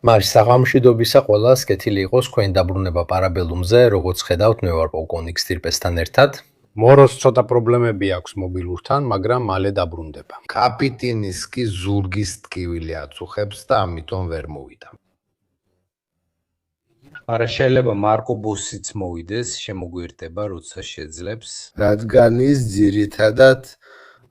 მარი საღამოშვიდობისა ყველას კეთილი იყოს თქვენი დაბრუნება პარაბელუმზე, როგორც ხედავთ, მე ვარ პოლკოვნიკ სტირპესთან ერთად. მოროს ცოტა პრობლემები აქვს მობილურთან, მაგრამ მალე დაბრუნდება. კაპიტინის კი ზურგის ტკივილი აწუხებს და ამიტომ ვერ მოვიდა. არა შეიძლება მარკო ბუსიც მოვიდეს, შემოგვირდება, როცა შეძლებს. რადგან ის ძირითადად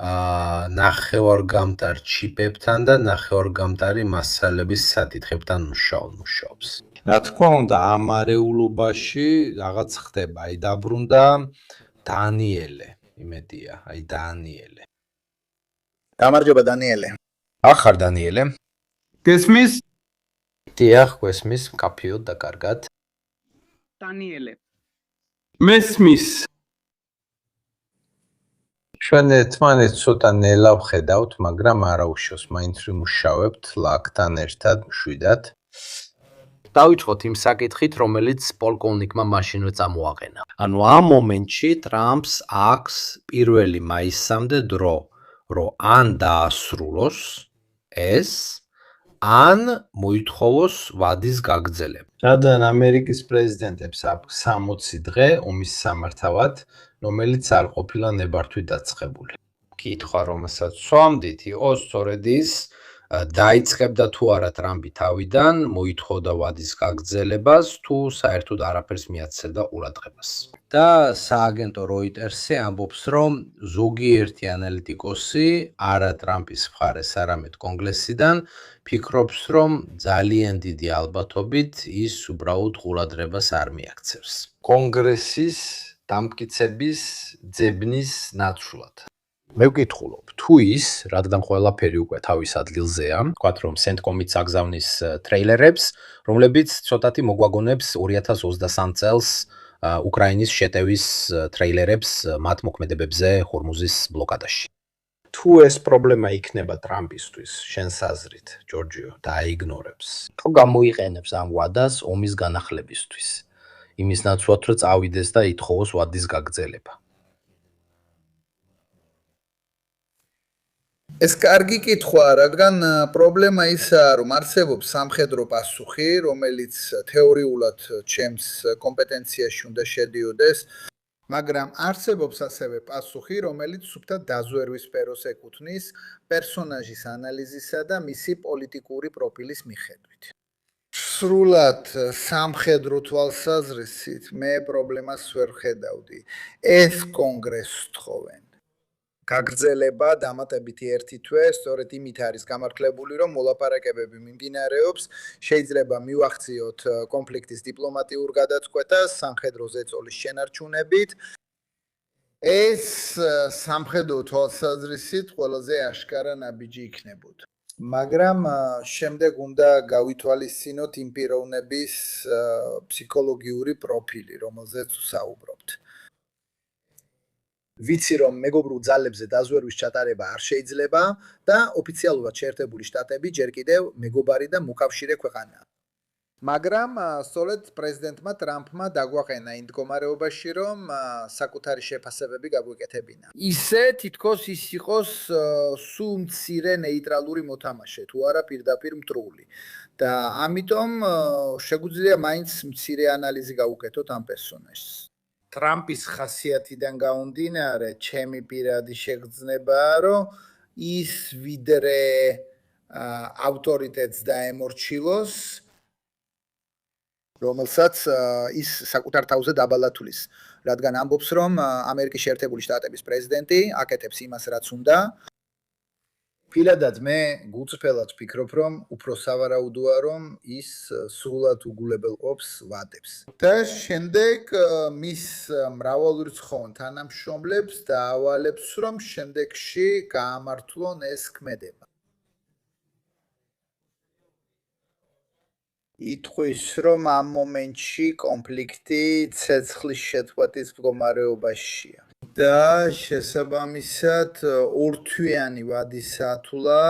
ნახევარგამტარ ჩიპებთან და ნახევარგამტარი მასალების საკითხებთან მუშაობს. რა თქმა უნდა, ამ არეულობაში რაღაც ხდება, აი დაბრუნდა დანიელე, იმედია, აი დანიელე. გამარჯობა დანიელე. ახარ დანიელე. გესმის? დიახ, გვესმის, მკაფიოდ და კარგად. დანიელე. მესმის. ჩვენ ერთმანეთს ცოტა ნელა ვხედავთ, მაგრამ არა უშავს, მაინც ვიმუშავებთ ლაკთან ერთად მშვიდად. დავიწყოთ იმ საკითხით, რომელიც პოლკოვნიკმა მაშინვე წამოაყენა. ანუ ამ მომენტში ტრამპს აქვს 1 მაისამდე დრო, რომ ან დაასრულოს ეს, ან მოითხოვოს ვადის გაგრძელება. რადგან ამერიკის პრეზიდენტებს აქვს 60 დღე ომის სამართავად, რომელიც არ ყოფილა ნებართვით დაწყებული. კითხვა, რომელსაც ვსვამდით, იყო სწორედ ის, დაიწყებდა თუ არა ტრამპი თავიდან, მოითხოვდა ვადის გაგრძელებას, თუ საერთოდ არაფერს მიაცემდა ყურადღებას. და სააგენტო როიტერსი ამბობს, რომ ზოგიერთი ანალიტიკოსი, არა ტრამპის მხარეს, არამედ კონგრესიდან, ფიქრობს, რომ ძალიან დიდი ალბათობით ის უბრალოდ ყურადღებას არ მიაქცევს. კონგრესის დამტკიცების ძებნის ნაცვლად. მე ვკითხულობ, თუ ის, რადგან ყველაფერი უკვე თავის ადგილზეა, ვთქვათ, რომ CENTCOM-იც აგზავნის ტრეილერებს, რომლებიც ცოტათი მოგვაგონებს 2023 წელს უკრაინის შეტევის ტრეილერებს მათ მოქმედებებზე ჰორმუზის ბლოკადაში. თუ ეს პრობლემა იქნება ტრამპისთვის, შენს აზრით, ჯორჯიო, და აიგნორებს. ხო გამოიყენებს ამ ვადას ომის განახლებისთვის. იმის ნაცვლად, რომ წავიდეს და ითხოვოს ვადის გაგრძელება. ეს კარგი კითხვაა, რადგან პრობლემა ისაა, რომ არსებობს სამხედრო პასუხი, რომელიც თეორიულად ჩემს კომპეტენციაში უნდა შედიოდეს, მაგრამ არსებობს ასევე პასუხი, რომელიც სუფთად დაზვერვის სფეროს ეკუთვნის პერსონაჟის ანალიზისა და მისი პოლიტიკური პროფილის მიხედვით. სრულად სამხედრო თვალსაზრისით მე პრობლემას ვერ ხედავდი. ეს კონგრესს თხოვენ. გაგრძელება დამატებითი 1 თვე, სწორედ იმით არის გამართლებული, რომ მოლაპარაკებები მიმდინარეობს, შეიძლება მივახციოთ კონფლიქტის დიპლომატიურ გადაწყვეტას სამხედრო ზეწოლის შენარჩუნებით. ეს სამხედრო თვალსაზრისით ყველაზე აშკარა ნაბიჯი იქნებოდა. მაგრამ შემდეგ უნდა გავითვალისწინოთ იმ პიროვნების ფსიქოლოგიური პროფილი, რომელზეც ვსაუბრობთ. ვიცი რომ მეგობრულ ძალებზე დაზვერვის ჩატარება არ შეიძლება და ოფიციალურად შეერთებული შტატები ჯერ კიდევ მეგობარი და მოკავშირე ქვეყანაა. მაგრამ სწორედ პრეზიდენტმა ტრამპმა დაგვაყენა იმ მდგომარეობაში, რომ საკუთარი შეფასებები გაგვეკეთებინა. ისე თითქოს ის იყოს სულ მცირე ნეიტრალური მოთამაშე, თუ არა პირდაპირ მტრული. და ამიტომ შეგვიძლია მაინც მცირე ანალიზი გავუკეთოთ ამ პერსონაჟს. ტრამპის ხასიათიდან გამომდინარე, ჩემი პირადი შეგრძნებაა, რომ ის ვიდრე ავტორიტეტს დაემორჩილოს, რომელსაც ის საკუთარ თავზე დაბალათვლის, რადგან ამბობს, რომ ამერიკის შეერთებული შტატების პრეზიდენტი აკეთებს იმას, რაც უნდა. ფილადად მე გულწრფელად ვფიქრობ, რომ უფრო სავარაუდოა, რომ ის სრულად უგულებელყოფს ვადებს. და შემდეგ მის მრავალრიცხოვან თანამშრომლებს დაავალებს, რომ შემდეგში გაამართლონ ეს ქმედება. იტყვის, რომ ამ მომენტში კონფლიქტი ცეცხლის შეწყვეტის მდგომარეობაშია. და შესაბამისად ორთვიანი ვადის სათვლა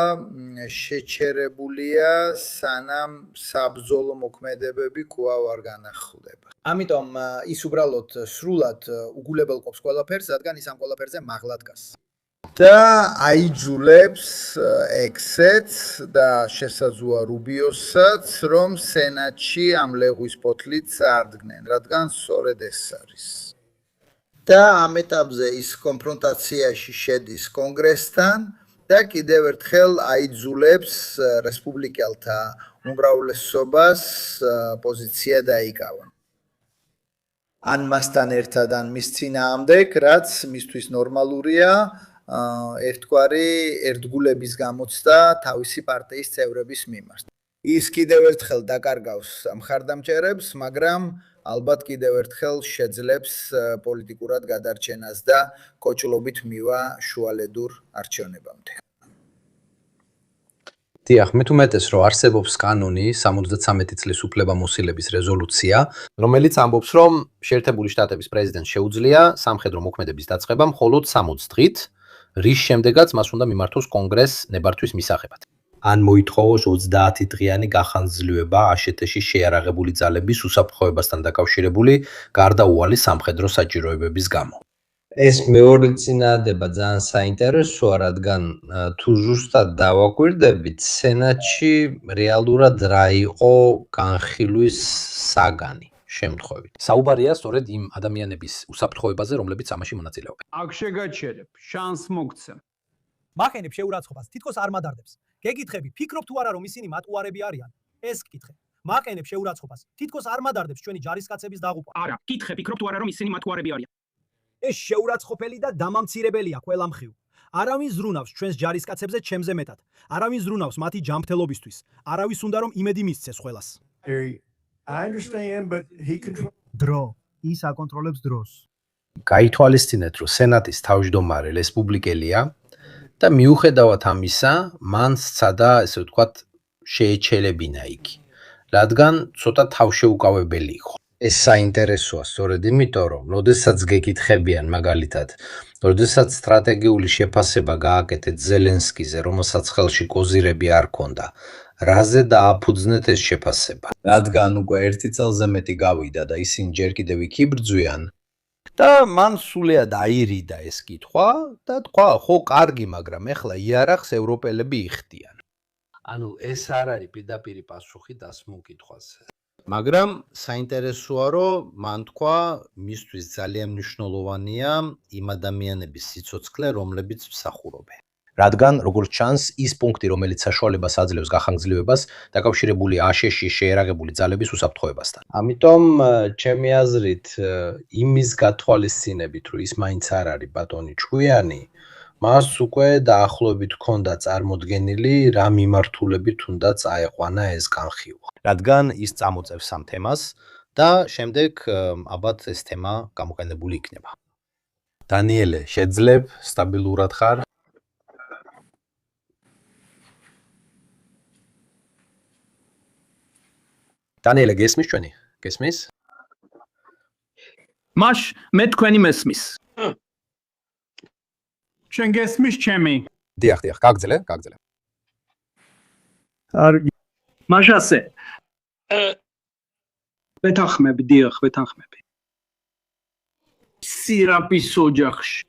შეჩერებულია, სანამ საბრძოლო მოქმედებები კვლავ არ განახლდება. ამიტომ ის უბრალოდ სრულად უგულებელყოფს ყველაფერს, რადგან ის ამ ყველაფერზე მაღლა დგას. და აიძულებს ექსეთს და შესაძლოა რუბიოსაც, რომ სენატში ამ ლეღვის ფოთლით წარდგნენ, რადგან სწორედ ეს არის. და ამ ეტაპზე ის კონფრონტაციაში შედის კონგრესთან და კიდევ ერთხელ აიძულებს რესპუბლიკელთა უმრავლესობას პოზიცია დაიკავონ. ან მასთან ერთად ან მის წინააღმდეგ, რაც მისთვის ნორმალურია, ერთგვარი ერთგულების გამოცდა თავისი პარტიის წევრების მიმართ. ის კიდევ ერთხელ დაკარგავს მხარდამჭერებს, მაგრამ ალბათ კიდევ ერთხელ შეძლებს პოლიტიკურად გადარჩენას და კოჭლობით მივა შუალედურ არჩევნებამდე. დიახ, მე თუმეტეს რომ არსებობს კანონი 73 წლის უფლებამოსილების რეზოლუცია, რომელიც ამბობს, რომ შეერთებული შტატების პრეზიდენტს შეუძლია სამხედრო მოქმედების დაწყება მხოლოდ 60 დღით, რის შემდეგაც მას უნდა მიმართოს კონგრესს ნებართვის მისაღებად. ან მოითხოვოს 30 დღიანი გახანძლივება აშშ-ში შეიარაღებული ძალების უსაფრთხოებასთან დაკავშირებული გარდაუვალი სამხედრო საჭიროებების გამო. ეს მეორე წინადადება ძალიან საინტერესოა, რადგან თუ ზუსტად დავაკვირდებით, სენატში რეალურად რა იყო განხილვის საგანი შემთხვევით. საუბარია სწორედ იმ ადამიანების უსაფრთხოებაზე, რომლებიც ამაში მონაწილეობენ. აქ შეგაჩერებ, შანს მოგცემ. მახენებ შეურაცხყოფას თითქოს არ მადარდებს. გეკითხები, ფიქრობ თუ არა რომ ისინი მატუარები არიან? ეს კითხე. მახენებ შეურაცხყოფას თითქოს არ მადარდებს ჩვენი ჯარისკაცების დაღუპვა. არა, კითხე, ფიქრობ თუ არა რომ ისინი მატუარები არიან? ეს შეურაცხყოფელი და დამამცირებელია ყველა მხრივ. არავინ ზრუნავს ჩვენს ჯარისკაცებზე ჩემზე მეტად. არავინ ზრუნავს მათი ჯანმრთელობისთვის. არავის უნდა რომ იმედი მისცეს ყველას. დრო, ის აკონტროლებს დროს. გაითვალისწინეთ, რომ სენატის თავმჯდომარე რესპუბლიკელია და მიუხედავად ამისა, მან სცადა, ესე ვთქვათ, შეეჩელებინა იგი, რადგან ცოტა თავშეუკავებელი იყო. ეს საინტერესოა სწორედ იმიტომ, რომ როდესაც გეკითხებიან მაგალითად, როდესაც სტრატეგიული შეფასება გააკეთეთ ზელენსკიზე, რომელსაც ხელში კოზირები არ ჰქონდა, რაზე დააფუძნეთ ეს შეფასება? რადგან უკვე 1 წელზე მეტი გავიდა და ისინი ჯერ კიდევ იქ იბრძვიან და მან სულიად აირიდა ეს კითხვა და თქვა, ხო, კარგი, მაგრამ ეხლა იარაღს ევროპელები იხდიან. ანუ ეს არ არის პირდაპირი პასუხი დასმულ კითხვაზე. მაგრამ საინტერესოა, რომ მან თქვა, მისთვის ძალიან მნიშვნელოვანია იმ ადამიანების სიცოცხლე, რომლებიც მსახურობენ. რადგან, როგორც ჩანს, ის პუნქტი, რომელიც საშუალებას აძლევს გახანგრძლივებას, დაკავშირებულია აშშ-ში შეიარაღებული ძალების უსაფრთხოებასთან. ამიტომ, ჩემი აზრით, იმის გათვალისწინებით, რომ ის მაინც არ არის ბატონი ჭკვიანი, მას უკვე დაახლოებით ჰქონდა წარმოდგენილი, რა მიმართულებით უნდა წაეყვანა ეს განხილვა. რადგან ის წამოწევს ამ თემას და შემდეგ ალბათ ეს თემა გამოყენებული იქნება. დანიელე, შეძლებ სტაბილურად ხარ? დანიელე, გესმის ჩვენი? გესმის? მაშ მე თქვენი მესმის. ჩვენ გესმის ჩემი? დიახ, გაგძელე. მაშასე. ვეთანხმები, დიახ, ვეთანხმები. სირაპის ოჯახში.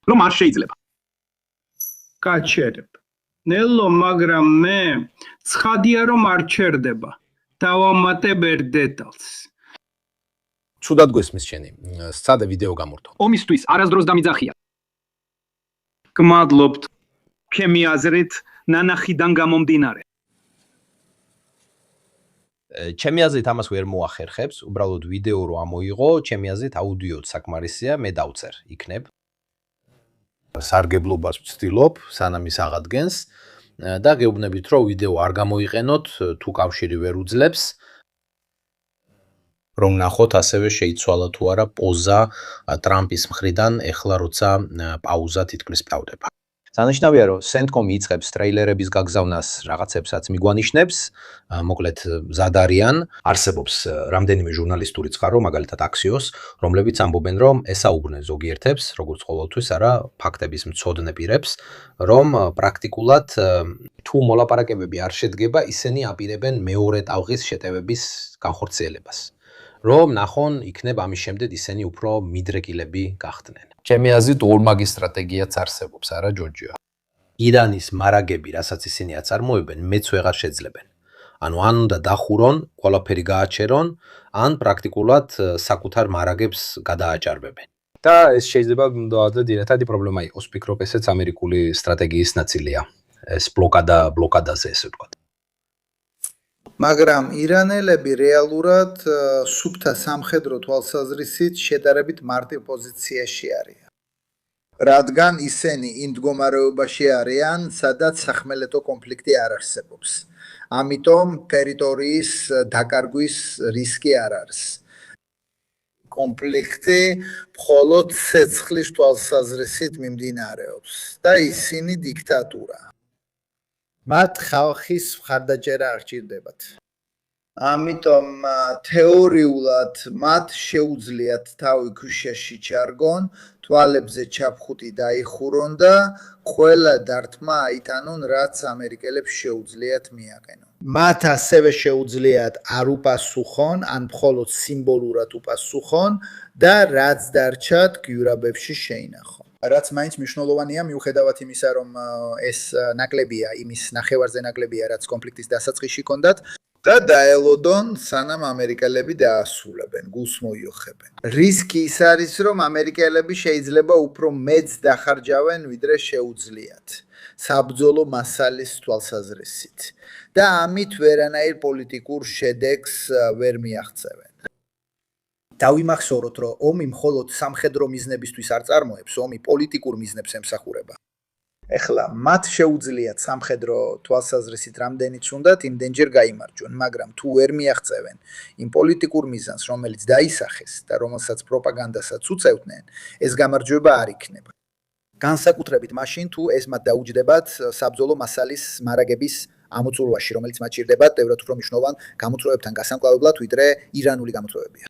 რომ არ შეიძლება. გაჩერებ. ნელო, მაგრამ მე ცხადია რომ არ ჩერდება. დავამატებ ერთ დეტალს. ცუდად გვესმის შენი. სცადე ვიდეო გამორთო. ომისთვის არასდროს დამიძახია. გმადლობთ. ჩემი აზრით, ნანახიდან გამომდინარე. ჩემი აზრით ამას ვერ მოახერხებს, უბრალოდ ვიდეო რო ამოიღო, ჩემი აზრით აუდიოც საკმარისია, მე დავწერ, იქნებ. სარგებლობას ვცდილობ, სანამ ის აღადგენს და გეუბნებით, რომ ვიდეო არ გამოიყენოთ, თუ კავშირი ვერ უძლებს. რომ ნახოთ ასევე შეიცვალა თუ არა პოზა ტრამპის მხრიდან, ეხლა როცა პაუზა თითქმის პრავდება. Სანიშნავია, რომ CENTCOM იწყებს ტრეილერების გაგზავნას რაღაცებსაც მიგვანიშნებს, მოკლედ ზადარიან, არსებობს რამდენიმე ჟურნალისტური წყარო, მაგალითად Axios, რომლებიც ამბობენ, რომ ესაუბრნენ ზოგიერთებს, როგორც ყოველთვის არა, ფაქტების მცოდნე პირებს, რომ პრაქტიკულად თუ მოლაპარაკებები არ შედგება, ისინი აპირებენ მეორე ტალღის შეტევების განხორციელებას. რომ ნახონ იქნებ ამის შემდეგ ისინი უფრო მიდრეკილები გახდნენ. ჩემი აზრით ორმაგი სტრატეგიაც არსებობს, არა ჯორჯია? ირანის მარაგები, რასაც ისინი აწარმოებენ, მეც ვეღარ შეძლებენ. ანუ ან უნდა დახურონ, ყველაფერი გააჩერონ, ან პრაქტიკულად საკუთარ მარაგებს გადააჭარბებენ. და ეს შეიძლება მუდმივად ერთადი პრობლემა იყოს. ვფიქრობ, ესეც ამერიკული სტრატეგიის ნაწილია. ეს ბლოკადაზე ესე ვთქვათ. მაგრამ ირანელები რეალურად სუფთა სამხედრო თვალსაზრისით შედარებით მარტივ პოზიციაში არიან. რადგან ისინი იმ მდგომარეობაში არიან, სადაც სახმელეთო კონფლიქტი არ არსებობს. ამიტომ ტერიტორიის დაკარგვის რისკი არ არის. კონფლიქტი მხოლოდ ცეცხლის თვალსაზრისით მიმდინარეობს და ისინი დიქტატურა. მათ ხალხის მხარდაჭერა არ ჭირდებათ. ამიტომ თეორიულად მათ შეუძლიათ თავი ქვიშაში ჩარგონ, თვალებზე ჩაფხუტი დაიხურონ და ყველა დარტყმა აიტანონ, რაც ამერიკელებს შეუძლიათ მიაყენონ. მათ ასევე შეუძლიათ არ უპასუხონ, ან მხოლოდ სიმბოლურად უპასუხონ და რაც დარჩათ გვირაბებში შეინახონ. რაც მაინც მნიშვნელოვანია მიუხედავად იმისა, რომ ეს ნაკლებია, იმის ნახევარზე ნაკლებია, რაც კონფლიქტის დასაწყისში ჰქონდათ და დაელოდონ, სანამ ამერიკელები დაასრულებენ, გულს მოიოხებენ. რისკი ის არის, რომ ამერიკელები შეიძლება უფრო მეც დახარჯავენ, ვიდრე შეუძლიათ, საბრძოლო მასალის თვალსაზრისით და ამით ვერანაირ პოლიტიკურ შედეგს ვერ მიაღწევენ. დავიმახსოვროთ, რომ ომი მხოლოდ სამხედრო მიზნებისთვის არ წარმოებს, ომი პოლიტიკურ მიზნებს ემსახურება. ეხლა მათ შეუძლიათ სამხედრო თვალსაზრისით რამდენიც უნდათ, იმდენჯერ გაიმარჯვონ, მაგრამ თუ ვერ მიაღწევენ იმ პოლიტიკურ მიზანს, რომელიც დაისახეს და რომელსაც პროპაგანდასაც უწევდნენ, ეს გამარჯვება არ იქნება. განსაკუთრებით მაშინ, თუ ეს მათ დაუჯდებათ საბრძოლო მასალის მარაგების ამოწურვაში, რომელიც მათ ჭირდებათ ბევრად უფრო მნიშვნელოვან გამოწვევებთან გასამკლავებლად, ვიდრე ირანული გამოწვევებია.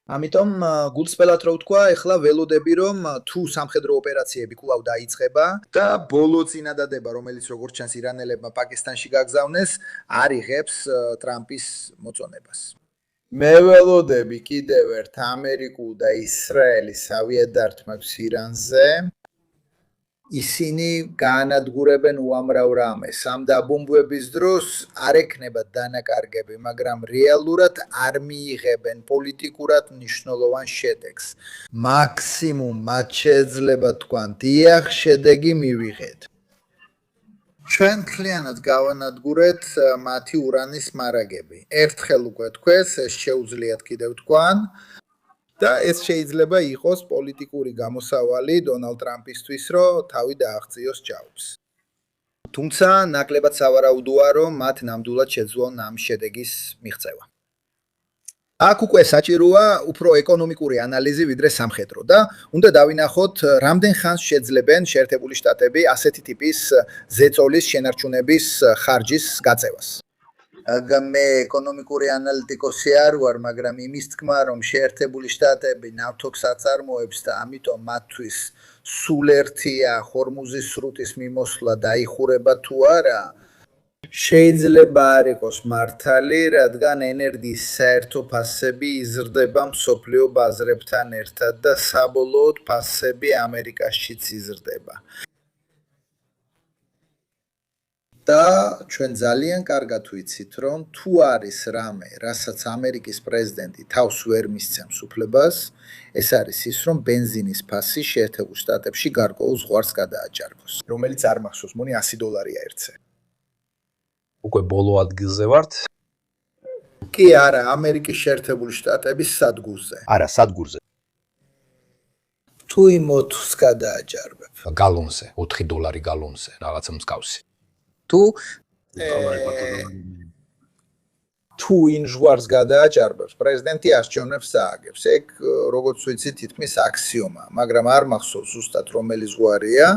ამიტომ გულწრფელად რო ვთქვა, ეხლა ველოდები, რომ თუ სამხედრო ოპერაციები კვლავ დაიწყება და ბოლო წინადადება, რომელიც როგორც ჩანს ირანელებმა პაკისტანში გაგზავნეს, არ იღებს ტრამპის მოწონებას. მე ველოდები კიდევ ერთ ამერიკულ და ისრაელის ავიადარტყმებს ირანზე. ისინი გაანადგურებენ უამრავ რამეს. ამ დაბომბვების დროს არ ექნება დანაკარგები, მაგრამ რეალურად არ მიიღებენ პოლიტიკურად მნიშვნელოვან შედეგს. მაქსიმუმ მათ შეიძლება თქვან, დიახ, შედეგი მივიღეთ. ჩვენ მთლიანად გავანადგურეთ მათი ურანის მარაგები. ერთხელ უკვე თქვეს, ეს შეუძლიათ კიდევ თქვან. და ეს შეიძლება იყოს პოლიტიკური გამოსავალი დონალდ ტრამპისთვის, რომ თავი დააღწიოს ჯავრს. თუმცა ნაკლებად სავარაუდოა, რომ მათ ნამდვილად შეძლონ ამ შედეგის მიღწევა. აქ უკვე საჭიროა უფრო ეკონომიკური ანალიზი ვიდრე სამხედრო და უნდა დავინახოთ, რამდენ ხანს შეძლებენ შეერთებული შტატები ასეთი ტიპის ზეწოლის შენარჩუნების ხარჯის გაწევას. მე ეკონომიკური ანალიტიკოსი არ ვარ, მაგრამ იმის თქმა, რომ შეერთებული შტატები ნავთობს აწარმოებს და ამიტომ მათთვის სულ ერთია ჰორმუზის სრუტის მიმოსვლა დაიხურება თუ არა, შეიძლება არ იყოს მართალი, რადგან ენერგიის საერთო ფასები იზრდება მსოფლიო ბაზრებთან ერთად და საბოლოოდ ფასები ამერიკაშიც იზრდება. და ჩვენ ძალიან კარგად ვიცით, რომ თუ არის რამე, რასაც ამერიკის პრეზიდენტი თავს ვერ მისცემს უფლებას, ეს არის ის, რომ ბენზინის ფასი შეერთებულ შტატებში გარკვეულ ზღვარს გადააჭარბოს, რომელიც არ მახსოვს, მგონი $100 ერთზე. უკვე ბოლო ადგილზე ვართ? კი არა, ამერიკის შეერთებული შტატების სადგურზე. არა, სადგურზე. თუ იმ 4-ს გადააჭარბებ. გალონზე, $4 გალონზე, რაღაცა მსგავსი. თუ იმ ზღვარს გადააჭარბებს, პრეზიდენტი არჩევნებს ააგებს. ეგ როგორც ვიცით, თითქმის აქსიომა, მაგრამ არ მახსოვს ზუსტად რომელი ზღვარია.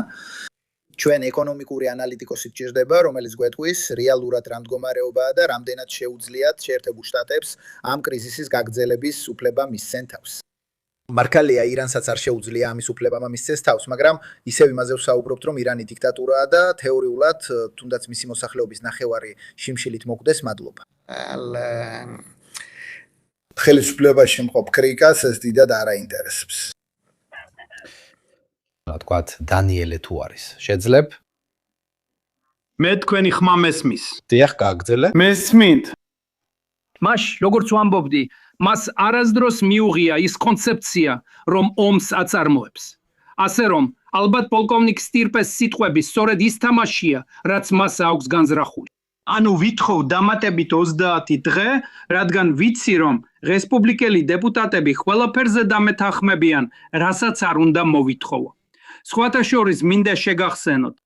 ჩვენ ეკონომიკური ანალიტიკოსი გჭირდება, რომელიც გვეტყვის რეალურად რა მდგომარეობაა და რამდენად შეუძლიათ შეერთებულ შტატებს ამ კრიზისის გაგრძელების უფლება მისცენ თავს. მართალია, ირანსაც არ შეუძლია ამის უფლება მისცეს თავს, მაგრამ ისევ იმაზე ვსაუბრობთ, რომ ირანი დიქტატურაა და თეორიულად, თუნდაც მისი მოსახლეობის ნახევარი შიმშილით მოკვდეს მადლობა. ხელისუფლებაში მყოფ კრიკას ეს დიდად არ აინტერესებს. რა თქვათ, დანიელე თუ არის. შეძლებ? მე თქვენი ხმა მესმის. დიახ, გააგრძელე. მესმით. მას როგორც ვამბობდი, მას არასდროს მიუღია ის კონცეფცია, რომ ომს აწარმოებს. ასე რომ, ალბათ პოლკოვნიკ სტირპეს სიტყვები სწორედ ის თამაშია, რაც მას აქვს განზრახული. ანუ ვითხოვ დამატებით 30 დღე, რადგან ვიცი, რომ რესპუბლიკელი დეპუტატები ყველაფერზე დამეთანხმებიან, რასაც არ უნდა მოვითხოვო. სხვათა შორის მინდა შეგახსენოთ,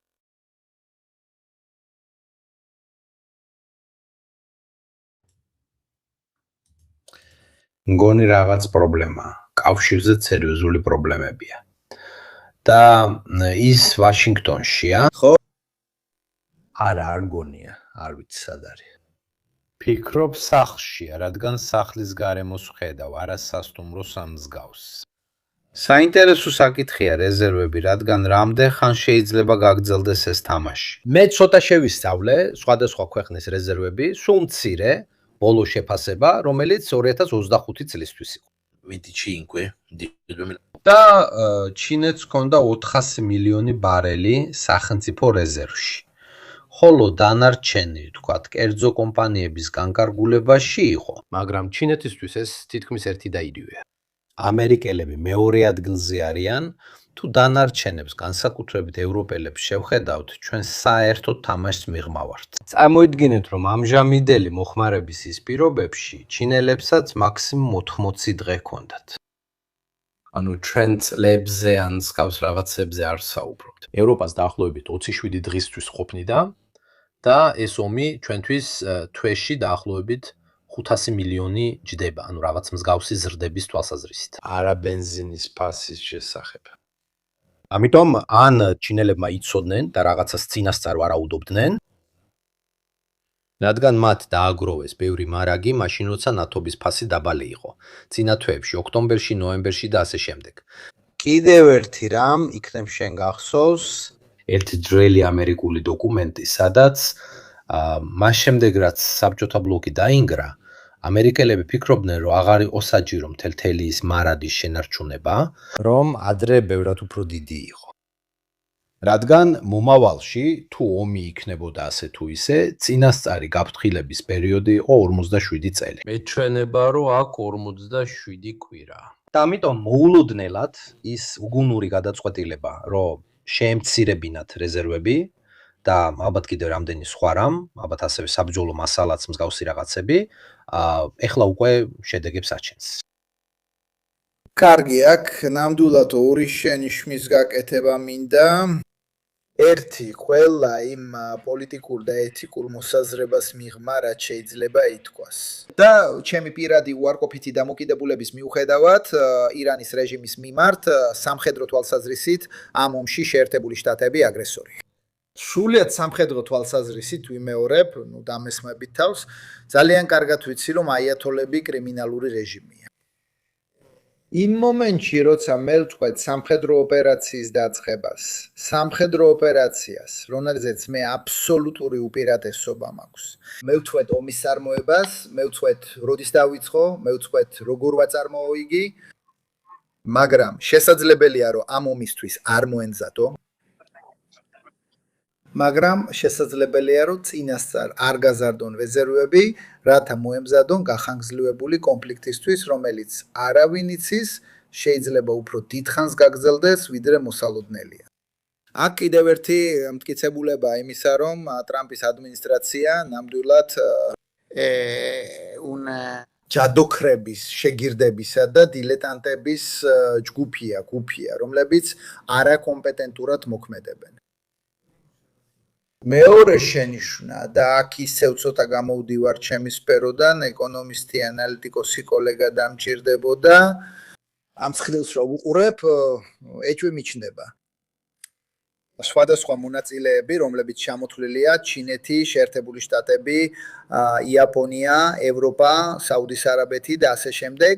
მგონი რაღაც პრობლემაა. კავშირზე სერიოზული პრობლემებია. და ის ვაშინგტონშია? ხო? არა, არ მგონია, არ ვიცი სად არის. ფიქრობ სახლშია, რადგან სახლის გარემოს ვხედავ, არასასტუმროს ამსგავს. საინტერესო საკითხია რეზერვები, რადგან რამდენ ხან შეიძლება გაგრძელდეს ეს თამაში. მე ცოტა შევისწავლე სხვადასხვა ქვეყნის რეზერვები, სულ მცირე, ბოლო შეფასება, რომელიც 2025 წლისთვის იყო. 25 და ჩინეთს ჰქონდა 400 მილიონი ბარელი სახელმწიფო რეზერვში. ხოლო დანარჩენი, თქვათ, კერძო კომპანიების განკარგულებაში იყო. მაგრამ ჩინეთისთვის ეს თითქმის ერთი და იგივეა. ამერიკელები მეორე ადგილზე არიან, თუ დანარჩენებს, განსაკუთრებით ევროპელებს შევხედავთ, ჩვენ საერთოდ თამაშს მიღმავართ. წარმოიდგინეთ, რომ ამჟამიდელი მოხმარების ის პირობებში ჩინელებსაც მაქსიმუმ 80 დღე ჰქონდათ. ანუ ჩვენ წლებზე ან სკავს რაღაცებზე არ საუბრობთ. ევროპას დაახლოებით 27 დღისთვის ყოფნიდა და ეს ომი ჩვენთვის თვეში დაახლოებით 500 მილიონი ჯდება, ანუ რაღაც მსგავსი ზრდების თვალსაზრისით. არა ბენზინის ფასის შესახებ. ამიტომ ან ჩინელებმა იცოდნენ და რაღაცას წინასწარ ვარაუდობდნენ, რადგან მათ დააგროვეს ბევრი მარაგი, მაშინ როცა ნათობის ფასი დაბალი იყო. წინა თვეებში, ოქტომბერში, ნოემბერში და ასე შემდეგ. კიდევ ერთი რამ იქნებ შენ გახსოვს, ერთი ძველი ამერიკული დოკუმენტი, სადაც მას შემდეგ რაც საბჭოთა ბლოკი დაინგრა, ამერიკელები ფიქრობდნენ, რომ აღარ იყო საჭირო მთელი ის მარადის შენარჩუნება, რომ ადრე ბევრად უფრო დიდი იყო. რადგან მომავალში თუ ომი იქნებოდა ასე თუ ისე, წინასწარი გაფრთხილების პერიოდი იყო 47 წელი. მეჩვენება, რომ აქ 47 კვირა. და ამიტომ მოულოდნელად ის უგუნური გადაწყვეტილება, რომ შეემცირებინათ რეზერვები და ალბათ კიდევ რამდენი სხვა რამ, ალბათ ასევე საბრძოლო მასალაც მსგავსი რაღაცები, ეხლა უკვე შედეგებს აჩენს. კარგი, აქ ნამდვილად ორი შენიშვნის გაკეთება მინდა. ერთი, ყველა იმ პოლიტიკურ და ეთიკურ მოსაზრებას მიღმა, რაც შეიძლება ითქვას. და ჩემი პირადი უარყოფითი დამოკიდებულების მიუხედავად, ირანის რეჟიმის მიმართ სამხედრო თვალსაზრისით ამ ომში შეერთებული შტატები აგრესორია. სრულიად სამხედრო თვალსაზრისით ვიმეორებ, დამესმებით თავს, ძალიან კარგად ვიცი, რომ აიათოლები კრიმინალური რეჟიმია. იმ მომენტში, როცა მე ვწყვეტ სამხედრო ოპერაციის დაწყებას, სამხედრო ოპერაციას, რომელზეც მე აბსოლუტური უპირატესობა მაქვს. მე ვწყვეტ ომის წარმოებას, მე ვწყვეტ როდის დავიწყო, მე ვწყვეტ როგორ ვაწარმოო იგი, მაგრამ შესაძლებელია, რომ ამ ომისთვის არ მოენზადო. მაგრამ შესაძლებელია, რომ წინასწარ არ გაზარდონ რეზერვები, რათა მოემზადონ გახანგრძლივებული კონფლიქტისთვის, რომელიც არავინ იცის, შეიძლება უფრო დიდხანს გაგრძელდეს, ვიდრე მოსალოდნელია. აქ კიდევ ერთი მტკიცებულება იმისა, რომ ტრამპის ადმინისტრაცია ნამდვილად ჯადოქრების, შეგირდებისა და დილეტანტების ჯგუფია, რომლებიც არაკომპეტენტურად მოქმედებენ. მეორე შენიშვნა და აქ ისევ ცოტა გამოვდივარ ჩემი სფეროდან, ეკონომისტი, ანალიტიკოსი კოლეგა დამჭირდებოდა. ამ ცხრილს რო ვუყურებ, ეჭვი მიჩნდება. სხვადასხვა მონაწილეები, რომლებიც ჩამოთვლილია ჩინეთი, შეერთებული შტატები, იაპონია, ევროპა, საუდის არაბეთი და ასე შემდეგ,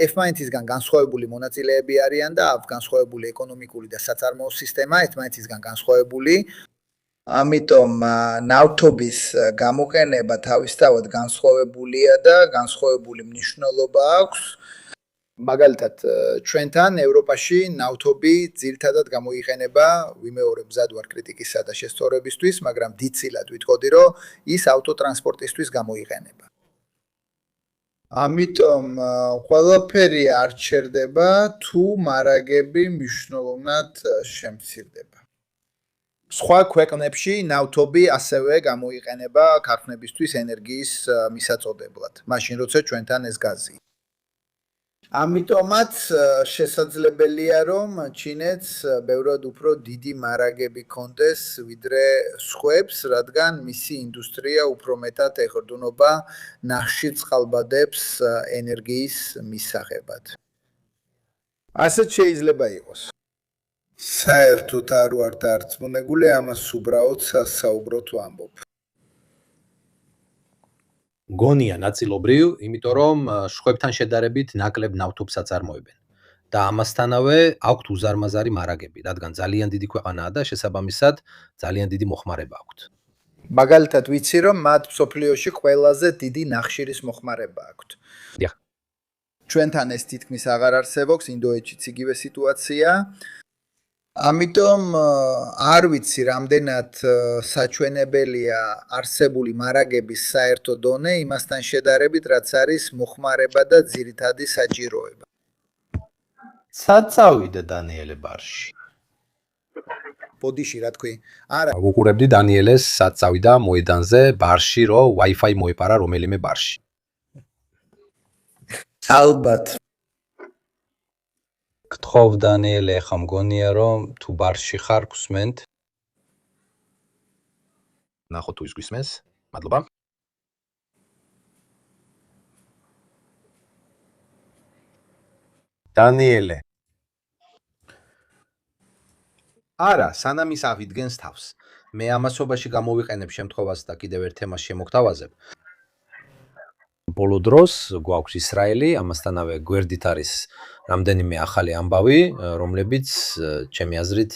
ერთმანეთისგან განსხვავებული მონაწილეები არიან და აქვს განსხვავებული ეკონომიკური და საწარმოო სისტემა, ერთმანეთისგან განსხვავებული ამიტომ ნავთობის გამოყენება თავისთავად განსხვავებულია და განსხვავებული მნიშვნელობა აქვს. მაგალითად, ჩვენთან ევროპაში ნავთობი ძირითადად გამოიყენება, ვიმეორებ, მზად ვარ კრიტიკისა და შესწორებისთვის, მაგრამ დიდწილად ვიტყოდი, რომ ის ავტოტრანსპორტისთვის გამოიყენება. ამიტომ ყველაფერი არ ჩერდება, თუ მარაგები მნიშვნელოვნად შემცირდება. სხვა ქვეყნებში ნავთობი ასევე გამოიყენება ქარხნებისთვის ენერგიის მისაწოდებლად, მაშინ როცა ჩვენთან ეს გაზია. ამიტომაც შესაძლებელია, რომ ჩინეთს ბევრად უფრო დიდი მარაგები ჰქონდეს ვიდრე სხვებს, რადგან მისი ინდუსტრია უფრო მეტად ეყრდნობა ნახშირ წყალბადებს ენერგიის მისაღებად. ასეც შეიძლება იყოს. საერთოდ არ ვარ დარწმუნებული, ამას უბრალოდ სასაუბროდ ვამბობ. გონია ნაწილობრივ, იმიტომ რომ შვებთან შედარებით ნაკლებ ნავთობსაც წარმოებენ და ამასთანავე აქვთ უზარმაზარი მარაგები, რადგან ძალიან დიდი ქვეყანაა და შესაბამისად ძალიან დიდი მოხმარება აქვთ. მაგალითად ვიცი, რომ მათ მსოფლიოში ყველაზე დიდი ნახშირის მოხმარება აქვთ. დიახ. ჩვენთან ეს თითქმის აღარ არსებობს, ინდოეთშიც იგივე სიტუაცია. ამიტომ არ ვიცი, რამდენად საჩვენებელია არსებული მარაგების საერთო დონე იმასთან შედარებით, რაც არის მოხმარება და ძირითადი საჭიროება. საწავიდე დანიელე ბარში. ბოდიში რა თქვი? არა, ვუყურებდი დანიელეს საწავიდა მოედანზე ბარში, რომ Wi-Fi მოეპარა რომელიმე ბარში. ალბათ. გთხოვ დანიელე, ეხა მგონია რომ თუ ბარში ხარ, გსმენთ. ნახო თუ ის გვისმენს. მადლობა. დანიელე. არა, სანამ ის ავიდგენს თავს. მე ამასობაში გამოვიყენებ შემთხვევას და კიდევ ერთ თემას შემოგთავაზებ. ბოლო დროს გვაქვს ისრაელი, ამასთანავე გვერდით არის რამდენიმე ახალი ამბავი, რომლებიც ჩემი აზრით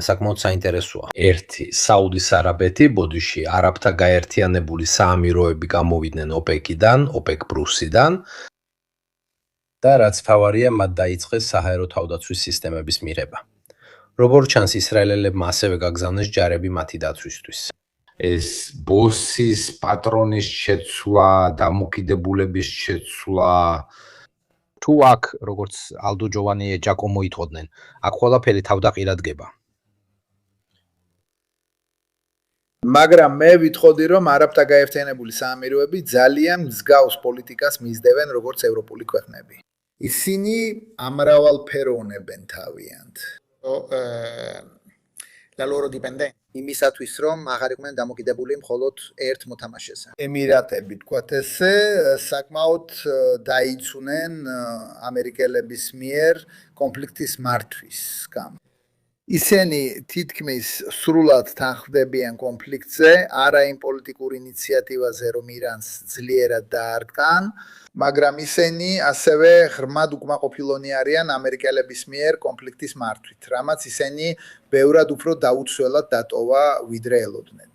საკმაოდ საინტერესოა. ერთი, საუდის არაბეთი, ბოდიში არაბთა გაერთიანებული საამიროები გამოვიდნენ ოპეკიდან, ოპეკ პლუსიდან და რაც თავარია, მათ დაიწყეს საჰაერო თავდაცვის სისტემების მიღება. როგორ ჩანს, ისრაელელებმა ასევე გაგზავნეს ჯარები მათი დაცვისთვის. ეს ბოსის, პატრონის შეცვლა, დამოკიდებულების შეცვლა, თუ აქ, როგორც ალდო ჯოვანი ეჯაკომო იტყოდნენ, აქ ყველაფერი თავდაყირად გება. მაგრამ მე ვიტყოდი, რომ არაბთა გაერთიანებული საამიროები ძალიან მსგავს პოლიტიკას მისდევენ, როგორც ევროპული ქვეყნები. ისინი ამრავალფეროვნებენ თავიანთ. La loro dipendenti. იმისათვის, რომ აღარ იყვნენ დამოკიდებული მხოლოდ ერთ მოთამაშეზე. ემირატები, თქვათ ესე, საკმაოდ დაიცუნენ ამერიკელების მიერ კონფლიქტის მართვის გამო. ისინი თითქმის სრულად თანხმდებიან კონფლიქტზე, არა იმ პოლიტიკურ ინიციატივაზე, რომ ირანს ძლიერად დაარგან, მაგრამ ისინი ასევე ღრმად უკმაყოფილონი არიან ამერიკელების მიერ კონფლიქტის მართვით, რამაც ისინი ბევრად უფრო დაუცველად დატოვა, ვიდრე ელოდნენ.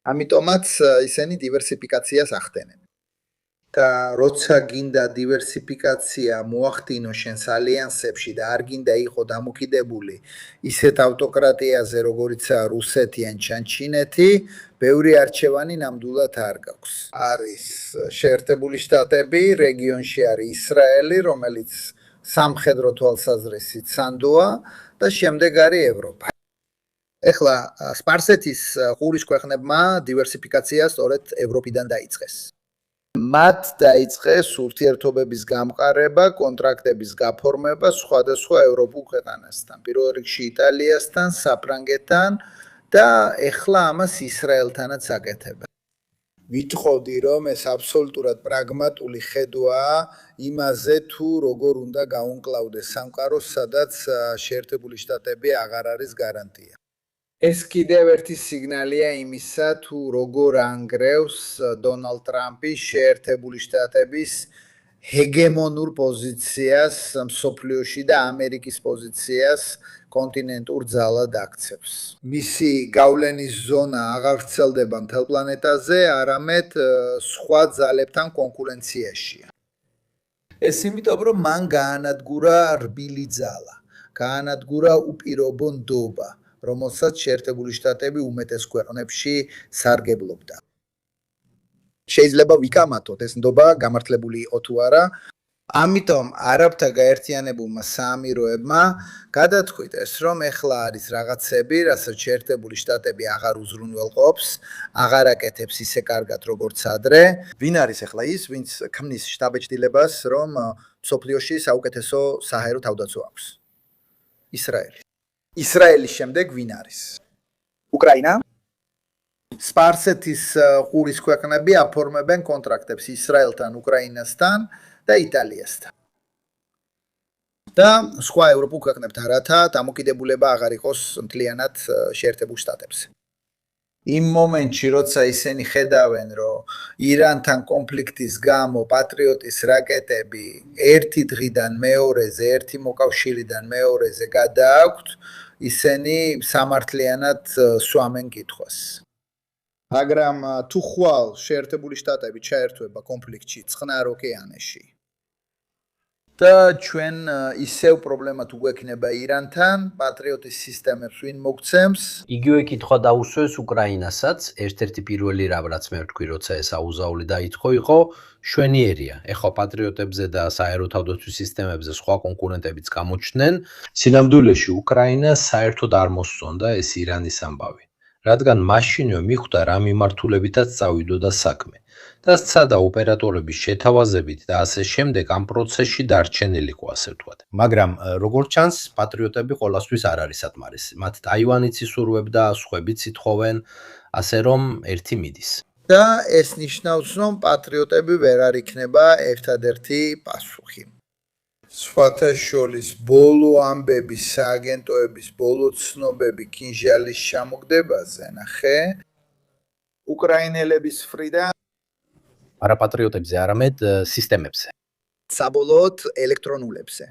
ამიტომაც ისინი დივერსიფიკაციას ახდენენ. და როცა გინდა დივერსიფიკაცია მოახდინო შენს ალიანსებში და არ გინდა იყო დამოკიდებული ისეთ ავტოკრატიაზე, როგორიცაა რუსეთი ან ჩინეთი, ბევრი არჩევანი ნამდვილად არ გაქვს. არის შეერთებული შტატები, რეგიონში არის ისრაელი, რომელიც სამხედრო თვალსაზრისით სანდოა და შემდეგ არის ევროპა. ეხლა სპარსეთის ყურის ქვეყნებმა დივერსიფიკაცია სწორედ ევროპიდან დაიწყეს. მათ დაიწყეს ურთიერთობების გამყარება, კონტრაქტების გაფორმება სხვადასხვა ევროპულ ქვეყანასთან, პირველ რიგში იტალიასთან, საფრანგეთთან და ეხლა ამას ისრაელთანაც აკეთებენ. ვიტყოდი, რომ ეს აბსოლუტურად პრაგმატული ხედვაა იმაზე, თუ როგორ უნდა გაუმკლავდეს სამყაროს, სადაც შეერთებული შტატები აღარ არის გარანტია. ეს კიდევ ერთი სიგნალია იმისა, თუ როგორ ანგრევს დონალდ ტრამპი შეერთებული შტატების ჰეგემონურ პოზიციას მსოფლიოში და ამერიკის პოზიციას კონტინენტურ ძალად აქცევს. მისი გავლენის ზონა აღარ ვრცელდება მთელ პლანეტაზე, არამედ სხვა ძალებთან კონკურენციაშია. ეს იმიტომ, რომ მან გაანადგურა რბილი ძალა, გაანადგურა უპირობო ნდობა, რომელსაც შეერთებული შტატები უმეტეს ქვეყნებში სარგებლობდა. შეიძლება ვიკამათოთ ეს ნდობა გამართლებული იყო თუ არა. ამიტომ არაბთა გაერთიანებულმა საამიროებმა გადაწყვიტეს, რომ ეხლა არის რაღაცები, რასაც შეერთებული შტატები აღარ უზრუნველყოფს, აღარ აკეთებს ისე კარგად, როგორც ადრე. ვინ არის ეხლა ის, ვინც ქმნის შტაბ-ბიჭდილებას, რომ მსოფლიოში საუკეთესო საჰაერო თავდაცვა აქვს? ისრაელი. ისრაელის შემდეგ ვინ არის? უკრაინა? სპარსეთის ყურის ქვეყნები აფორმებენ კონტრაქტებს ისრაელთან, უკრაინასთან და იტალიასთან. და სხვა ევროპულ ქვეყნებთან, რათა დამოკიდებულება აღარ იყოს მთლიანად შეერთებულ შტატებზე. იმ მომენტში, როცა ისინი ხედავენ, რომ ირანთან კონფლიქტის გამო პატრიოტის რაკეტები ერთი დღიდან მეორეზე, ერთი მოკავშირიდან მეორეზე გადააქვთ, ისინი სამართლიანად სვამენ კითხვას. მაგრამ თუ ხვალ შეერთებული შტატები ჩაერთვება კონფლიქტში წყნარ ოკეანეში და ჩვენ ისევ პრობლემა თუ გვექნება ირანთან, პატრიოტის სისტემებს ვინ მოგცემს? იგივე კითხვა დაუსვეს უკრაინასაც, ერთ-ერთი პირველი რამ, რაც მე ვთქვი, როცა ეს აუზაული დაიწყო, იყო შვენიერია. ეხლა პატრიოტებზე და საერო თავდაცვის სისტემებზე სხვა კონკურენტებიც გამოჩნდნენ. სინამდვილეში უკრაინას საერთოდ არ მოსწონდა ეს ირანის ამბავი. რადგან მაშინვე მიხვდა რა მიმართულებითაც წავიდოდა საქმე და სცადა ოპერატორების შეთავაზებით და ასე შემდეგ ამ პროცესში დარჩენილიყო, ასე ვთქვათ. მაგრამ როგორც ჩანს, პატრიოტები ყოველთვის არ არის საკმარისი. მათ ტაივანიც ისურვებდა, სხვებიც ითხოვენ, ასე რომ ერთი მიდის. და ეს ნიშნავს, რომ პატრიოტები ვერ არ იქნება ერთადერთი პასუხი. სხვათა შორის ბოლო ამბები სააგენტოების ბოლო ცნობები კინჟალის ჩამოგდებაზე ნახე უკრაინელების მხრიდან არა პატრიოტებზე, არამედ სისტემებზე. საბოლოოდ ელექტრონულებზე.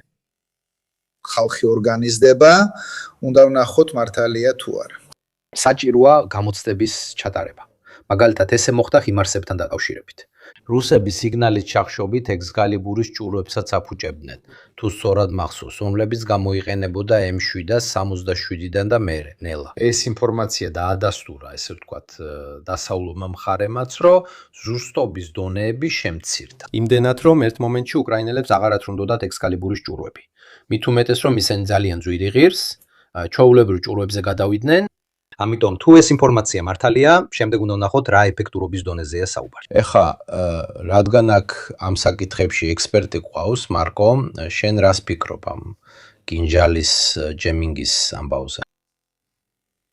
ხალხი ორგანიზდება, უნდა ვნახოთ მართალია თუ არა. საჭიროა გამოცდების ჩატარება. მაგალითად, ესე მოხდა ხიმარსებთან დაკავშირებით. რუსები სიგნალის ჩახშობით ექსკალიბურის ჭურვებსაც აფუჭებდნენ, თუ სწორად მახსოვს, რომლებიც გამოიყენებოდა M7-67-დან და მერე, ნელა. ეს ინფორმაცია დაადასტურა, ესე ვთქვათ, დასავლურმა მხარემაც, რომ ზუსტობის დონეები შემცირდა. იმდენად, რომ ერთ მომენტში უკრაინელებს აღარაც უნდათ ექსკალიბურის ჭურვები. მით უმეტეს, რომ ისინი ძალიან ძვირი ღირს, ჩვეულებრივ ჭურვებზე გადავიდნენ. ამიტომ თუ ეს ინფორმაცია მართალია, შემდეგ უნდა ვნახოთ რა ეფექტურობის დონეზეა საუბარი. ეხლა, რადგან აქ ამ საკითხებში ექსპერტი ყავს, მარკო, შენ რას ფიქრობ ამ კინჟალის ჯემინგის ამბავზე?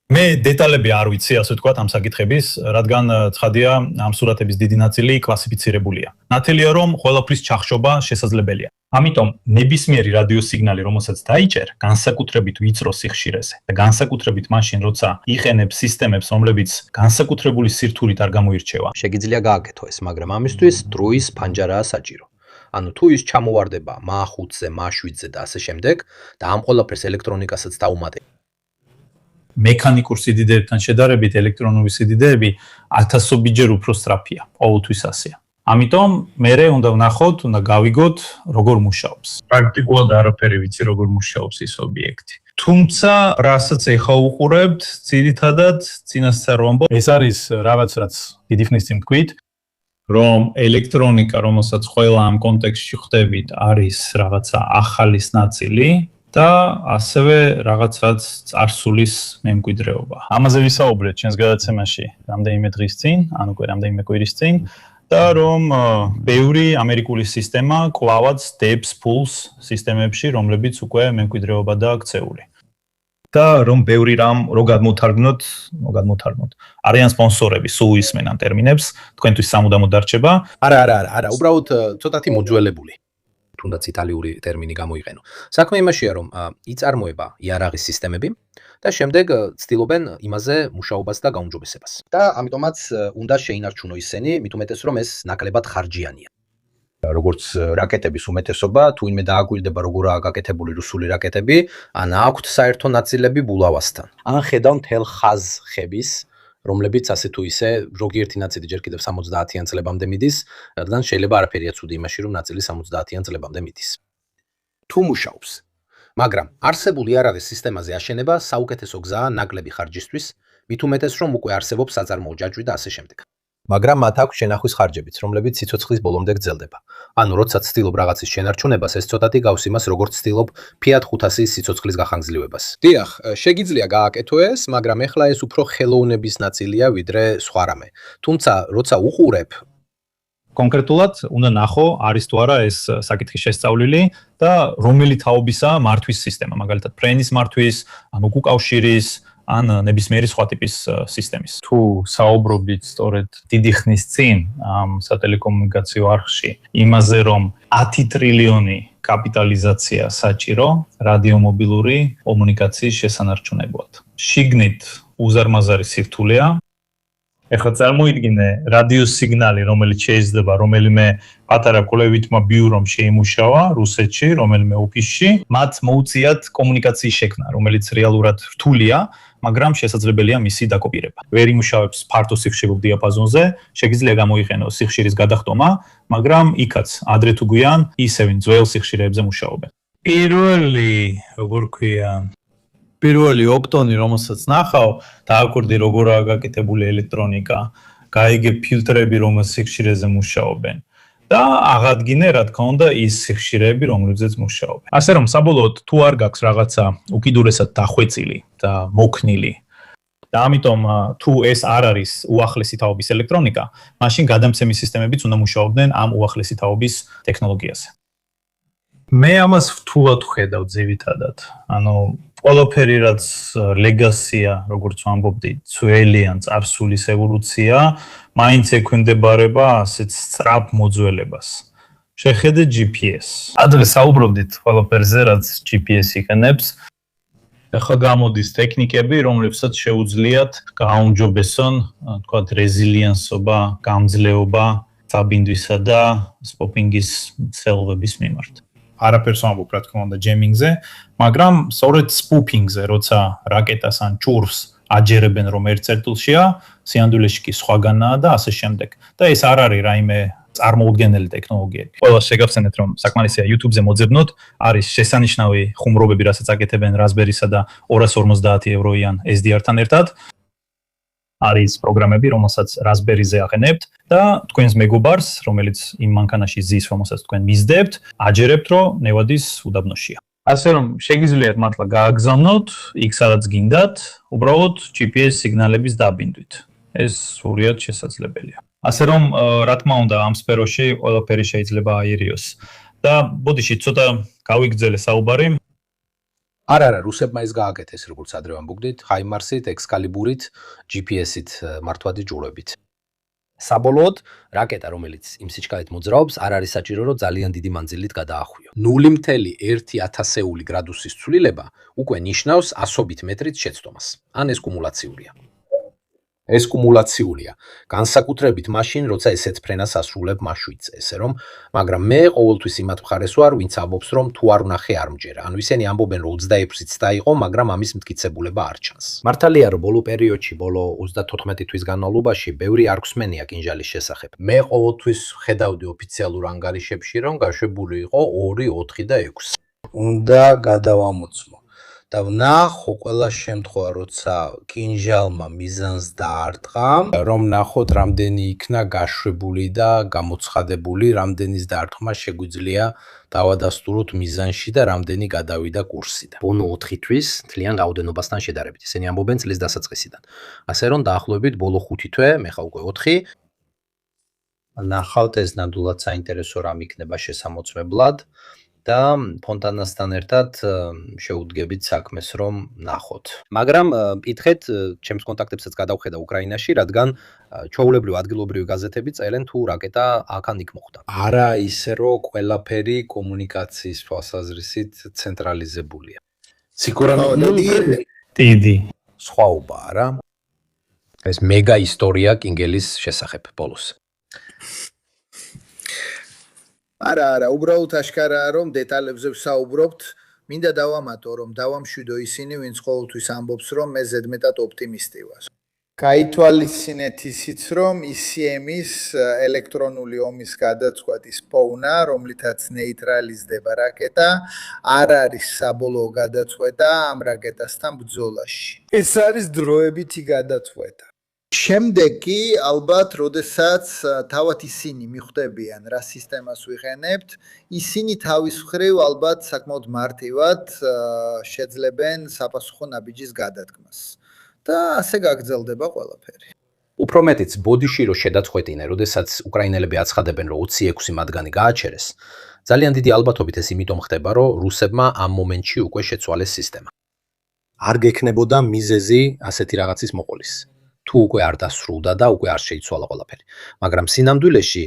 მე დეტალები არ ვიცი, ასე ვთქვათ, ამ საკითხების, რადგან ცხადია, ამ სურათების დიდი ნაწილი კლასიფიცირებულია. ნათელია, რომ ყველაფრის ჩახშობა შესაძლებელია. ამიტომ ნებისმიერი რადიოსიგნალი, რომელსაც დაიჭერ, განსაკუთრებით ვიწრო სიხშირეზე და განსაკუთრებით მაშინ, როცა იყენებს სისტემებს, რომლებიც განსაკუთრებული სირთულით არ გამოირჩევა. შეგიძლია გააკეთო ეს, მაგრამ ამისთვის დროის ფანჯარაა საჭირო. ანუ თუ ის ჩამოვარდება MA5-ზე, MA7-ზე და ასე შემდეგ და ამ ყველაფერს ელექტრონიკასაც დაუმატებ. მექანიკურ სიდიდეებთან შედარებით ელექტრონული სიდიდეები 1000-ობიჯერ უფრო სწრაფია, ყოველთვის ასეა. ამიტომ მერე უნდა ვნახოთ, უნდა გავიგოთ, როგორ მუშაობს. პრაქტიკულად არაფერი ვიცი, როგორ მუშაობს ის ობიექტი. თუმცა, რასაც ეხა უყურებთ, ძირითადად წინასწარ ვამბობ, ეს არის რაღაც, რაც დიდი ხნის წინ ვთქვით, რომ ელექტრონიკა, რომელსაც ყველა ამ კონტექსტში ხვდებით, არის რაღაცა ახალის ნაწილი და ასევე რაღაცაც წარსულის მემკვიდრეობა. ამაზე ვისაუბრეთ ჩვენს გადაცემაში რამდენიმე დღის წინ, ანუ რამდენიმე კვირის წინ. და რომ ბევრი ამერიკული სისტემა კლავად დებს ფულს სისტემებში, რომლებიც უკვე მემკვიდრეობადაა აქცეული. და რომ ბევრი რამ რო გადმოთარგმნოთ. არიან სპონსორები, სულ ისმენ ამ ტერმინებს, თქვენთვის სამუდამოდ დარჩება. არა, უბრალოდ ცოტათი მოძველებული. თუნდაც იტალიური ტერმინი გამოიყენო. საქმე იმაშია, რომ იწარმოება იარაღის სისტემები და შემდეგ ცდილობენ იმაზე მუშაობას და გაუმჯობესებას. და ამიტომაც უნდა შეინარჩუნო ისინი, მით უმეტეს რომ ეს ნაკლებად ხარჯიანია. როგორც რაკეტების უმეტესობა, თუ ინმე დააკვირდება როგორაა გაკეთებული რუსული რაკეტები, ან აქვთ საერთო ნაწილები ბულავასთან. ან ხედავ მთელ ხაზხების, რომლებიც ასე თუ ისე ზოგიერთი ნაწილი ჯერ კიდევ 70-იან წლებამდე მიდის, რადგან შეიძლება არაფერია ცუდი იმაში, რომ ნაწილი 70-იან წლებამდე მიდის. თუ მუშაობს, მაგრამ არსებული არ არის სისტემაზე აშენება საუკეთესო გზაა ნაკლები ხარჯისთვის, მით უმეტეს რომ უკვე არსებობს საწარმოო ჯაჭვი და ასე შემდეგ. მაგრამ მათ აქვს შენახვის ხარჯებიც, რომლებიც სიცოცხლის ბოლომდე გრძელდება. ანუ როდესაც ცდილობ რაღაცის შენარჩუნებას, ეს ცოტათი გავს იმას, როგორც ცდილობ Fiat 500-ის სიცოცხლის გახანგრძლივებას. დიახ, შეგიძლია გააკეთო ეს, მაგრამ ეხლა ეს უფრო ხელოვნების ნაწილია, ვიდრე სხვა რამე. თუმცა, როცა უყურებ, კონკრეტულად უნდა ნახო, არის თუ არა ეს საკითხი შესწავლილი და რომელი თაობისაა მართვის სისტემა, მაგალითად ფრენის მართვის, ან უკავშირის ან ნებისმიერი სხვა ტიპის სისტემის. თუ საუბრობთ სწორედ დიდი ხნის წინ ამ სატელეკომუნიკაციო არხში იმაზე, რომ 10 ტრილიონი კაპიტალიზაცია საჭირო რადიომობილური კომუნიკაციის შესანარჩუნებლად. შიგნით უზარმაზარი სირთულეა. ეხლა წარმოიდგინე რადიოს სიგნალი, რომელიც შეიძლება რომელიმე პატარა კვლევითმა ბიურომ შეიმუშავა რუსეთში, რომელიმე ოფისში, მათ მოუწიათ კომუნიკაციის შექმნა, რომელიც რეალურად რთულია, მაგრამ შესაძლებელია მისი დაკოპირება. ვერ იმუშავებს ფართო სიხშირულ დიაპაზონზე, შეგიძლია გამოიყენოს სიხშირის გადახტომა, მაგრამ იქაც ადრე თუ გვიან ისევ ძველ სიხშირეებზე მუშაობენ. პირველი ოპტონი, რომელსაც ნახავ, დააკვირდი როგორაა გაკეთებული ელექტრონიკა, გაიგე ფილტრები, რომელიც სიხშირეზე მუშაობენ და აღადგინე, რა თქმა უნდა, ის სიხშირეები, რომლებზეც მუშაობენ. ასე რომ საბოლოოდ თუ არ გაქვს რაღაცა უკიდურესად დახვეწილი და მოქნილი და ამიტომ თუ ეს არ არის უახლესი თაობის ელექტრონიკა, მაშინ გადამცემი სისტემებიც უნდა მუშაობდნენ ამ უახლესი თაობის ტექნოლოგიაზე. მე ამას რთულად ვხედავ ძირითადად. ანუ ყველაფერი რაც ლეგასია, როგორც ვამბობდი, ძველი ან წარსულის ევოლუცია, მაინც ექვემდებარება ასეთ სწრაფ მოძველებას. შეხედე GPS. ადრე საუბრობდით ყველაფერზე, რაც GPS იყენებს. ახლა გამოდის ტექნიკები, რომლებსაც შეუძლიათ გააუმჯობესონ, თქვათ, რეზილიენსობა, გამძლეობა საბინდვისა და სპოპინგის ცელვების მიმართ. არაფერს ვამბობ, რა თქმა უნდა, ჯემინგზე, მაგრამ სწორედ სპუფინგზე, როცა რაკეტას ან ჭურვს აჯერებენ, რომ ერთ წერტილშია, სიანდვილეში კი სხვაგანაა და ასე შემდეგ. და ეს არ არის რაიმე წარმოუდგენელი ტექნოლოგიები. ყველა შეგახსენეთ, რომ საკმარისია YouTube-ზე მოძებნოთ, არის შესანიშნავი ხუმრობები, რასაც აკეთებენ Raspberry-სა და 250 ევროიან SDR-თან ერთად. არის პროგრამები, რომელსაც Raspberry-ზე აყენებთ და თქვენს მეგობარს, რომელიც იმ მანქანაში ზის, რომელსაც თქვენ მისდებთ, აჯერებთ, რომ ნევადის უდაბნოშია. ასე რომ შეგიძლიათ მართლა გააგზავნოთ იქ სადაც გინდათ, უბრალოდ GPS სიგნალების დაბინდვით. ეს სრულად შესაძლებელია. ასე რომ რა თქმა უნდა ამ სფეროში ყველაფერი შეიძლება აერიოს. და ბოდიში ცოტა გავიგრძელე საუბარი. არა, რუსებმა ეს გააკეთეს, როგორც ადრე ვამბობდით, HIMARS-ით, Excalibur-ით, GPS-ით მართვადი ჭურვებით. საბოლოოდ, რაკეტა, რომელიც იმ სიჩქარით მოძრაობს, არ არის საჭირო, რომ ძალიან დიდი მანძილით გადაახვიო. 0.1 გრადუსის ცვლილება უკვე ნიშნავს ასობით მეტრით შეცდომას. ან ეს კუმულაციურია. ეს კუმულაციურია. განსაკუთრებით მაშინ, როცა ესეთ ფრენას ასრულებ მაშვიდზე, ესე რომ, მაგრამ მე ყოველთვის იმათ მხარეს ვარ, ვინც ამბობს, რომ თუ არ ვნახე არ მჯერა. ანუ ისინი ამბობენ, რომ 26-იც დაიყო, მაგრამ ამის მტკიცებულება არ ჩანს. მართალია, რომ ბოლო პერიოდში, ბოლო 34 თვის განმავლობაში, ბევრი არ გვსმენია კინჟალის შესახებ. მე ყოველთვის ხედავდი ოფიციალურ ანგარიშებში, რომ გაშვებული იყო 2, 4 და 6. უნდა გადავამოწმო. და ვნახო ყველა შემთხვევა, როცა კინჟალმა მიზანს დაარტყა, რომ ნახოთ რამდენი იქნა გაშვებული და გამოცხადებული, რამდენის დარტყმა შეგვიძლია დავადასტუროთ მიზანში და რამდენი გადავიდა კურსიდან. ბოლო 4 თვის თლიან რაოდენობასთან შედარებით. ისინი ამბობენ წლის დასაწყისიდან. ასე რომ დაახლოებით ბოლო 5 თვე, მე ხა უკვე 4. ნახავთ ეს ნამდვილად საინტერესო რამ იქნება შესამოწმებლად. და ფონტანასთან ერთად შეუდგებით საქმეს, რომ ნახოთ. მაგრამ ითხრეთ, ჩემს კონტაქტებსაც გადავხედა უკრაინაში, რადგან ჩვეულებრივ ადგილობრივი გაზეთები წერენ, თუ რაკეტა აქან იქ მოხვდა. არა ისე, რომ ყველაფერი კომუნიკაციის თვალსაზრისით ცენტრალიზებულია. დიდი სხვაობაა რა. ეს მეგა ისტორია კინგელის შესახებ ბოლოს. არა, უბრალოდ ашკარაა, რომ დეტალებზე ვსაუბრობთ. მინდა დავამატო, რომ დავამშვიდო ისინი, ვინც ყოველთვის ამბობს, რომ მე ზედმეტად ოპტიმისტი ვარ. გაითვალისწინეთ ისიც, რომ ICM-ის ელექტრონული ომის გადაწყვეტის ფონა, რომლითაც ნეიტრალიზდება რაკეტა, არ არის საბოლოო გადაწყვეტა ამ რაკეტასთან ბრძოლაში. ეს არის დროებითი გადაწყვეტა. შემდეგ კი ალბათ, როდესაც თავად ისინი მიხვდებიან, რა სისტემას ვიყენებთ, ისინი თავის მხრივ ალბათ საკმაოდ მარტივად შეძლებენ საპასუხო ნაბიჯის გადადგმას. და ასე გაგრძელდება ყველაფერი. უფრო მეტიც ბოდიში რო შედაწყვეტინე, როდესაც უკრაინელები აცხადებენ, რომ 26 მათგანი გააჩერეს, ძალიან დიდი ალბათობით ეს იმიტომ ხდება, რომ რუსებმა ამ მომენტში უკვე შეცვალეს სისტემა. არ გექნებოდა მიზეზი ასეთი რაღაცის მოყოლის. თუ უკვე არ დასრულდა და უკვე არ შეიცვალა ყველაფერი. მაგრამ სინამდვილეში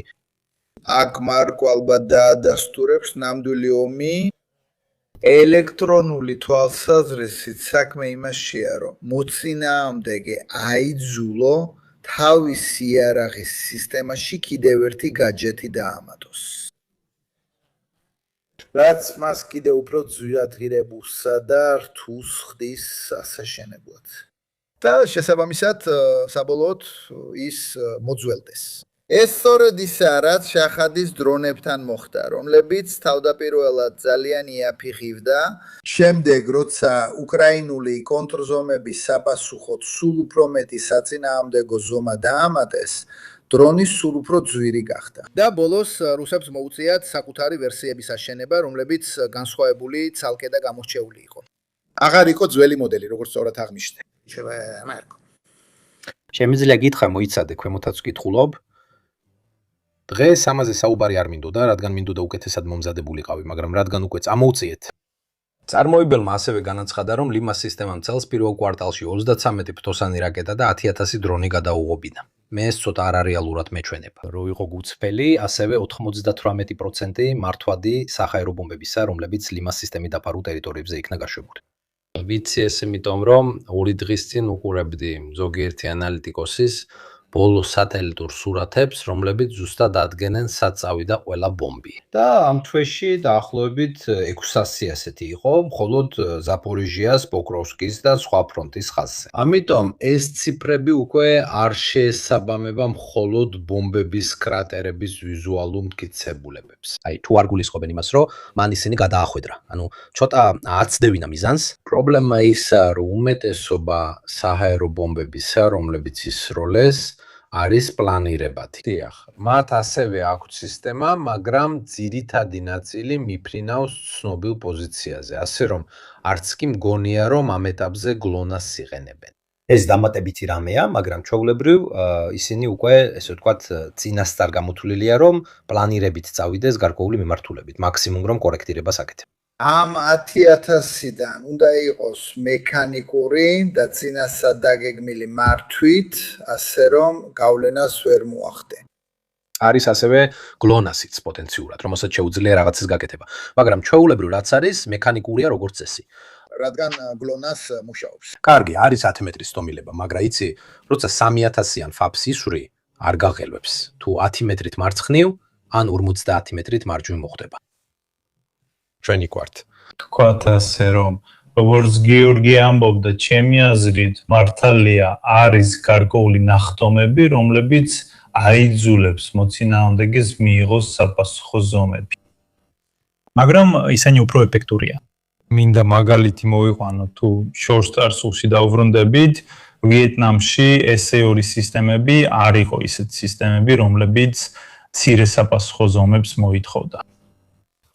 აქ მარკო ალბათ დაადასტურებს ნამდვილი ომი ელექტრონული თვალსაზრისით საქმე იმაშია, რომ მოწინააღმდეგე აიძულო თავის იარაღის სისტემაში კიდევ ერთი გაჯეტი დაამატოს. რაც მას კიდევ უფრო ძვირადღირებულსა და რთულს ხდის ასაშენებლად. და შესაბამისად, საბოლოოდ ის მოძველდეს. ეს სწორედ ისაა, რაც შახადის დრონებთან მოხდა, რომლებიც თავდაპირველად ძალიან იაფიღივდა. შემდეგ, როცა უკრაინული კონტრზომების საპასუხოდ სულ უფრო მეტი საწინააღმდეგო ზომა დაამატეს, დრონი სულ უფრო ძვირი გახდა. და ბოლოს რუსებს მოუწიათ საკუთარი ვერსიების აშენება, რომლებიც განსხვავებული ცალკე და გამორჩეული იყო. აღარ იყო ძველი მოდელი, როგორც სწორად აღნიშნე. შემიძლია გითხრა მოიცადე, ქვემოთაც ვკითხულობ. დღეს ამაზე საუბარი არ მინდოდა, რადგან მინდოდა უკეთესად მომზადებულიყავი, მაგრამ რადგან უკვე წამოუწიეთ. წარმოებელმა ასევე განაცხადა, რომ ლიმას სისტემამ წელს პირველ კვარტალში 33 ფთოსანი რაკეტა და 10000 დრონი გადაუღობინა. მე ეს ცოტა არარეალურად მეჩვენება. რო იყო გუცფელი, ასევე 98% მართვადი საჰაერო ბომბებისა, რომლებიც ლიმას სისტემით დაფარულ ტერიტორიებზე იქნა გაშვებული. ვიცი ეს იმიტომ, რომ 2 დღის წინ უყურებდი ზოგიერთი ანალიტიკოსის ბოლო სატელიტურ სურათებს, რომლებიც ზუსტად ადგენენ სად წავიდა ყველა ბომბი. და ამ თვეში დაახლოებით 600 ასეთი იყო, მხოლოდ ზაპორიჟიას, პოკროვსკის და სხვა ფრონტის ხაზზე. ამიტომ ეს ციფრები უკვე არ შეესაბამება მხოლოდ ბომბების კრატერების ვიზუალურ მტკიცებულებებს. აი, თუ არ გულისხმობენ იმას, რომ მან ისინი გადაახვედრა. ანუ ცოტა აცდებინა მიზანს. პრობლემა ისაა, რომ უმეტესობა საჰაერო ბომბებისა, რომლებიც ისროლეს, არის პლანირებადი. დიახ, მათ ასევე აქვთ სისტემა, მაგრამ ძირითადი ნაწილი მიფრინავს ცნობილ პოზიციაზე, ასე რომ არც კი მგონია, რომ ამ ეტაპზე გლონას იყენებენ. ეს დამატებითი რამეა, მაგრამ ჩვეულებრივ ისინი უკვე, ესე ვთქვათ, წინასწარ გამოთვლილია, რომ პლანირებით წავიდეს გარკვეული მიმართულებით, მაქსიმუმ რომ კორექტირებას აკეთებ. ამ 10000-დან უნდა იყოს მექანიკური და წინასწარ დაგეგმილი მართვით, ასე რომ გავლენას ვერ მოახდენ. არის ასევე გლონასიც პოტენციურად, რომელსაც შეუძლია რაღაცის გაკეთება. მაგრამ ჩვეულებრივ რაც არის, მექანიკურია როგორც წესი. რადგან გლონას მუშაობს. კარგი, არის 10 მეტრის სტომილება, მაგრამ იცი, როცა 3000-იან ფაფს ისვრი, არ გაღელვებს. თუ 10 მეტრით მარცხნივ, ან 50 მეტრით მარჯვნივ მოხდება. ჩვენი კვარტ. თქვათ ასე რომ როგორც გიორგი ამბობდა, ჩემი აზრით, მართალია არის გარკვეული ნახტომები, რომლებიც აიძულებს მოწინააღმდეგეს მიიღოს საპასუხო ზომები. მაგრამ ისინი უფრო ეფექტურია. მინდა მაგალითი მოვიყვანო, თუ შორს წარსულში დავბრუნდებით, ვიეტნამში SA2 სისტემები არ იყო ისეთი სისტემები, რომლებიც მცირე საპასუხო ზომებს მოითხოვდა.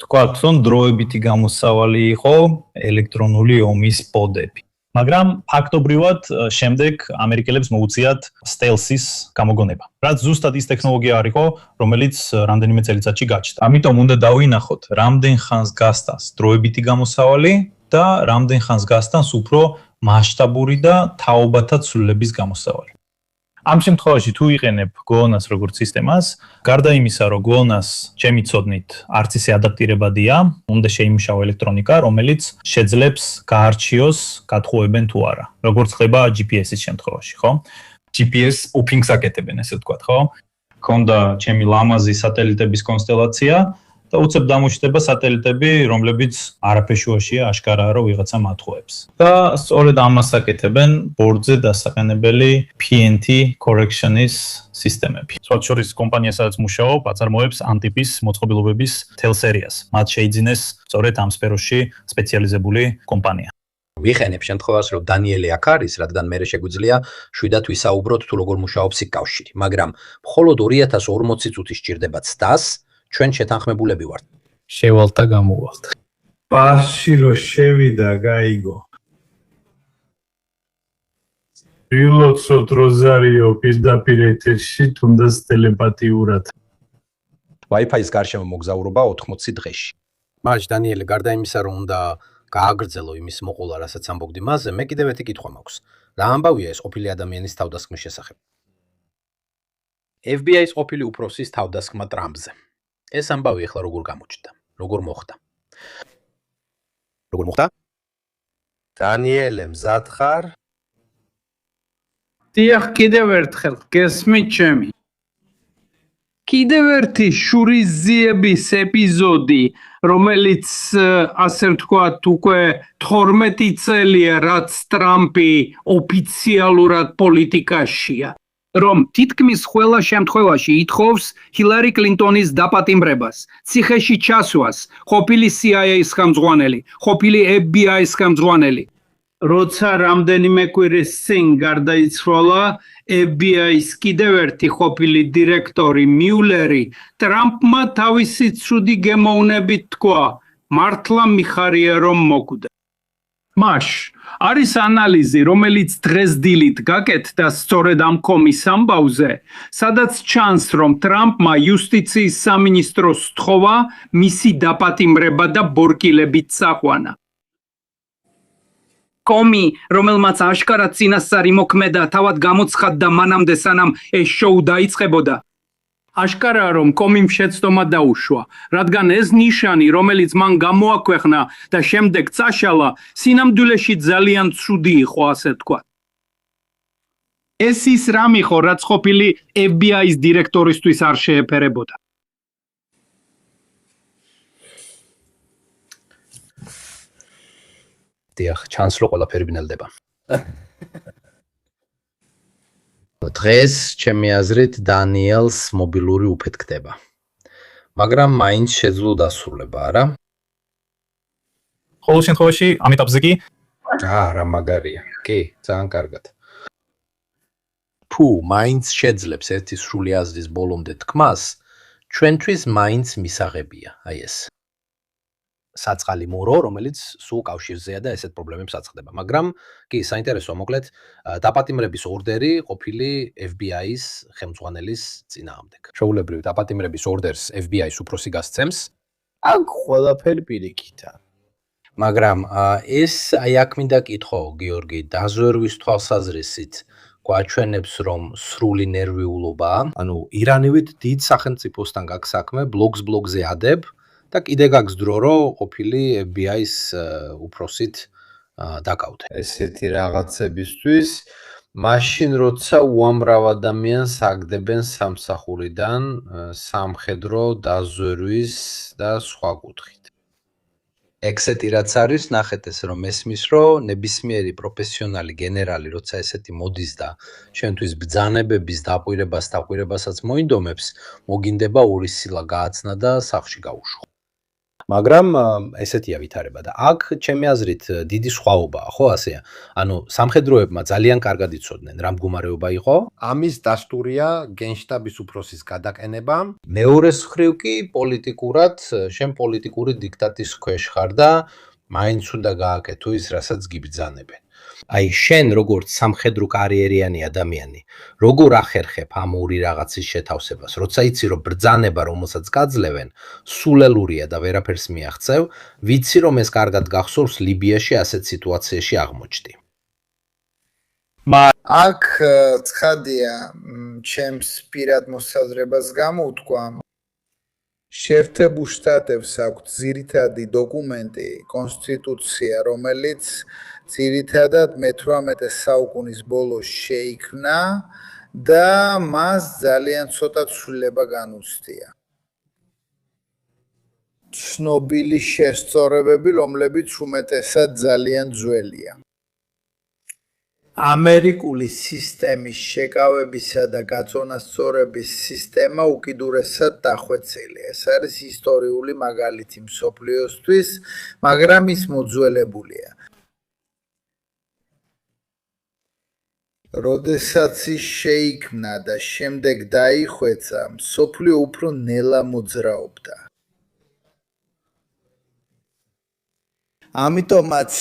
თქვათ, რომ დროებითი გამოსავალი იყო ელექტრონული ომის პოდები. მაგრამ ფაქტობრივად შემდეგ ამერიკელებს მოუწიათ სტელსის გამოგონება. რაც ზუსტად ის ტექნოლოგია არ იყო, რომელიც რამდენიმე წელიწადში გაჩნდა. ამიტომ უნდა დავინახოთ, რამდენ ხანს გასტანს დროებითი გამოსავალი და რამდენ ხანს გასტანს უფრო მასშტაბური და თაობათა ცვლილების გამოსავალი. ამ შემთხვევაში თუ იყენებ გლონას როგორც სისტემას, გარდა იმისა, რომ გლონას ჩემი ცოდნით არც ისე ადაპტირებადია, უნდა შეიმუშაო ელექტრონიკა, რომელიც შეძლებს გაარჩიოს, გათხოვებენ თუ არა. როგორც ხდება GPS-ის შემთხვევაში, ხო? GPS spooking-ს აკეთებენ, ესე ვთქვათ, ხო? ქონდა ჩემი ლამაზი სატელიტების კონსტელაცია და უცებ დამუშტება სატელიტები, რომლებიც არაფეშუაშია აშკარაა, რომ ვიღაცა მათხოვებს. და სწორედ ამას აკეთებენ ბორდზე დასაყენებელი PNT correction-ის სისტემები. სხვა შორის კომპანია, სადაც მუშაობ, აწარმოებს ამ ტიპის მოწყობილობების მთელ სერიას. მათ შეიძინეს სწორედ ამ სფეროში სპეციალიზებული კომპანია. ვიხენებ შემთხვევას, რომ დანიელი აქ არის, რადგან მე შეგვიძლია შვიდად ვისაუბროთ თუ როგორ მუშაობს იქ კავშირი, მაგრამ მხოლოდ 2040 წუთი სჭირდება ცდას, ჩვენ შეთანხმებულები ვართ. შევალთ და გამოვალთ. პასში რო შევიდა, გაიგო. ვილოცოთ როზარიო პირდაპირ ეთერში, თუნდაც ტელეპათიურად. Wi-Fi-ის გარშემო მოგზაურობა 80 დღეში. მაშ დანიელი, გარდა იმისა, რომ უნდა გააგრძელო იმის მოყოლა, რასაც ამბობდი მასზე, მე კიდევ ერთი კითხვა მაქვს. რა ამბავია ეს ყოფილი ადამიანის თავდასხმის შესახებ? FBI-ის ყოფილი უფროსის თავდასხმა ტრამპზე. ეს ამბავი ახლა როგორ გამოჩნდა? როგორ მოხდა? როგორ მოხდა? დანიელე, მზად ხარ? დიახ, კიდევ ერთხელ, გესმით ჩემი. კიდევ ერთი შურიზიების ეპიზოდი, რომელიც ასე ვთქვათ, უკვე 12 წელია, რაც ტრამპი ოფიციალურად პოლიტიკაშია, რომ თითქმის ყველა შემთხვევაში ითხოვს ჰილარი კლინტონის დაპატიმრებას, ციხეში ჩასვას, ყოფილი CIA-ის ხელმძღვანელი, ყოფილი FBI-ის ხელმძღვანელი. როცა რამდენიმე კვირის წინ გარდაიცვალა FBI-ის კიდევ ერთი ყოფილი დირექტორი მიულერი, ტრამპმა თავისი ცუდი გემოვნებით თქვა, მართლა მიხარია რომ მოკვდა. მაშ არის ანალიზი, რომელიც დღეს დილით გაკეთდა სწორედ ამ კომის ამბავზე, სადაც ჩანს, რომ ტრამპმა იუსტიციის სამინისტროს სთხოვა მისი დაპატიმრება და ბორკილებით წაყვანა. კომი, რომელმაც აშკარად წინასწარი მოქმედა, თავად გამოცხადდა მანამდე, სანამ ეს შოუ დაიწყებოდა. აშკარაა, რომ კომიმ შეცდომა დაუშვა, რადგან ეს ნიშანი, რომელიც მან გამოაქვეყნა და შემდეგ წაშალა, სინამდვილეში ძალიან ცუდი იყო, ასე თქვა. ეს ის რამ იყო, რაც ყოფილი FBI-ის დირექტორისთვის არ შეეფერებოდა. დიახ, ჩანს რომ ყველაფერი ბნელდება. დღეს ჩემი აზრით დანიელს მობილური უფეთქდება. მაგრამ მაინც შეძლო დასრულება, არა? ყოველ შემთხვევაში ამ ეტაპზე კი რა მაგარია. კი, ძალიან კარგად. თუ მაინც შეძლებს ერთი სრული აზრის ბოლომდე თქმას, ჩვენთვის მაინც მისაღებია, აი ეს. საწყალი მურო, რომელიც სულ კავშირზეა და ესეთ პრობლემებს აწყდება. მაგრამ კი, საინტერესოა, მოკლედ, დაპატიმრების ორდერი ყოფილი FBI-ის ხელმძღვანელის წინააღმდეგ. შეუულებრივ დაპატიმრების ორდერს FBI-ის უფროსი გასცემს. აქ ყველაფერი პირიქითა. მაგრამ ეს აი აქ მინდა კითხო, გიორგი, დაზვერვის თვალსაზრისით გვაჩვენებს, რომ სრული ნერვიულობაა. ანუ ირანივით დიდ სახელმწიფოსთან გაქვს საქმე, ბლოგზე ადებ და კიდე გაქვს დრო, რომ ყოფილი FBI-ის უფროსით დაკავდე. ესეთი რაღაცებისთვის, მაშინ როცა უამრავ ადამიანს აგდებენ სამსახურიდან, სამხედრო დაზვერვის და სხვა კუთხით. ექსეთი რაც არის, ნახეთ ეს რომ ესმის, რომ ნებისმიერი პროფესიონალი გენერალი, როცა ესეთი მოდის და შენთვის ბრძანებების დაყვირებასაც მოინდომებს, მოგინდება ორი სილა გააცნა და სახლში გაუშხო. მაგრამ ესეთია ვითარება და აქ ჩემი აზრით დიდი სხვაობაა, ხო ასეა? ანუ სამხედროებმა ძალიან კარგად იცოდნენ რა მდგომარეობა იყო. ამის დასტურია გენშტაბის უფროსის გადაყენება. მეორე მხრივ კი პოლიტიკურად, შენ პოლიტიკური დიქტატის ქვეშ ხარ და მაინც უნდა გააკეთო ის, რასაც გიბრძანებენ. აი შენ როგორც სამხედრო კარიერიანი ადამიანი, როგორ ახერხებ ამ ორი რაღაცის შეთავსებას, როცა იცი რომ ბრძანება რომელსაც გაძლევენ, სულელურია და ვერაფერს მიაღწევ, ვიცი რომ ეს კარგად გახსოვს ლიბიაში ასეთ სიტუაციაში აღმოჩნდი. აქ ცხადია, ჩემს პირად მოსაზრებას გამოვთქვა. შეერთებულ შტატებს აქვთ ძირითადი დოკუმენტი, კონსტიტუცია, რომელიც ძირითადად მე-18 საუკუნის ბოლოს შეიქმნა და მას ძალიან ცოტა ცვლილება განუცდია. ცნობილი შესწორებები, რომლებიც უმეტესად ძალიან ძველია. ამერიკული სისტემის შეკავებისა და გაწონასწორების სისტემა უკიდურესად დახვეწილია. ეს არის ისტორიული მაგალითი მსოფლიოსთვის, მაგრამ ის მოძველებულია. როდესაც ის შეიქმნა და შემდეგ დაიხვეწა, მსოფლიო უფრო ნელა მოძრაობდა. ამიტომაც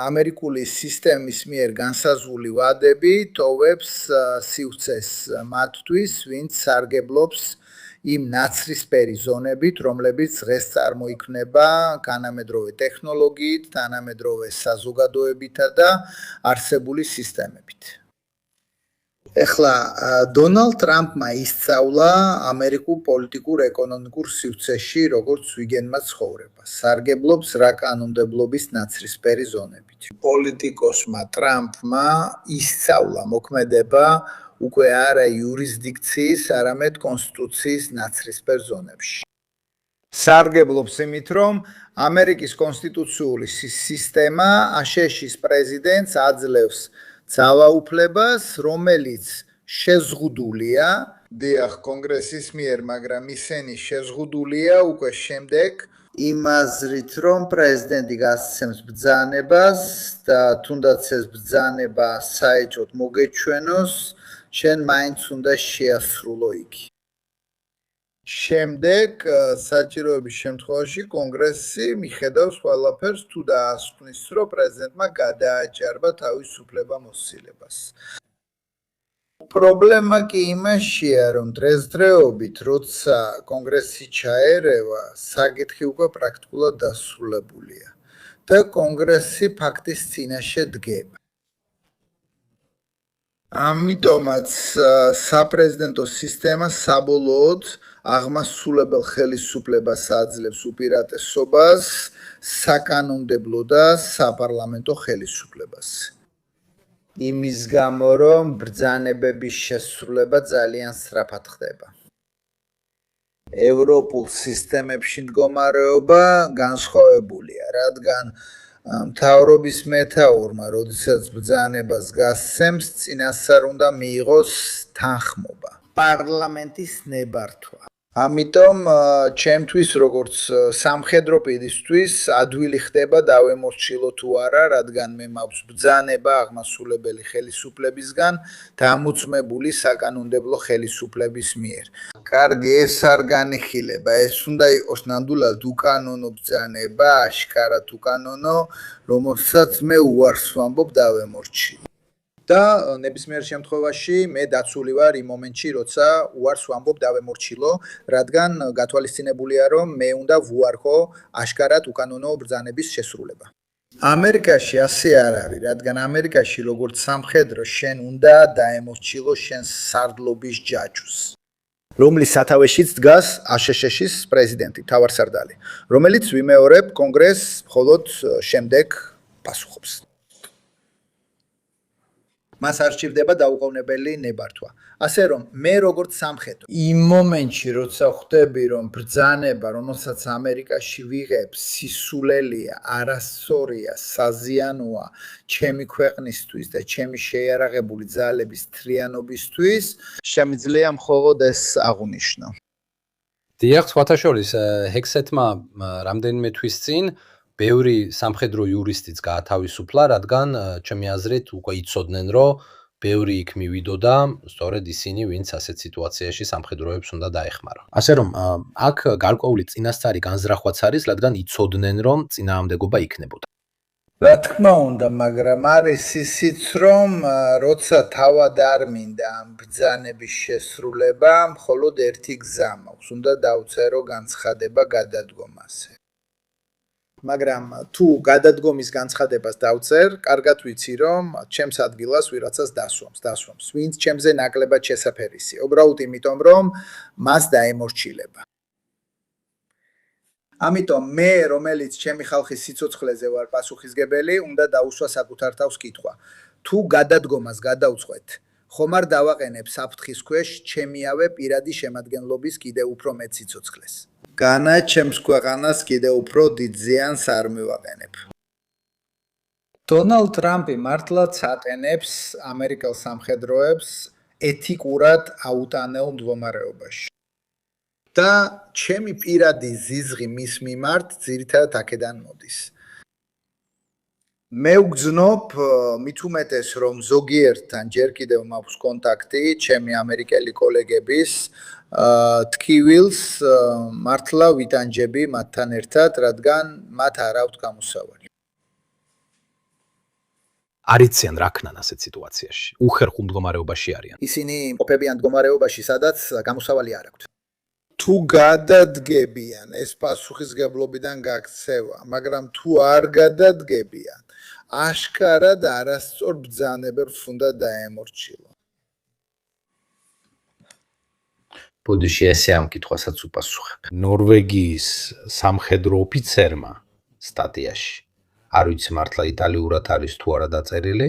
ამერიკული სისტემის მიერ განსაზღვრული ვადები ტოვებს სივრცეს მათთვის, ვინც სარგებლობს იმ ნაცრისფერი ზონებით, რომლებიც დღეს წარმოიქმნება განამედროვე ტექნოლოგიით, თანამედროვე საზოგადოებითა და არსებული სისტემებით. ეხლა დონალდ ტრამპმა ისწავლა ამერიკულ პოლიტიკურ ეკონომიკურ სივრცეში როგორც ვიგენმა ცხოვრება. სარგებლობს რა კანონმდებლობის ნაცრისფერი ზონებით. პოლიტიკოსმა ტრამპმა ისწავლა მოქმედება უკვე არა იურისდიქციის, არამედ კონსტიტუციის ნაცრისფერ ზონებში. სარგებლობს იმით, რომ ამერიკის კონსტიტუციური სისტემა აშშ-ის პრეზიდენტს აძლევს ძალაუფლებას, რომელიც შეზღუდულია დიახ კონგრესის მიერ, მაგრამ ისინი შეზღუდულია უკვე შემდეგ იმ აზრით, რომ პრეზიდენტი გასცემს ბრძანებას და თუნდაც ეს ბრძანება საეჭვოდ მოგეჩვენოს, შენ მაინც უნდა შეასრულო იგი. შემდეგ საჭიროების შემთხვევაში კონგრესი მიხედავს ყველაფერს თუ დაასკვნის, რომ პრეზიდენტმა გადააჭარბა თავის უფლებამოსილებას. პრობლემა კი იმაშია, რომ დღესდღეობით, როცა კონგრესი ჩაერევა, საკითხი უკვე პრაქტიკულად დასრულებულია და კონგრესი ფაქტის წინაშე დგება. ამიტომაც საპრეზიდენტო სისტემა საბოლოოდ აღმასრულებელ ხელისუფლებას აძლევს უპირატესობას საკანონმდებლო და საპარლამენტო ხელისუფლებას. იმის გამო, რომ ბრძანებების შესრულება ძალიან სწრაფად ხდება. ევროპულ სისტემებში მდგომარეობა განსხვავებულია, რადგან მთავრობის მეთაურმა, როდესაც ბრძანებას გასცემს, წინასწარ უნდა მიიღოს თანხმობა, პარლამენტის ნებართვა. ამიტომ ჩემთვის როგორც სამხედრო პირისთვის ადვილი ხდება დავემორჩილო თუ არა, რადგან მე მაქვს ბრძანება აღმასრულებელი ხელისუფლებისგან დამოწმებული საკანონმდებლო ხელისუფლების მიერ. კარგი, ეს არ განიხილება, ეს უნდა იყოს ნამდვილად უკანონო ბრძანება, აშკარად უკანონო, რომელსაც მე უარს ვამბობ დავემორჩილო. და ნებისმიერ შემთხვევაში მე დაცული ვარ იმ მომენტში, როცა უარს ვამბობ დავემორჩილო, რადგან გათვალისწინებულია, რომ მე უნდა ვუარხო აშკარად უკანონო ბრძანების შესრულება. ამერიკაში ასე არ არის, რადგან ამერიკაში როგორც სამხედრო შენ უნდა დაემორჩილო შენს სარდლობის ჯაჭვს, რომლის სათავეშიც დგას აშშ-ის პრეზიდენტი, მთავარსარდალი, რომელიც ვიმეორებ კონგრესს მხოლოდ შემდეგ პასუხობს. მას არ სჭირდება დაუყოვნებელი ნებართვა. ასე რომ მე როგორც სამხედრო იმ მომენტში როცა ხვდები რომ ბრძანება რომელსაც ამერიკაში ვიღებ სისულელია, არასწორია, საზიანოა ჩემი ქვეყნისთვის და ჩემი შეიარაღებული ძალების თრიანობისთვის, შემიძლია მხოლოდ ეს აღვნიშნო. დიახ, სხვათა შორის ჰექსეთმა რამდენიმე თვის წინ ბევრი სამხედრო იურისტიც გაათავისუფლა, რადგან ჩემი აზრით უკვე იცოდნენ, რომ ბევრი იქ მივიდოდა, სწორედ ისინი, ვინც ასეთ სიტუაციაში სამხედროებს უნდა დაეხმარა. ასე რომ აქ გარკვეული წინასწარი განზრახვაც არის, რადგან იცოდნენ, რომ წინააღმდეგობა იქნებოდა. რა თქმა უნდა, მაგრამ არის ისიც, რომ როცა თავად არ მინდა ამ ბრძანების შესრულება, მხოლოდ ერთი გზა მაქვს, უნდა დავწერო განცხადება გადადგომაზე. მაგრამ თუ გადადგომის განცხადებას დავწერ, კარგად ვიცი, რომ ჩემს ადგილას ვიღაცას დასვამს, ვინც ჩემზე ნაკლებად შესაფერისია, უბრალოდ იმიტომ, რომ მას დაემორჩილება. ამიტომ მე, რომელიც ჩემი ხალხის სიცოცხლეზე ვარ პასუხისგებელი, უნდა დაუსვა საკუთარ თავს კითხვა. თუ გადადგომას გადავწყვეტ, ხომ არ დავაყენებ საფრთხის ქვეშ ჩემიავე პირადი შემადგენლობის კიდევ უფრო მეტ სიცოცხლეს. განა ჩემს ქვეყანას კიდევ უფრო დიდ ზიანს არ მივაყენებ. დონალდ ტრამპი მართლაც ატენებს ამერიკელ სამხედროებს ეთიკურად აუტანელ მდგომარეობაში. და ჩემი პირადი ზიზღი მის მიმართ ძირითადად აქედან მოდის. მე ვგრძნობ მით უმეტეს რომ ზოგიერთთან ჯერ კიდევ მაქვს კონტაქტი ჩემი ამერიკელი კოლეგების თქივილს მართლა ვიტანჯები მათთან ერთად რადგან მათ არ აქვთ გამოსავალი. არიციან რა ქნან ასეთ სიტუაციაში უხერხულ მდგომარეობაში არიან ისინი ყოფებიან მდგომარეობაში სადაც გამოსავალი არ აქვთ. თუ გადადგებიან ეს პასუხისგებლობიდან გაქცევა მაგრამ თუ არ გადადგებიან აშკარად არასწორ ბრძანებებს უნდა დაემორჩილო. ბოდიში ესე ამ კითხვასაც უპასუხებ. ნორვეგიის სამხედრო ოფიცერმა სტატიაში არ ვიცი მართლა იტალიურად არის თუ არა დაწერილი,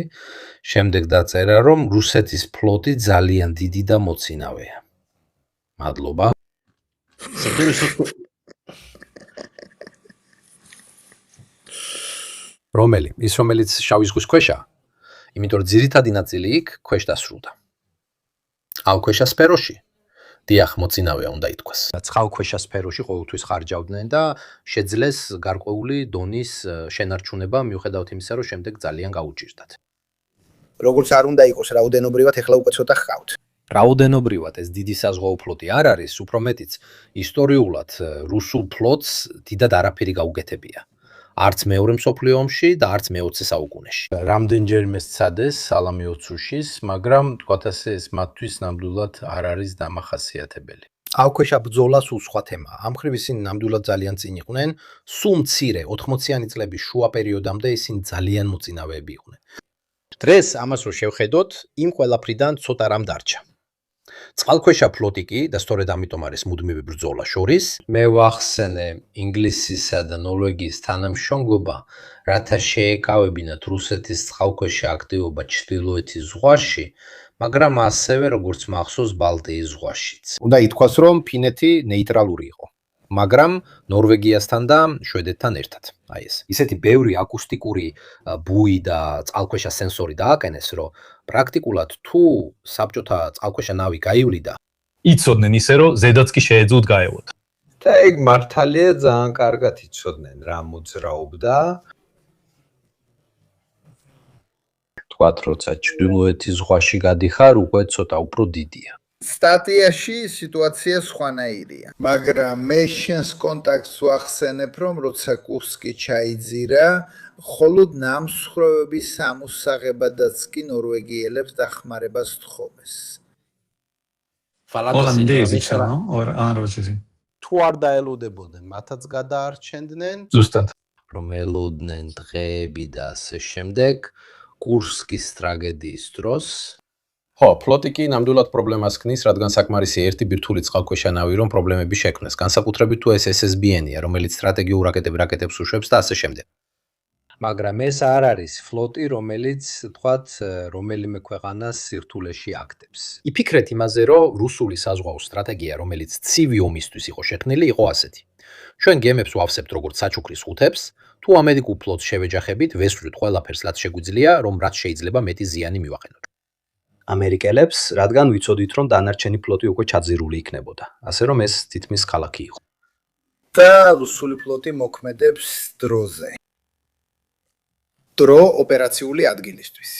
შემდეგ დაწერა რომ რუსეთის ფლოტი ძალიან დიდი და მოცინავეა. მადლობა. რომელი? ის რომელიც შავი ზღვის ქვეშა? იმიტომ რომ ძირითადი ნაწილი იქ ქვეშ დასრულდა. წყალქვეშა სფეროში. დიახ, მოცინავეა უნდა ითქვას. წყალქვეშა სფეროში ყოველთვის ხარჯავდნენ და შეძლეს გარკვეული დონის შენარჩუნება მიუხედავად იმისა, რომ შემდეგ ძალიან გაუჭირდათ. როგორც არ უნდა იყოს რაოდენობრივად ეხლა უკვე ცოტა ხავთ. რაოდენობრივად ეს დიდი საზღვაო ფლოტი არ არის, უფრო მეტიც ისტორიულად რუსულ ფლოტს დიდად არაფერი გაუგეთებია. არც მეორე მსოფლიო ომში და არც მე-20 საუკუნეში. რამდენჯერმე სცადეს სალამი ოცუშის, მაგრამ თქვათ ასე ეს მათთვის ნამდვილად არ არის დამახასიათებელი. ავქვეშა ბრძოლა სულ სხვა თემაა. ამ მხრივ ისინი ნამდვილად ძალიან წინ იყვნენ, სულ მცირე 80-იანი წლების შუა პერიოდამდე ისინი ძალიან მოწინავეები იყვნენ. დღეს ამას რო შევხედოთ, იმ ყველაფრიდან ცოტა რამ დარჩა. წყალქვეშა ფლოტი კი და სწორედ ამიტომ არის მუდმივი ბრძოლა შორის. მე ვახსენე ინგლისისა და ნორვეგიის თანამშრომლობა, რათა შეეკავებინათ რუსეთის წყალქვეშა აქტივობა ჩრდილოეთის ზღვაში, მაგრამ ასევე როგორც მახსოვს ბალტიის ზღვაშიც. უნდა ითქვას, რომ ფინეთი ნეიტრალური იყო, მაგრამ ნორვეგიასთან და შვედეთთან ერთად. აი ეს. ისეთი ბევრი აკუსტიკური ბუი და წყალქვეშა სენსორი დააკენეს, რომ პრაქტიკულად თუ საბჭოთა წყალქვეშა ნავი გაივლიდა, იცოდნენ ისე, რომ ზედაც კი შეეძლოთ გაევლოთ. და ეგ მართალია ძალიან კარგად იცოდნენ რა მოძრაობდა. თქვათ, როცა ჩრდილოეთის ზღვაში გადიხარ, უკვე ცოტა უფრო დიდია. სტატიაში სიტუაცია სხვანაირია, მაგრამ მე შენს კონტაქტს ვახსენებ, რომ როცა კურსკი ჩაიძირა, მხოლოდ ნამსხვრევების სამოსაღებადაც კი ნორვეგიელებს დახმარებას თხოვეს. თუ არ დაელოდებოდნენ, მათაც გადაარჩენდნენ, ზუსტად. რომ ელოდნენ დღეები და ასე შემდეგ, კურსკის ტრაგედიის დროს. ხო, ფლოტი კი ნამდვილად პრობლემას ქნის, რადგან საკმარისი ერთი ბირთვული წყალქვეშა ნავი რომ პრობლემები შექმნეს, განსაკუთრებით თუ ეს SSBN-ია, რომელიც სტრატეგიულ რაკეტებს უშვებს და ასე შემდეგ. მაგრამ ეს არ არის ფლოტი, რომელიც, თქვათ, რომელიმე ქვეყანას სირთულეში აქტებს. იფიქრეთ იმაზე, რომ რუსული საზღვაო სტრატეგია, რომელიც ცივი ომისთვის იყო შექმნილი, იყო ასეთი. ჩვენ გემებს ვავსებთ როგორც საჩუქრის ხუთებს, თუ ამერიკულ ფლოტს შევეჯახებით, ვესვრით ყველაფერს, რაც შეგვიძლია, რომ რაც შეიძლება მეტი ზიანი მივაყენოთ. ამერიკელებს, რადგან ვიცოდით, რომ დანარჩენი ფლოტი უკვე ჩაძირული იქნებოდა, ასე რომ ეს თითქმის ქალაქი იყო. და რუსული ფლოტი მოქმედებს დროზე. დრო ოპერაციული ადგილისთვის.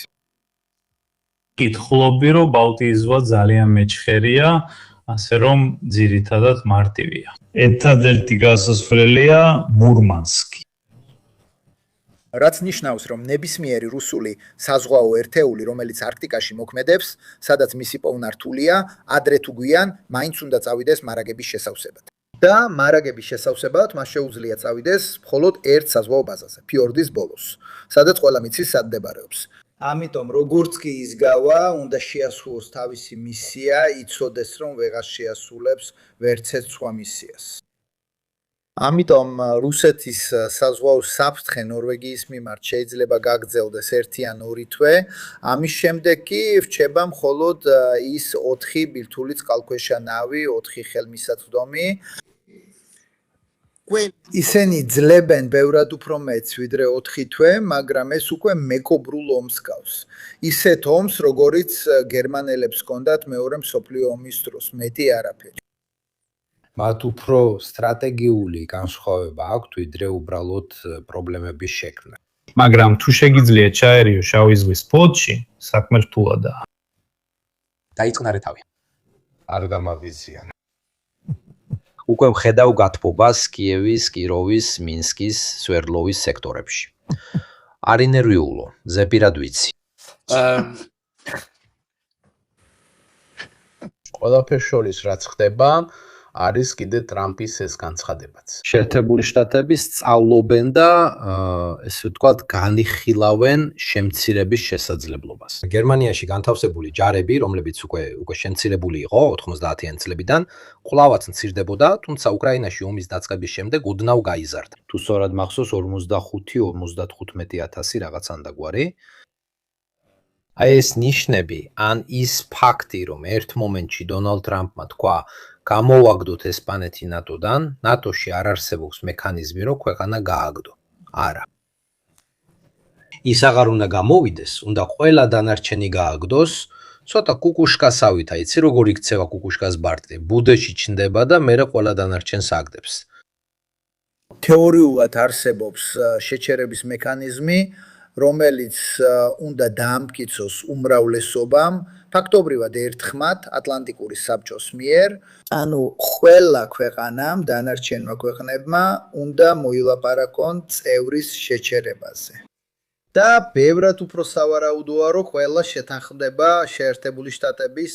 კითხულობდი, რომ ბალტიის ზღვა ძალიან მეჩხერია, ასე რომ ძირითადად მარტივია. ერთადერთი გასასვლელია მურმანსკი. რაც ნიშნავს, რომ ნებისმიერი რუსული საზღვაო ერთეული, რომელიც არქტიკაში მოქმედებს, სადაც მისი პოვნა რთულია, ადრე თუ გვიან, მაინც უნდა წავიდეს მარაგების შესავსებად. და მარაგების შესავსებად მას შეუძლია წავიდეს მხოლოდ ერთ საზღვაო ბაზაზე, ფიორდის ბოლოს, სადაც ყველა მიცის სად მდებარეობს. ამიტომ როგორც კი ის გავა, უნდა შეასრულოს თავისი მისია, იცოდეს, რომ ვეღარ შეასრულებს ვერცერთ სხვა მისიას. ამიტომ რუსეთის საზღვაო საფრთხე ნორვეგიის მიმართ შეიძლება გაგრძელდეს 1 ან 2 თვე, ამის შემდეგ კი რჩება მხოლოდ ის 4 ბირთვული წყალქვეშა ნავი, 4 ხელმისაწვდომი, ისინი ძლებენ ბევრად უფრო მეც ვიდრე 4 თვე, მაგრამ ეს უკვე მეკობრულ ომს გავს. ისეთ ომს, როგორიც გერმანელებს ჰქონდათ მეორე მსოფლიო ომის დროს, მეტი არაფერი. მათ უფრო სტრატეგიული განსხვავება აქვთ ვიდრე უბრალოდ პრობლემების შექმნა. მაგრამ თუ შეგიძლიათ ჩაერიო შავი ზღვის ფლოტში, საქმე რთულადაა. დაიწყნარე თავი. არ გამავიზიან. უკვე ვხედავ გათბობას კიევის, კიროვის, მინსკის, სვერდლოვის სექტორებში. არ ინერვიულო, ზეპირად ვიცი. ყველაფერს შორის რაც ხდება, არის კიდე ტრამპის ეს განცხადებაც. შეერთებული შტატები სწავლობენ და ესე ვთქვათ, განიხილავენ შემცირების შესაძლებლობას. გერმანიაში განთავსებული ჯარები, რომლებიც უკვე შემცირებული იყო 90-იან წლებიდან, კვლავაც მცირდებოდა, თუმცა უკრაინაში ომის დაწყების შემდეგ უდნავ გაიზარდა. თუ სწორად მახსოვს 45-50 რაღაც ანდაგვარი. აი ეს ნიშნები, ან ის ფაქტი, რომ ერთ მომენტში დონალდ ტრამპმა თქვა, გამოვაგდოთ ესპანეთი ნატოდან, ნატოში არ არსებობს მექანიზმი, რომ ქვეყანა გააგდო. არა. ის აღარ უნდა გამოვიდეს, უნდა ყველა დანარჩენი გააგდოს, ცოტა კუკუშკასავით, იცი როგორ იქცევა კუკუშკას ბარტი, ბუდეში ჩნდება და მერე ყველა დანარჩენს აგდებს. თეორიულად არსებობს შეჩერების მექანიზმი, რომელიც უნდა დაამტკიცოს უმრავლესობამ, ფაქტობრივად ერთხმად ატლანტიკური საბჭოს მიერ, ანუ ყველა ქვეყანამ, დანარჩენმა ქვეყნებმა უნდა მოილაპარაკონ წევრის შეჩერებაზე. და ბევრად უფრო სავარაუდოა, რომ ყველა შეთანხმდება შეერთებული შტატების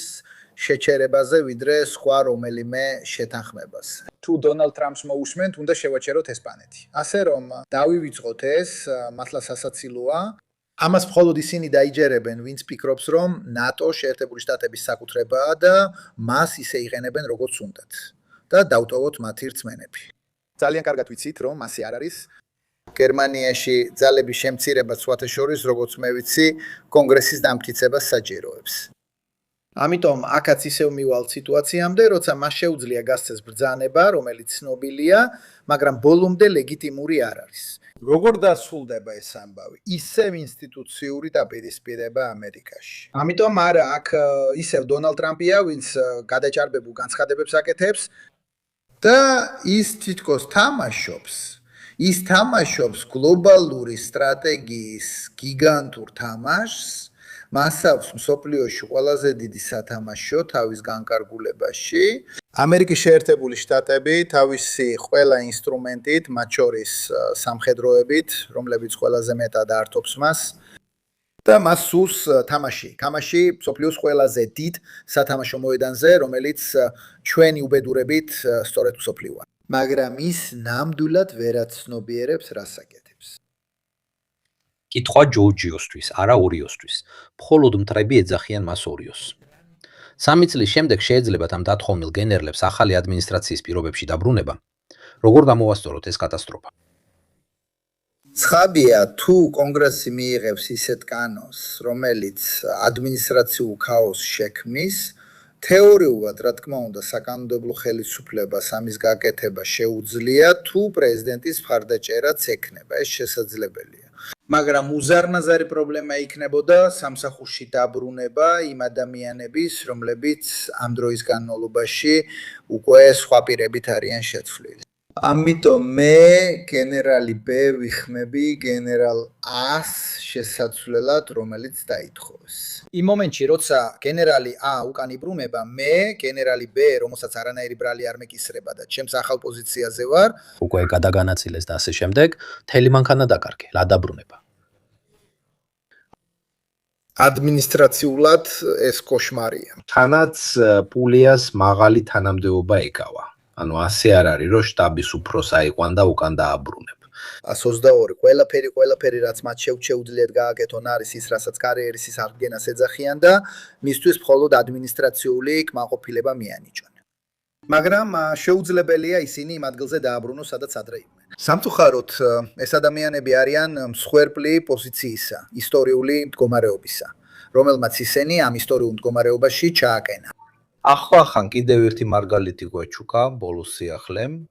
შეჩერებაზე, ვიდრე სხვა რომელიმე შეთანხმებაზე. თუ დონალდ ტრამპს მოусმენთ, უნდა შევაჩეროთ ესპანეთი. ასე რომ დავივიწყოთ ეს, მართლა სასაცილოა. ამას მხოლოდ ისინი დაიჯერებენ, ვინც ფიქრობს, რომ ნატო შეერთებული შტატების საკუთრებაა და მას ისე იყენებენ, როგორც უნდათ. და დავტოვოთ მათი რწმენები. ძალიან კარგად ვიცით, რომ მასე არ არის. გერმანიაში ძალების შემცირება სხვათა შორის, როგორც მე ვიცი, კონგრესის დამტკიცებას საჭიროებს. ამიტომ აქაც ისევ მივალთ სიტუაციამდე, როცა მას შეუძლია გასცეს ბრძანება, რომელიც ცნობილია, მაგრამ ბოლომდე ლეგიტიმური არ არის. როგორ დასრულდება ეს ამბავი? ისევ ინსტიტუციური დაპირისპირება ამერიკაში. ამიტომ არა, აქ ისევ დონალდ ტრამპია, ვინც გადაჭარბებულ განცხადებებს აკეთებს და ის თითქოს თამაშობს. ის თამაშობს გლობალური სტრატეგიის გიგანტურ თამაშს. მას აქვს მსოფლიოში ყველაზე დიდი სათამაშო თავის განკარგულებაში. ამერიკის შეერთებული შტატები თავისი ყველა ინსტრუმენტით, მათ შორის სამხედროებით, რომლებიც ყველაზე მეტად ართობს მას და მას სურს თამაში. თამაში მსოფლიოს ყველაზე დიდ სათამაშო მოედანზე, რომელიც ჩვენი უბედურებით სწორედ მსოფლიოა. მაგრამ ის ნამდვილად ვერაცნობიერებს რას აკეთებს. კითხვა ჯორჯიოსთვის, არა ორიოსთვის. მხოლოდ მტრები ეძახიან მას ორიოს. 3 წლის შემდეგ შეეძლებათ ამ დათხოვნილ გენერლებს ახალი ადმინისტრაციის პირობებში დაბრუნება. როგორ გამოვასწოროთ ეს კატასტროფა? ცხადია, თუ კონგრესი მიიღებს ისეთ კანონს, რომელიც ადმინისტრაციულ ქაოსს შექმნის, თეორიულად, რა თქმა უნდა, საკანონმდებლო ხელისუფლებას ამის გაკეთება შეუძლია, თუ პრეზიდენტის მხარდაჭერაც ექნება, ეს შესაძლებელია. მაგრამ უზარმაზარი პრობლემა იქნებოდა სამსახურში დაბრუნება იმ ადამიანების, რომლებიც ამ დროის განმავლობაში უკვე სხვა პირებით არიან შეცვლილი. ამიტომ მე გენერალი B ვიხმები გენერალ A-ს შესაძლებლად, რომელიც დაითხოვეს. იმ მომენტში, როცა გენერალი A უკან იბრუნება, მე გენერალი B, რომელსაც არანაირი ბრალი არ მეკისრება და ჩემს ახალ პოზიციაზე ვარ, უკვე გადაგანაწილეს და ასე შემდეგ, მთელი მანქანა დაკარგე, რა დაბრუნება? ადმინისტრაციულად ეს კოშმარია. თანაც პულიას მაღალი თანამდებობა ეკავა. ანუ ასე არ არის, რომ შტაბის უფროს აიყვან და უკან დააბრუნებ. 122 ყველაფერი რაც მათ შეუძლიათ გააკეთონ არის ის, რასაც კარიერის ის აღდგენას ეძახიან და მისთვის მხოლოდ ადმინისტრაციული კმაყოფილება მიანიჭონ. მაგრამ შეუძლებელია ისინი იმ ადგილზე დააბრუნოს, სადაც ადრე იყვნენ. სამწუხაროდ ეს ადამიანები არიან მსხვერპლი პოზიციისა, ისტორიული მდგომარეობისა, რომელმაც ისინი ამ ისტორიულ მდგომარეობაში ჩააკენა. ახლა ხან კიდევ ერთი მარგალიტი გვეჩუკა ბოლოს სიახლემ.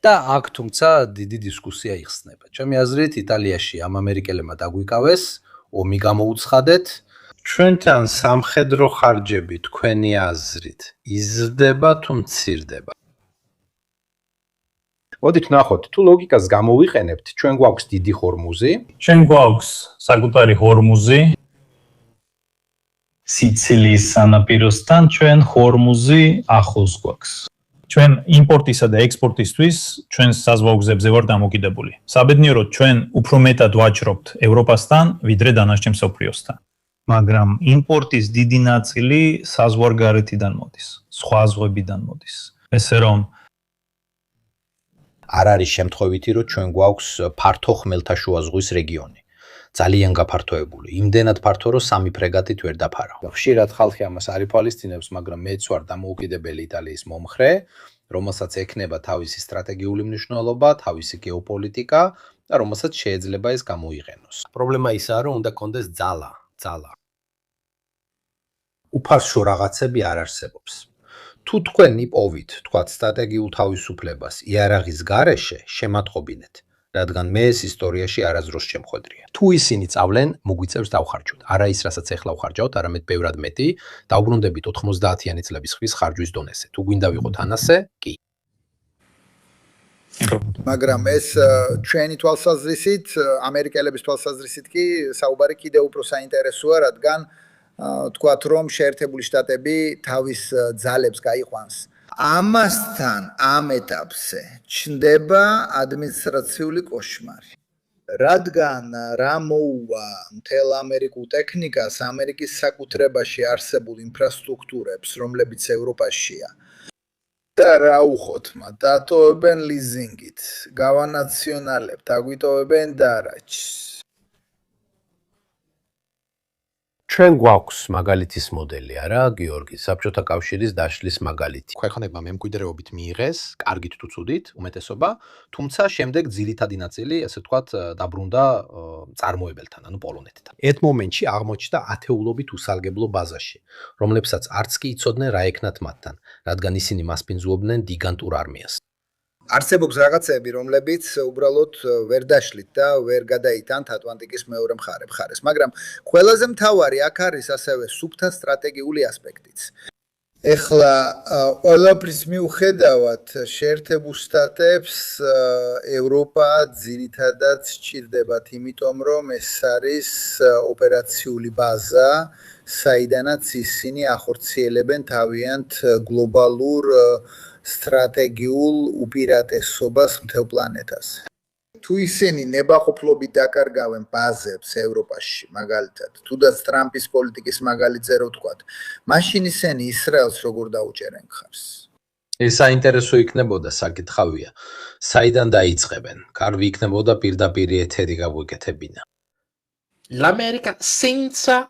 და აქ თუმცა დიდი დისკუსია იხსნება. ჩემი აზრით, იტალიაში ამ ამერიკელებმა დაგვიკავეს, ომი გამოუცხადეთ. ჩვენთან სამხედრო ხარჯები თქვენი აზრით იზრდება თუ მცირდება? მოდით ნახოთ, თუ ლოგიკას გამოვიყენებთ, ჩვენ გვაქვს დიდი ჰორმუზი, ჩვენ გვაქვს საკუთარი ჰორმუზი სიცილიის სანაპიროსთან, ჩვენ ჰორმუზი ახლოს გვაქვს. ჩვენ იმპორტისა და ექსპორტისთვის ჩვენ საზღვაო ვარ დამოკიდებული. საბედნიეროდ ჩვენ უფრო მეტად ვაჭრობთ ევროპასთან, ვიდრე დანარჩენ მსოფლიოსთან. მაგრამ იმპორტის დიდი ნაწილი საზღვარგარეთიდან მოდის, სხვა ზღვებიდან მოდის. ესე რომ არ არის შემთხვევითი, რომ ჩვენ გვაქვს ფართო ხმელთაშუა ზღვის რეგიონი. ძალიან გაფართოებული. იმდენად ფართო, რომ სამი ფრეგატით ვერ დაფარავ. ხშირად ხალხი ამას არ იფალისტინებს, მაგრამ მეც ვარ დამოუკიდებელი იტალიის მომხრე, რომელსაც ექნება თავისი სტრატეგიული მნიშვნელობა, თავისი გეოპოლიტიკა და რომელსაც შეიძლება ეს გამოიყენოს. პრობლემა ისაა, რომ უნდა კონდეს ძალა. უფასო რაღაცები არ არსებობს. თუ თქვენ იპოვით, თქვათ, სტრატეგიულ თავისუფლებას იარაღის გარეშე, შემატყობინეთ, რადგან მე ეს ისტორიაში არასდროს შემხვედრია. თუ ისინი წავლენ, მოგვიწევს დავხარჯოთ. არა ის, რასაც ეხლა ვხარჯავთ, არამედ ბევრად მეტი, დავბრუნდებით 90-იანი წლების ხვის ხარჯვის დონეზე. თუ გვინდა ვიყოთ ანასე, კი. მაგრამ ეს ჩვენი თვალსაზრისით, ამერიკელების თვალსაზრისით კი საუბარი კიდევ უფრო საინტერესოა, რადგან თქვათ რომ შეერთებული შტატები თავის ძალებს გაიყვანს. ამასთან ამ ეტაპზე ჩნდება ადმინისტრაციული კოშმარი. რადგან რა მოუვა მთელ ამერიკულ ტექნიკას ამერიკის საკუთრებაში არსებულ ინფრასტრუქტურებს, რომლებიც ევროპაშია. და რა უხოთმა, დატოვებენ ლიზინგით, გავანაციონალებთ, აგვიტოვებენ დარაჯს. ჩვენ გვაქვს მაგალითის მოდელი, არა, გიორგი, საბჭოთა კავშირის დაშლის მაგალითი. ქვეყნებმა მემკვიდრეობით მიიღეს, კარგით თუ ცუდით, უმეტესობა, თუმცა შემდეგ ძირითადი ნაწილი, ასე ვთქვათ, დაბრუნდა წარმოებელთან, ანუ პოლონეთთან. ერთ მომენტში აღმოჩნდა ათეულობით უსარგებლო ბაზაში, რომლებსაც არც კი იცოდნენ რა ეკნათ მათთან, რადგან ისინი მასპინძლობდნენ გიგანტურ არმიას. არსებობს რაღაცები, რომლებიც უბრალოდ ვერ დაშლით და ვერ გადაიტანთ ატლანტიკის მეორე მხარეს, მაგრამ ყველაზე მთავარი აქ არის ასევე სუფთა სტრატეგიული ასპექტიც. ეხლა ყველაფრის მიუხედავად შეერთებულ შტატებს ევროპა ძირითადად სჭირდებათ, იმიტომ რომ ეს არის ოპერაციული ბაზა, საიდანაც ისინი ახორციელებენ თავიანთ გლობალურ სტრატეგიულ უპირატესობას მთელ პლანეტაზე. თუ ისინი ნებაყოფლობით დაკარგავენ ბაზებს ევროპაში, მაგალითად, თუდაც ტრამპის პოლიტიკის მაგალითზე რო ვთქვათ, მაშინ ისინი ისრაელს როგორ დაუჭერენ ხარს? ეს საინტერესო იქნებოდა, საკითხავია, საიდან დაიწყებენ? კარგი იქნებოდა პირდაპირ ეთერი გაგვეკეთებინა. L'America senza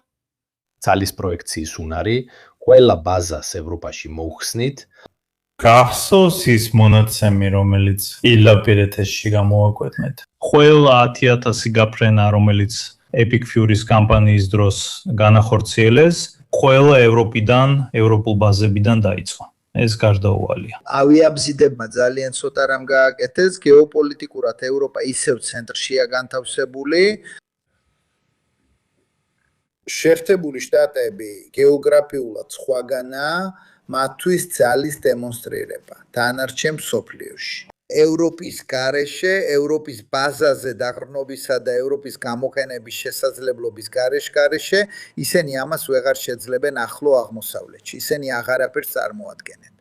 ძალის პროექციის უნარი, ყველა ბაზას ევროპაში მოუხსნით. გახსოვს ის მონაცემი, რომელიც ილაპირეთში გამოაკვეთნეთ. ყველა 10,000 გაფრენა, რომელიც Epic Fury-ის კამპანიის დროს განახორციელეს, ყველა ევროპიდან, ევროპულ ბაზებიდან დაიწყო. ეს გარდაუვალია. ავიაბზიდებმა ძალიან ცოტა რამ გააკეთეს, გეოპოლიტიკურად ევროპა ისევ ცენტრშია განთავსებული. შეერთებული შტატები გეოგრაფიულად სხვაგანაა, მათთვის ძალის დემონსტრირება დანარჩენ მსოფლიოში. ევროპის გარეშე, ევროპის ბაზაზე დაყრდნობისა და ევროპის გამოყენების შესაძლებლობის გარეშე, ისინი ამას ვეღარ შეძლებენ ახლო აღმოსავლეთში. ისინი აღარაფერს წარმოადგენენ.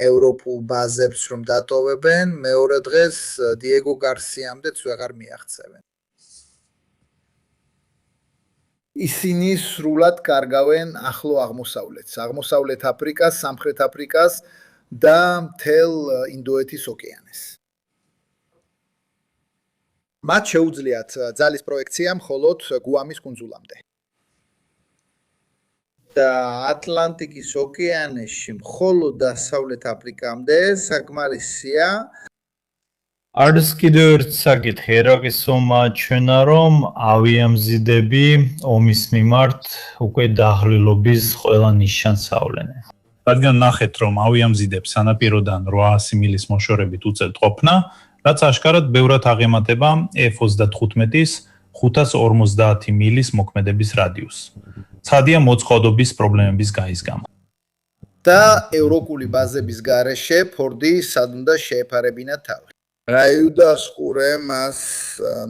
ევროპულ ბაზებს რომ დატოვებენ, მეორე დღეს დიეგო გარსიამდეც ვეღარ მიაღწევენ. ისინი სრულად კარგავენ ახლო აღმოსავლეთს, აღმოსავლეთ აფრიკას, სამხრეთ აფრიკას და მთელ ინდოეთის ოკეანეს. მათ შეუძლიათ ძალის პროექცია მხოლოდ გუამის კუნძულამდე. და ატლანტიკის ოკეანეში მხოლოდ დასავლეთ აფრიკამდე საკმარისია. არის კიდევ ერთ საკითხი, ერაგისომა ჩვენა რომ ავიამზიდები ომის მიმართ უკვე დაღლილობის ყველა ნიშანს ავლენენ. რადგან ნახეთ რომ ავიამზიდებს სანაპიროდან 800 მილის მოშორებით უწევთ ყოფნა, რაც აშკარად ბევრად აღემატება F-35-ის 550 მილის მოქმედების რადიუსს. ცხადია მოწყობობის პრობლემების გაის გამო. და ევროპული ბაზების გარეშე ფორდი სად უნდა შეეფარებინა თავი. რაიუდას ყურე მას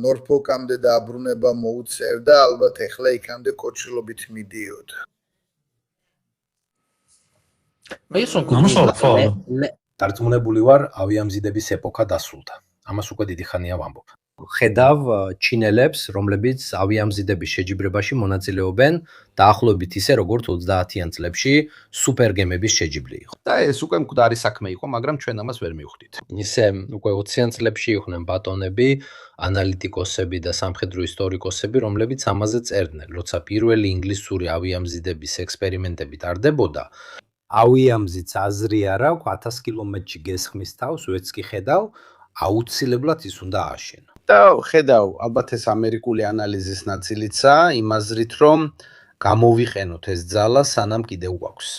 ნორფოლკამდე დაბრუნება მოუწევდა, ალბათ ეხლა იქამდე კოჩილობით მიდიოდა. დარწმუნებული ვარ, ავიამზიდების ეპოქა დასრულდა. ამას უკვე დიდი ხანია ვამბობ. ხედავ ჩინელებს, რომლებიც ავიამზიდების შეჯიბრებაში მონაწილეობენ, დაახლოებით ისე როგორც 30-იან წლებში სუპერგემების შეჯიბრი იყო. და ეს უკვე მკვდარი საქმე იყო, მაგრამ ჩვენ ამას ვერ მივხვდით. ისე უკვე 20-იან წლებში იყვნენ ბატონები, ანალიტიკოსები და სამხედრო ისტორიკოსები, რომლებიც ამაზე წერდნენ, როცა პირველი ინგლისური ავიამზიდების ექსპერიმენტები ტარდებოდა. ავიამზიდს აზრი არ აქვს 1000 კილომეტრში გესხმის თავს, ვეც კი ხედავ, აუცილებლად ის უნდა ააშენო. და ხედავ, ალბათ ეს ამერიკული ანალიზის ნაწილიცაა, იმ აზრით, რომ გამოვიყენოთ ეს ძალა, სანამ კიდევ გვაქვს.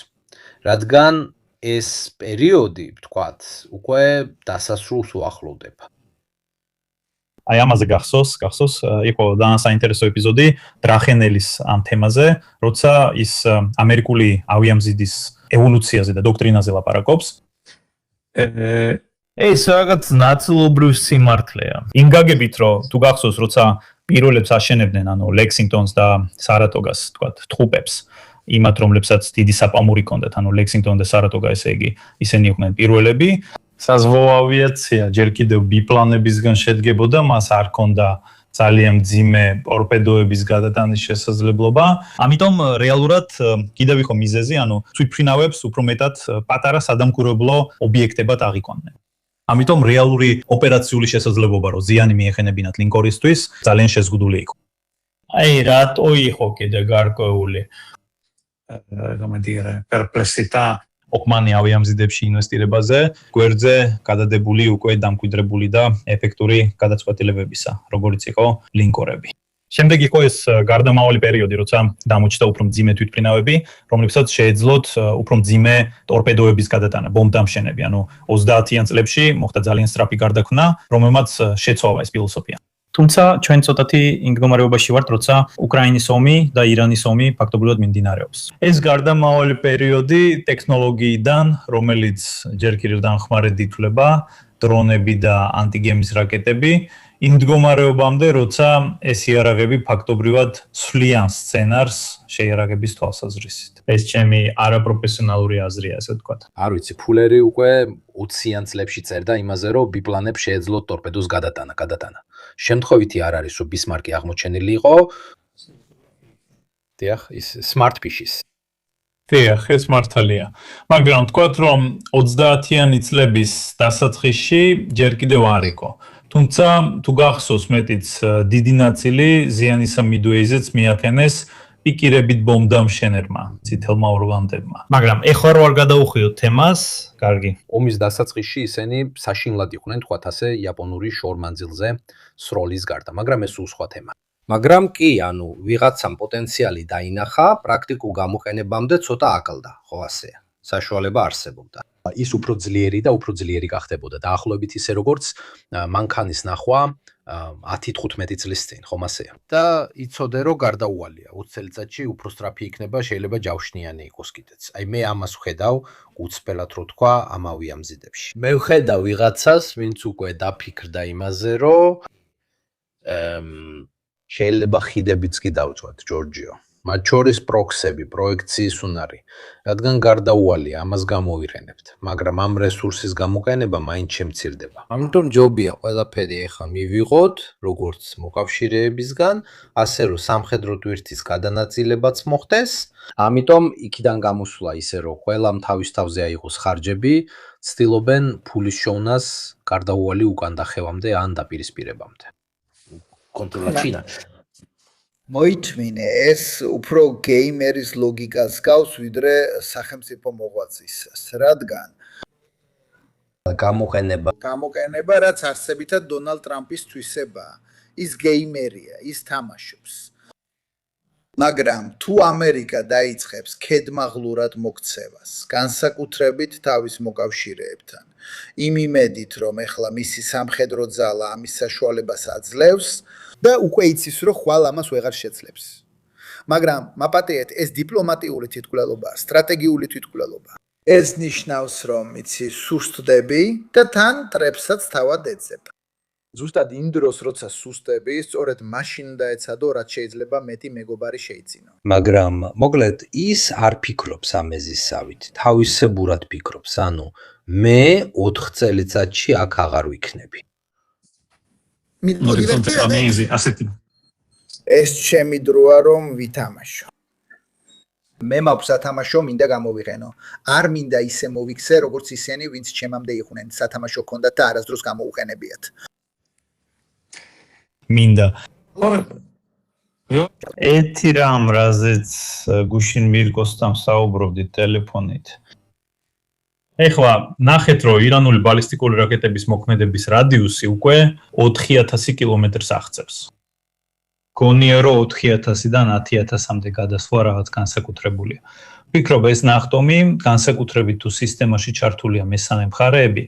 რადგან ეს პერიოდი, ვთქვათ, უკვე დასასრულს უახლოვდება. აი ამაზე გახსოვს, იყო ძალიან საინტერესო ეპიზოდი დრახენელის ამ თემაზე, როცა ის ამერიკული ავიამზიდის ევოლუციაზე და დოქტრინაზე ლაპარაკობს. ეს რაღაც ნაწილობრივ სიმართლეა. იმ გაგებით, რომ თუ გახსოვს, როცა პირველებს აშენებდნენ, ანუ ლექსინგტონს და სარატოგას, თქვათ, თხუპებს, იმათ, რომლებსაც დიდი საპამური ჰქონდათ, ანუ ლექსინგტონი და სარატოგა, ესე იგი, ისინი იყვნენ პირველები. საზღვაო ავიაცია ჯერ კიდევ ბიპლანებისგან შედგებოდა, მას არ ჰქონდა ძალიან მძიმე ტორპედოების გადატანის შესაძლებლობა. ამიტომ რეალურად კიდევ იყო მიზეზი, ანუ ცვიფრინავებს უფრო მეტად პატარა სადამკვირვებლო ობიექტებად აღიქვამდნენ. ამიტომ რეალური ოპერაციული შესაძლებლობა, რომ ზიანი მიეხენებინათ ლინკორისთვის, ძალიან შეზღუდული იყო. აი, რატო იყო კიდე გარკვეული პერპლექსიტა ოკმანი ავიამზიდებში ინვესტირებაზე, გვერდზე გადადებული უკვე დამკვიდრებული და ეფექტური გადაწყვეტილებებისა, როგორც იყო ლინკორები. შემდეგ იყო ეს გარდამავალი პერიოდი, როცა დამოჩნდა უფრო მძიმე თვითმფრინავები, რომლებსაც შეეძლოთ უფრო მძიმე ტორპედოების გადატანა, ბომბდამშენები, ანუ 30-იან წლებში მოხდა ძალიან სწრაფი გარდაქმნა, რომელმაც შეცვალა ეს ფილოსოფია. თუმცა ჩვენ ცოტათი იმ მდგომარეობაში ვართ, როცა უკრაინის ომი და ირანის ომი ფაქტობრივად მიმდინარეობს. ეს გარდამავალი პერიოდი ტექნოლოგიიდან, რომელიც ჯერ კიდევ დამხმარედ ითვლება, დრონები და ანტიგემის რაკეტები, იმ მდგომარეობამდე, როცა ეს იარაღები ფაქტობრივად სვლიან სცენარს შეიარაღების თვალსაზრისით. ეს ჩემი არაპროფესიონალური აზრია, ასე ვთქვათ. არ ვიცი, ფულერი უკვე 20-იან წლებში წერდა იმაზე, რომ ბიპლანებს შეეძლოთ ტორპედოს გადატანა. შემთხვევითი არ არის, რომ ბისმარკი აღმოჩენილი იყო. დიახ, ის სმარტფიშის. დიახ, ეს მართალია. მაგრამ ვთქვათ, რომ 30-იანი წლების დასაწყისში ჯერ კიდევ არ იყო. თუმცა თუ გახსოვს მეტიც დიდი ნაწილი ზიანისა მიდუეიზეც მიაქენეს პიკირებით ბომბდამშენერმა, წითელმა ორლანდებმა. მაგრამ ეხლა რო არ გადაუხვიოთ თემას, კარგი. ომის დასაწყისში ისინი საშინლად იყვნენ, თქვათ ასე, იაპონური შორმანძილზე სროლის გარდა, მაგრამ ეს სხვა თემა. მაგრამ კი, ანუ ვიღაცამ პოტენციალი დაინახა, პრაქტიკულ გამოყენებამდე ცოტა აკლდა, ხო ასეა. საშუალება არსებობდა. ის უფრო ძლიერი და უფრო ძლიერი გახდებოდა. დაახლოებით ისე როგორც მანქანის ნახვა 10-15 წლის წინ, ხომ ასეა. და იცოდე რომ გარდაუვალია. 20 წელიწადში უფრო სწრაფი იქნება, შეიძლება ჯავშნიანი იყოს კიდეც. აი მე ამას ვხედავ უცბელად რო თქვა ამ ავიამზიდებში. მე ვხედავ ვიღაცას, ვინც უკვე დაფიქრდა იმაზე, რომ შეიძლება ხიდებიც კი დავწვათ, ჯორჯიო. მათ შორის პროქსები, პროექციის უნარი, რადგან გარდაუვალია, ამას გამოვიყენებთ, მაგრამ ამ რესურსის გამოყენება მაინც შემცირდება. ამიტომ ჯობია ყველაფერი ეხლა მივიღოთ, როგორც მოკავშირეებისგან, ასე რომ სამხედრო ტვირთის გადანაწილებაც მოხდეს. ამიტომ იქიდან გამოსვლა ისე რომ ყველამ თავის თავზე აიღოს ხარჯები, ცდილობენ ფულის შოვნას გარდაუვალი უკან დახევამდე ან დაპირისპირებამდე. კონტროლაჩინა მოითმინე ეს უფრო გეიმერის ლოგიკას გავს ვიდრე სახელმწიფო მოღვაწისას, რადგან გამოყენება რაც არსებითად დონალდ ტრამპის თვისებაა, ის გეიმერია, ის თამაშობს. მაგრამ თუ ამერიკა დაიწყებს ქედმაღლურად მოქცევას, განსაკუთრებით თავის მოკავშირეებთან, იმ იმედით, რომ ეხლა მისი სამხედრო ძალა ამის საშუალებას აძლევს და უკვე იცის, რომ ხვალ ამას ვეღარ შეძლებს. მაგრამ მაპატიეთ, ეს დიპლომატიური თვითმკვლელობაა, სტრატეგიული თვითმკვლელობაა. ეს ნიშნავს, რომ იცი სუსტდები და თან ტრებსაც თავად ეძებ. ზუსტად იმ დროს, როცა სუსტები, სწორედ მაშინ დაეცადო, რაც შეიძლება მეტი მეგობარი შეიძინო. მაგრამ მოკლედ ის არ ფიქრობს ამ ეზისავით, თავისებურად ფიქრობს, ანუ მე 4 წელიწადში აქ აღარ ვიქნები. ეს ჩემი დროა, რომ ვითამაშო. მე მაქვს სათამაშო, მინდა გამოვიყენო. არ მინდა ისე მოვიქცე, როგორც ისინი, ვინც ჩემამდე იყვნენ. სათამაშო ჰქონდათ და არასდროს გამოუყენებიათ. მინდა. ეთი რამ, რაზეც გუშინ მირკოსთან საუბრობდით ტელეფონით. ეხლა ნახეთ, რომ ირანული ბალისტიკური რაკეტების მოქმედების რადიუსი უკვე 4000 კილომეტრს აღწევს. გონია, რომ 4000-დან 10000-მდე გადასვლა რაღაც განსაკუთრებულია. ვფიქრობ, ეს ნახტომი განსაკუთრებით თუ სისტემაში ჩართულია მესამე მხარეები,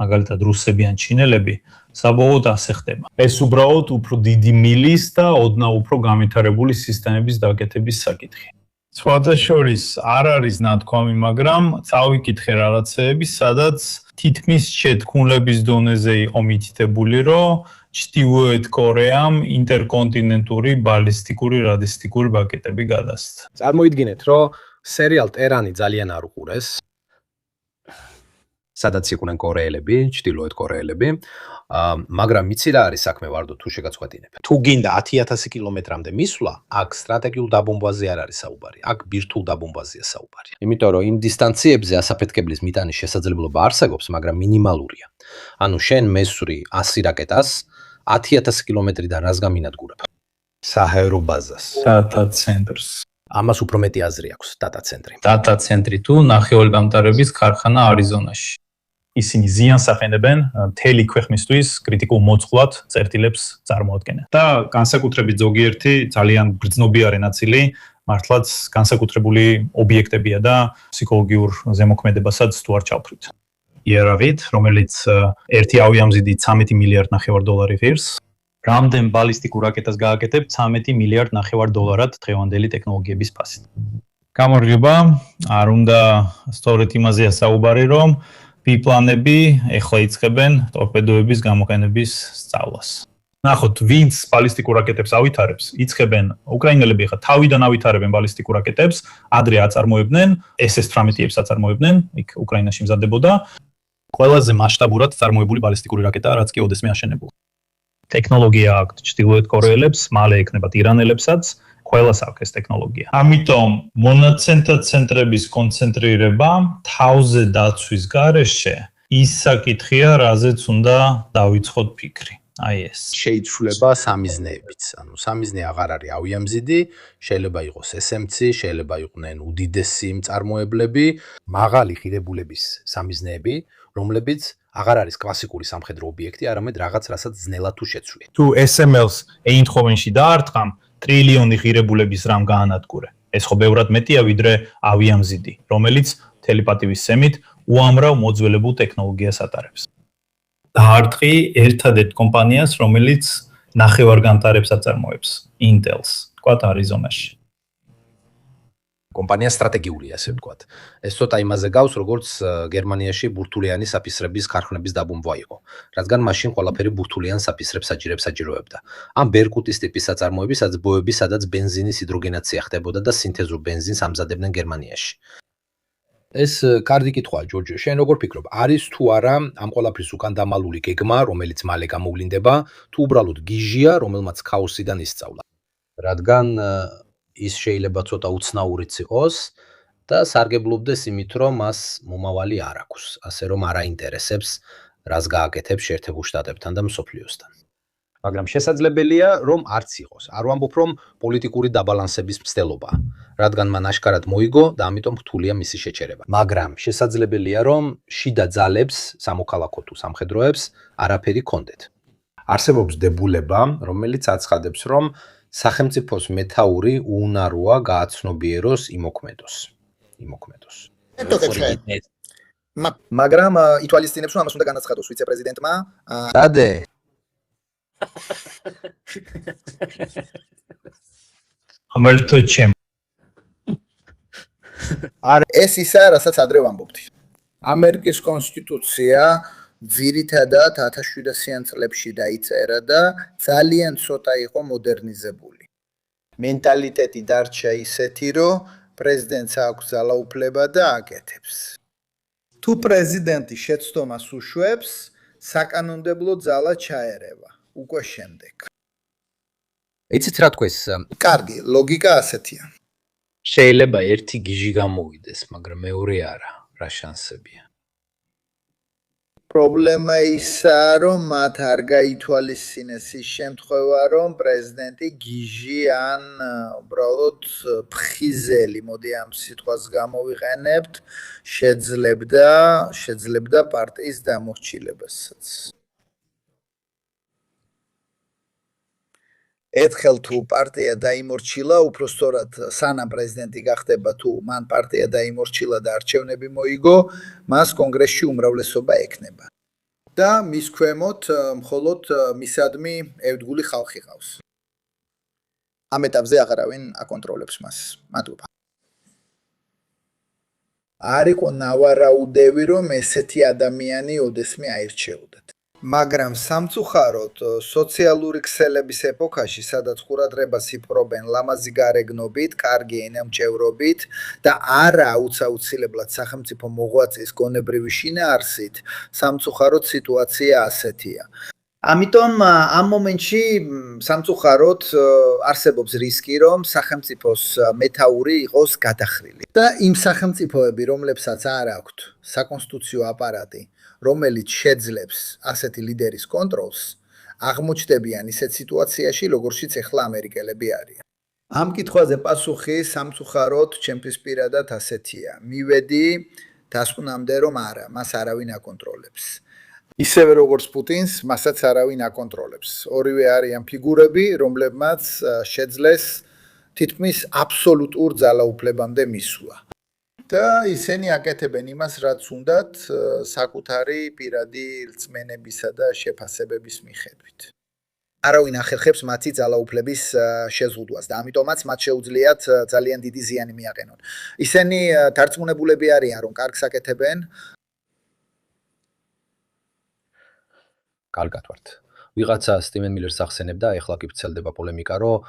მაგალითად რუსები ან ჩინელები, საბოლოოდ ასე ხდება. ეს უბრალოდ უფრო დიდი მილის და ოდნავ უფრო განვითარებული სისტემების დაკეთების საკითხი. სხვადასხვის არ არის ნათქვამი, მაგრამ წავიკითხე რაღაცეები, სადაც თითქმის შეთქმულების დონეზე იყო მითითებული, რომ ჩრდილოეთ კორეამ ინტერკონტინენტური ბალისტიკური რადისტიკური რაკეტები გადასცა. წარმოიდგინეთ, რომ სერიალ ტერანი ძალიან არ უყურეს. სადაც იყვნენ კორეელები, ჩრდილოეთ კორეელები, მაგრამ იცი რა არის საქმე ვარდო თუ შეგაწყვეტინებ. თუ გინდა 10000 კილომეტრამდე მისვლა, აქ სტრატეგიულ დაბომბვაზე არ არის საუბარი, აქ ბირთვულ დაბომბვაზეა საუბარი. იმიტომ რომ იმ დისტანციებზე ასაფეთქებლის მიტანის შესაძლებლობა არსებობს, მაგრამ მინიმალურია. ანუ შენ მესვრი 100 რაკეტას 10000 კილომეტრიდან რას გამინადგურებ? საჰაერო ბაზას. დატა ცენტრს. ამას უფრო მეტი აზრი აქვს დატა ცენტრი. დატა ცენტრი თუ ნახევარი გამტარების ქარხანა არიზონაში. ისინი ზიანს აყენებენ მთელი ქვეყნისთვის კრიტიკულ მოწყვლად წერტილებს წარმოადგენენ. და განსაკუთრებით ზოგიერთი ძალიან გრძნობიარე ნაწილი მართლაც განსაკუთრებული ობიექტებია და ფსიქოლოგიურ ზემოქმედებასაც თუ არ ჩავფრით. იერავით, რომელიც ერთი ავიამზიდით 13 მილიარდ ნახევარ დოლარი ღირს, რამდენ ბალისტიკურ რაკეტას გააკეთებ 13 მილიარდ ნახევარ დოლარად დღევანდელი ტექნოლოგიების ფასით. გამარჯობა, არ უნდა სწორედ იმაზეა საუბარი, რომ ბიპლანები ეხლა იწყებენ ტორპედოების გამოყენების სწავლას. ნახოთ, ვინც ბალისტიკურ რაკეტებს ავითარებს, იწყებენ უკრაინელები ხა თავიდან ავითარებენ ბალისტიკურ რაკეტებს, ადრე აწარმოებდნენ, SS-18-ებს აწარმოებდნენ, იქ უკრაინაში მზადდებოდა. ყველაზე მასშტაბურად წარმოებული ბალისტიკური რაკეტაა, რაც კი ოდესმე აშენებულა. ტექნოლოგია აქვს ჩრდილოეთ კორეელებს, მალე ექნებათ ირანელებსაც, ყველას აქვს ეს ტექნოლოგია. ამიტომ მონაცემთა ცენტრების კონცენტრირება თავზე დაცვის გარეშე ის საკითხია, რაზეც უნდა დავიწყოთ ფიქრი. აი ეს. შეიცვლება სამიზნეებიც. ანუ სამიზნე აღარ არის ავიამზიდი, შეიძლება იყოს SMC, შეიძლება იყვნენ უდიდესი მწარმოებლები, მაღალი ღირებულების სამიზნეები, რომლებიც აღარ არის კლასიკური სამხედრო ობიექტი, არამედ რაღაც, რასაც ძნელად თუ შეცვლი. თუ SML-ს ეინდჰოვენში დაარტყამ, ტრილიონი ღირებულების რამ გაანადგურე. ეს ხო ბევრად მეტია ვიდრე ავიამზიდი, რომელიც თელეპათიის სემით უამრავ მოძველებულ ტექნოლოგიას ატარებს. დაარტყი ერთადერთ კომპანიას, რომელიც ნახევარგამტარებს აწარმოებს, Intel-ს, თქვათ არიზონაში. კომპანია სტრატეგიულია, ასე ვთქვათ. ეს ცოტა იმაზე გავს, როგორც გერმანიაში ბურთულიანი საფისრების ქარხნების დაბომბვა იყო, რადგან მაშინ ყველაფერი ბურთულიან საფისრებს საჭიროებდა. ამ ბერკუტის ტიპის საწარმოები, სადაც ბოები, სადაც ბენზინის ჰიდროგენაცია ხდებოდა და სინთეზურ ბენზინს ამზადებდნენ გერმანიაში. ეს კარგი კითხვაა, ჯორჯო. შენ როგორ ფიქრობ, არის თუ არა ამ ყველაფრის უკან დამალული გეგმა, რომელიც მალე გამოვლინდება, თუ უბრალოდ გიჟია, რომელმაც ქაოსიდან ისწავლა? რადგან ის შეიძლება ცოტა უცნაურიც იყოს და სარგებლობდეს იმით, რომ მას მომავალი არ აქვს, ასე რომ არ აინტერესებს, რას გააკეთებს შეერთებულ შტატებთან და მსოფლიოსთან. მაგრამ შესაძლებელია, რომ არც იყოს. არ ვამბობ, რომ პოლიტიკური დაბალანსების მცდელობაა, რადგან მან აშკარად მოიგო და ამიტომ რთულია მისი შეჩერება. მაგრამ შესაძლებელია, რომ შიდა ძალებს, სამოქალაქო თუ სამხედროებს არაფერი კონდეთ. არსებობს დებულება, რომელიც აცხადებს, რომ სახელმწიფოს მეთაური უუნაროა გააცნობიეროს იმოქმედოს. მაგრამ ითვალისწინებს, რომ ამას უნდა განაცხადოს ვიცე-პრეზიდენტმა. დადე. ამერტო ჩემ. ეს ისაა, რასაც ადრე ვამბობდი. ამერიკის კონსტიტუცია ძირითადად 1700-იან წლებში დაიწერა და ძალიან ცოტა იყო მოდერნიზებული. მენტალიტეტი დარჩა ისეთი, რომ პრეზიდენტს აქვს ძალაუფლება და აკეთებს. თუ პრეზიდენტი შეცდომას უშვებს, საკანონმდებლო ძალა ჩაერევა. უკვე შემდეგ. იცით რა თქვეს? კარგი, ლოგიკა ასეთია. შეიძლება ერთი გიჟი გამოვიდეს, მაგრამ მეორე არა. რა შანსებია? პრობლემა ისაა, რომ მათ არ გაითვალისწინეს ის შემთხვევა, რომ პრეზიდენტი გიჟი ან უბრალოდ ფხიზელი, მოდი ამ სიტყვას გამოვიყენებთ, შეძლებდა პარტიის დამორჩილებასაც. ერთხელ თუ პარტია დაიმორჩილა, უпростоრად სანამ პრეზიდენტი გახდება, თუ მან პარტია დაიმორჩილა და არჩევნები მოიგო, მას კონგრესში უმრავლესობა ექნება. და მის ქვემოთ მხოლოდ მისადმი ევდგული ხალხი ყავს. ამ ეტაპზე აღარავინ აკონტროლებს მას. მადლობა. არ იყო ნავარაუდევი, რომ ესეთი ადამიანი ოდესმე აირჩეოდათ. მაგრამ სამწუხაროდ სოციალური ქსელების ეპოქაში, სადაც ყურადღებას იპყრობენ ლამაზი გარეგნობით, კარგი ენამჭევრობით და არა აუცილებლად სახელმწიფო მოღვაწის გონებრივი შინაარსით, სამწუხაროდ სიტუაცია ასეთია. ამიტომ ამ მომენტში სამწუხაროდ არსებობს რისკი, რომ სახელმწიფოს მეთაური იყოს გადახრილი. და იმ სახელმწიფოები, რომლებსაც არ აქვთ საკონსტიტუციო აპარატი, რომელიც შეძლებს ასეთი ლიდერის კონტროლს, აღმოჩნდებიან ისეთ სიტუაციაში, როგორშიც ახლა ამერიკელები არიან. ამ კითხვაზე პასუხი სამწუხაროდ ჩემთვის პირადად ასეთია. მივედი დასკვნამდე, რომ არა, მას არავინ აკონტროლებს. ისევე როგორც პუტინს, მასაც არავინ აკონტროლებს. ორივე არიან ფიგურები, რომლებმაც შეძლეს თითქმის აბსოლუტურ ძალაუფლებამდე მისვლა. და ისინი აკეთებენ იმას, რაც უნდათ საკუთარი პირადი რწმენებისა და შეფასებების მიხედვით. არავინ ახერხებს მათი ძალაუფლების შეზღუდვას და ამიტომაც მათ შეუძლიათ ძალიან დიდი ზიანი მიაყენონ. ისინი დარწმუნებულები არიან, რომ კარგს აკეთებენ. კარგად ვართ. ვიღაცა სტივენ მილერს ახსენებდა, ეხლა კი ვრცელდება პოლემიკა, რომ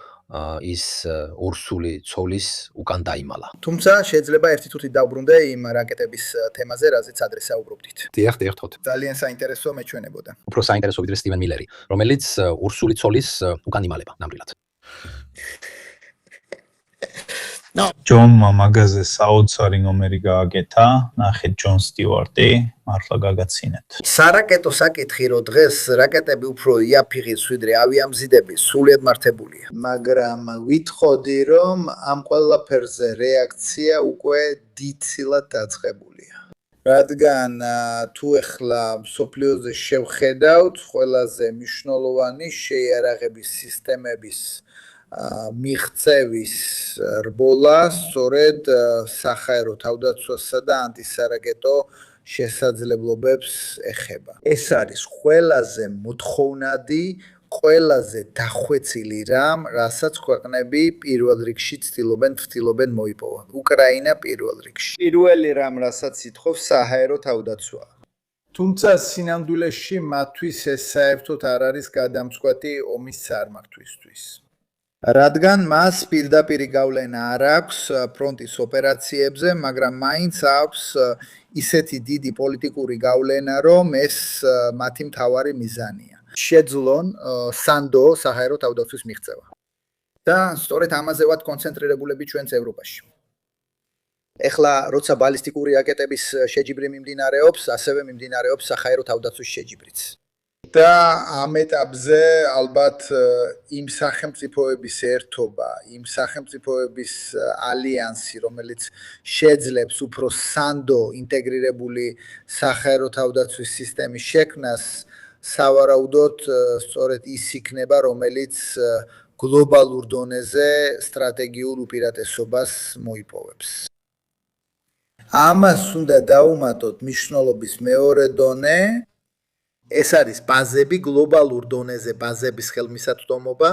ის ურსული ცოლის უკან დაიმალა. თუმცა შეიძლება ერთი თუთი დავბრუნდე იმ რაკეტების თემაზე, რაზეც ადრე საუბრობდით. დიახ, თქო. ძალიან საინტერესო მეჩვენებოდა. უფრო საინტერესო ვიდრე სტივენ მილერი, რომელიც ურსული ცოლის უკან იმალება ნამდვილად. ჯონმა მაგაზე საოცარი ნომერი გააკეთა, ნახეთ ჯონ სტიუარტი, მართლა გაგაცინეთ. სარაკეტო საკითხი, რომ დღეს რაკეტები უფრო იაფიღის ვიდრე ავიამზიდები, სრულიად მართებულია. მაგრამ ვითხოვდი, რომ ამ ყველაფერზე რეაქცია უკვე დიდწილად დაწყებულია. რადგან თუ ახლა მსოფლიოზე შევხედავთ, ყველაზე მნიშვნელოვანი შეიარაღების სისტემების მიღწევის რბოლა სწორედ საჰაერო თავდაცვასა და ანტისარაკეტო შესაძლებლობებს ეხება. ეს არის ყველაზე მოთხოვნადი, ყველაზე დახვეწილი რამ, რასაც ქვეყნები პირველ რიგში ცდილობენ მოიპოვონ. უკრაინა პირველ რიგში. პირველი რამ, რასაც ითხოვს საჰაერო თავდაცვა. თუმცა სინამდვილეში მათთვის ეს საერთოდ არ არის გადამწყვეტი ომის წარმართვისთვის. რადგან მას პირდაპირი გავლენა არ აქვს ფრონტის ოპერაციებზე, მაგრამ მაინც აქვს ისეთი დიდი პოლიტიკური გავლენა, რომ ეს მათი მთავარი მიზანია. შეძლონ სანდო საჰაერო თავდაცვის მიღწევა. და სწორედ ამაზე ვართ კონცენტრირებულები ჩვენც ევროპაში. ეხლა როცა ბალისტიკური რაკეტების შეჯიბრი მიმდინარეობს, ასევე მიმდინარეობს საჰაერო თავდაცვის შეჯიბრიც. და ამ ეტაპზე ალბათ იმ სახელმწიფოების ერთობა, იმ სახელმწიფოების ალიანსი, რომელიც შეძლებს უფრო სანდო ინტეგრირებული საჰაერო თავდაცვის სისტემის შექმნას, სავარაუდოდ სწორედ ის იქნება, რომელიც გლობალურ დონეზე სტრატეგიულ უპირატესობას მოიპოვებს. ამას უნდა დავუმატოთ მნიშვნელობის მეორე დონე, ეს არის ბაზები, გლობალურ დონეზე ბაზების ხელმისაწვდომობა,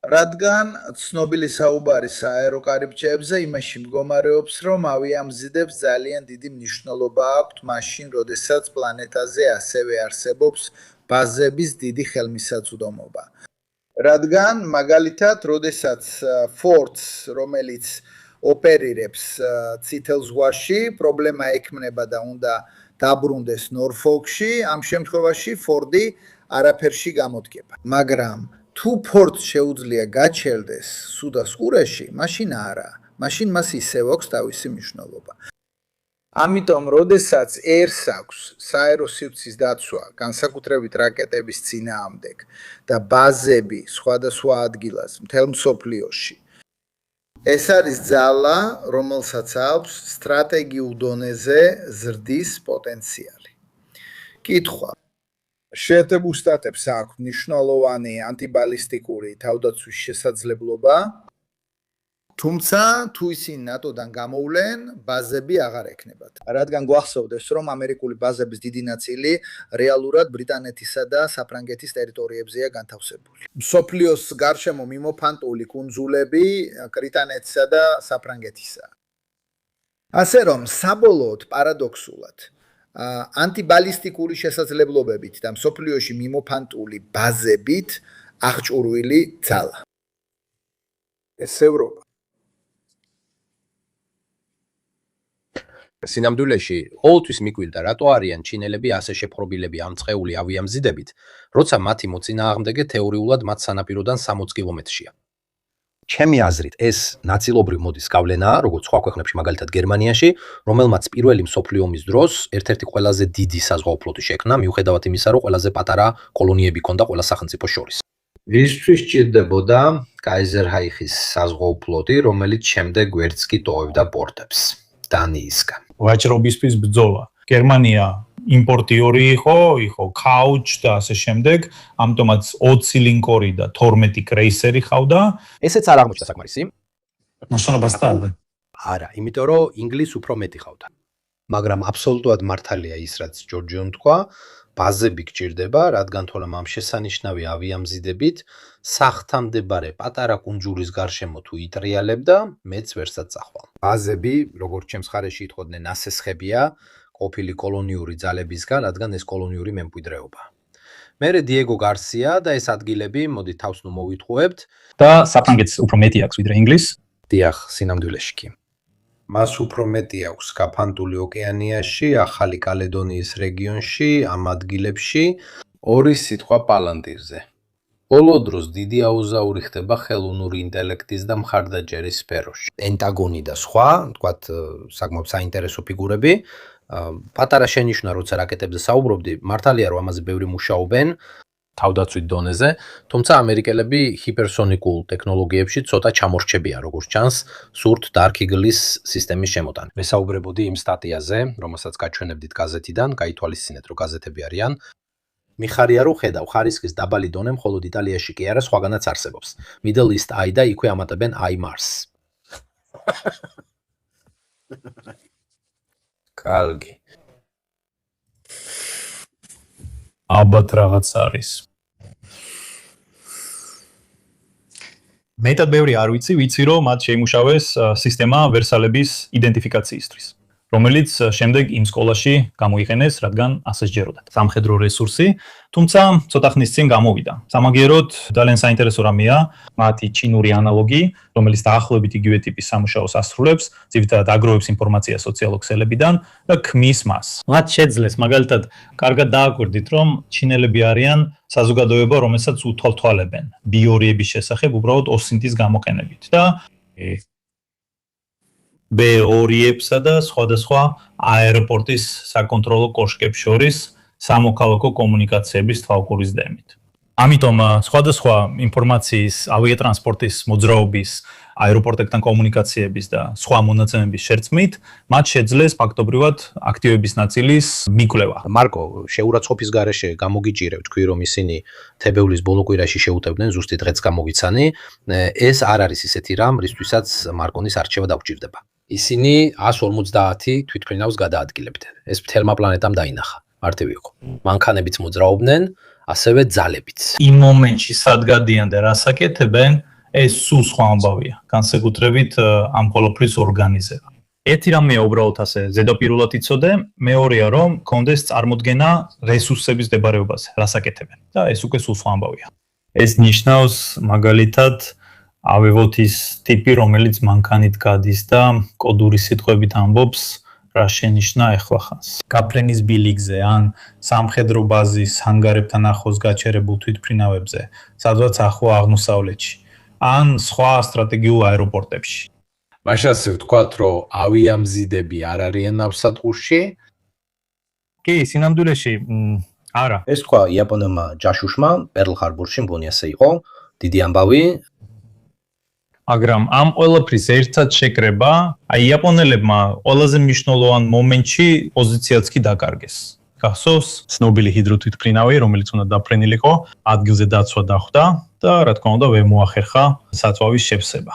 რადგან ცნობილი საუბარი საეროკარიბჭეებზე იმაში მდგომარეობს, რომ ავიამზიდებს ძალიან დიდი მნიშვნელობა აქვთ მაშინ, როდესაც პლანეტაზე ასევე არსებობს ბაზების დიდი ხელმისაწვდომობა. რადგან მაგალითად, როდესაც Forts, რომელიც ოპერირებს წითელ ზღვაში, პრობლემა ექმნება და უნდა დაბრუნდეს ნორფოლკში, ამ შემთხვევაში Ford-ი არაფერში გამოდგება. მაგრამ თუ Ford შეუძლია გაჩერდეს სუდას ყურეში, მაშინ არა, მაშინ მას ისევ აქვს თავისი მნიშვნელობა. ამიტომ, როდესაც ერს აქვს საერო სივრცის დაცვა, განსაკუთრებით რაკეტების წინააღმდეგ და ბაზები სხვადასხვა ადგილას მთელ მსოფლიოში, ეს არის ძალა, რომელსაც აქვს სტრატეგიულ დონეზე ზრდის პოტენციალი. კითხვა: შეერთებულ შტატებს აქვს მნიშვნელოვანი ანტიბალისტიკური თავდაცვის შესაძლებლობა, თუმცა თუ ისინი ნატოდან გამოვლენ, ბაზები აღარ ექნებათ. რადგან გვახსოვდეს, რომ ამერიკული ბაზების დიდი ნაწილი რეალურად ბრიტანეთისა და საფრანგეთის ტერიტორიებზეა განთავსებული. მსოფლიოს გარშემო მიმოფანტული კუნძულები ბრიტანეთისა და საფრანგეთისა. ასე რომ, საბოლოოდ პარადოქსულად, ანტიბალისტიკური შესაძლებლობებით და მსოფლიოში მიმოფანტული ბაზებით აღჭურვილი ძალა. ეს ევროპა. სინამდვილეში ყოველთვის მიკვირდა, რატო არიან ჩინელები ასე შეფრობილები ამ წყეული ავიამზიდებით, როცა მათი მოწინააღმდეგე თეორიულად მათ სანაპიროდან 60 კილომეტრშია. ჩემი აზრით, ეს ნაწილობრივ მოდის გავლენაა, როგორც სხვა ქვეყნებში, მაგალითად გერმანიაში, რომელმაც პირველი მსოფლიო ომის დროს ერთ-ერთი ყველაზე დიდი საზღვაო ფლოტი შექმნა, მიუხედავად იმისა, რომ ყველაზე პატარა კოლონიები ჰქონდა ყველა სახელმწიფოს შორის. ვისთვის სჭირდებოდა კაიზერჰაიხის საზღვაო ფლოტი, რომელიც შემდეგ ვერც კი ტოვებდა პორტებს დანიისგან. ვაჭრობისთვის ბრძოლა. გერმანია იმპორტიორი იყო კაუჩ და ასე შემდეგ, ამიტომაც 20 ლინკორი და 12 კრეისერი ხავდა. ესეც არ აღმოჩნდა საკმარისი. მოსონებასთან. არა, იმიტომ რომ ინგლისს უფრო მეტი ხავდა. მაგრამ აბსოლუტურად მართალია ის, რაც ჯორჯიომ თქვა, ბაზები გჭირდება, რადგან თორემ ამ შესანიშნავი ავიამზიდებით სახთამდებარე პატარა კუნძულის გარშემო თუ იტრიალებდა, მეც ვერსად წახვალ. ბაზები, როგორც ჩემს ხარეში იტყოდნენ, ნასესხებია ყოფილი კოლონიური ძალებისგან, რადგან ეს კოლონიური მემკვიდრეობა. მერე დიეგო გარსია და ეს ადგილები, მოდი თავს ნუ მოვიტყუებთ და საფრანგეთს უფრო მეტი აქვს ვიდრე ინგლისს. დიახ, სინამდვილეში კი. მას უფრო მეტი აქვს კაფანტული ოკეანიაში, ახალი კალედონიის რეგიონში, ამ ადგილებში, ორი სიტყვა პალანტირზე. ბოლო დროს დიდი აუზაური ხდება ხელოვნური ინტელექტის და მხარდაჭერის სფეროში. პენტაგონი და სხვა, თქვათ, საკმაოდ საინტერესო ფიგურები. პატარა შენიშვნა, როცა რაკეტებზე საუბრობდი, მართალია რომ ამაზე ბევრი მუშაობენ თავდაცვით დონეზე, თუმცა ამერიკელები ჰიპერსონიკულ ტექნოლოგიებში ცოტა ჩამორჩებიან, როგორც ჩანს, სურთ Dark Eagle-ის სისტემის შემოტანა. ვესაუბრებოდი იმ სტატიაზე, რომელსაც გაჩვენებდით გაზეთიდან, გაითვალისწინეთ, რომ გაზეთები არიან. მიხარია, რომ ხედავ ხარისხის დაბალი დონე მხოლოდ იტალიაში კი არა, სხვაგანაც არსებობს. Middle East Eye და იქვე ამატებენ IMARS. კარგი. ალბათ რაღაც არის. მეტად ბევრი არ ვიცი რომ მათ შეიმუშავეს სისტემა ვერსალების იდენტიფიკაციისთვის, რომელიც შემდეგ იმ სკოლაში გამოიყენეს, რადგან ასე სჯეროდათ. სამხედრო რესურსი, თუმცა ცოტა ხნის წინ გამოვიდა. სამაგიეროდ ძალიან საინტერესო რამეა მათი ჩინური ანალოგი, რომელიც დაახლოებით იგივე ტიპის სამუშაოს ასრულებს, ძირითადად აგროვებს ინფორმაციას სოციალურ ქსელებიდან და ქმნის მას. მათ შეძლეს მაგალითად კარგად დააკვირდით, რომ ჩინელები არიან საზოგადოება, რომელსაც უთვალთვალებენ ბიორიების შესახებ უბრალოდ ოსინტის გამოყენებით და B2-ებსა და სხვადასხვა აეროპორტის საკონტროლო კოშკებს შორის სამოქალაქო კომუნიკაციების თვალყურის დემით. ამიტომ სხვადასხვა ინფორმაციის, ავიატრანსპორტის მოძრაობის, აეროპორტებთან კომუნიკაციების და სხვა მონაცემების შერწყმით, მათ შეძლეს ფაქტობრივად აქტივების ნაწილის მიკვლევა. მარკო, შეურაცხყოფის გარეშე გამოგიჭირებ თქვი, რომ ისინი თებევლის ბოლო კვირაში შეუტევდნენ, ზუსტი დღეც გამოგიცანი. ეს არ არის ისეთი რამ, რისთვისაც მარკონის არჩევა დაგვჭირდება. ისინი 150 თვითმფრინავს გადაადგილებდნენ. ეს მთელმა პლანეტამ დაინახა. მარტივი იყო. მანქანებიც მოძრაობდნენ, ასევე ძალებიც. იმ მომენტში სად გადიან და რას აკეთებენ, ეს სულ სხვა ამბავია. განსაკუთრებით ამ ყოველფრის ორგანიზება. ერთი რამეა უბრალოდ ასე ზედაპირულად იცოდე, მეორეა რომ კონდეს წარმოდგენა რესურსების მდებარეობაზე, რას აკეთებენ. და ეს უკვე სულ სხვა ამბავია. ეს ნიშნავს მაგალითად ავიღოთ ის ტიპი, რომელიც მანქანით გადის და კოდური სიტყვებით ამბობს, რა შენიშნა ახლა ხანს. გაფრენის ბილიკზე ან სამხედრო ბაზის ჰანგარებთან ახლოს გაჩერებულ თვითმფრინავებზე, სადაც ახლო აღმოსავლეთში, ან სხვა სტრატეგიულ აეროპორტებში. მაშინ ასე ვთქვათ, რომ ავიამზიდები არ არიან ნავსადგურში? კი, სინამდვილეში არა. ეს თქვა იაპონელმა ჯაშუშმა პერლ-ჰარბორში მგონი ასე იყო, დიდი ამბავი. მაგრამ ამ ყველაფრის ერთად შეკრება, აი იაპონელებმა ყველაზე მნიშვნელოვან მომენტში პოზიციაც კი დაკარგეს. გახსოვს, ცნობილი ჰიდროთვითმფრინავი, რომელიც უნდა დაფრენილიყო, ადგილზე დაცვა დახვდა და რა თქმა უნდა ვერ მოახერხა საწვავის შევსება.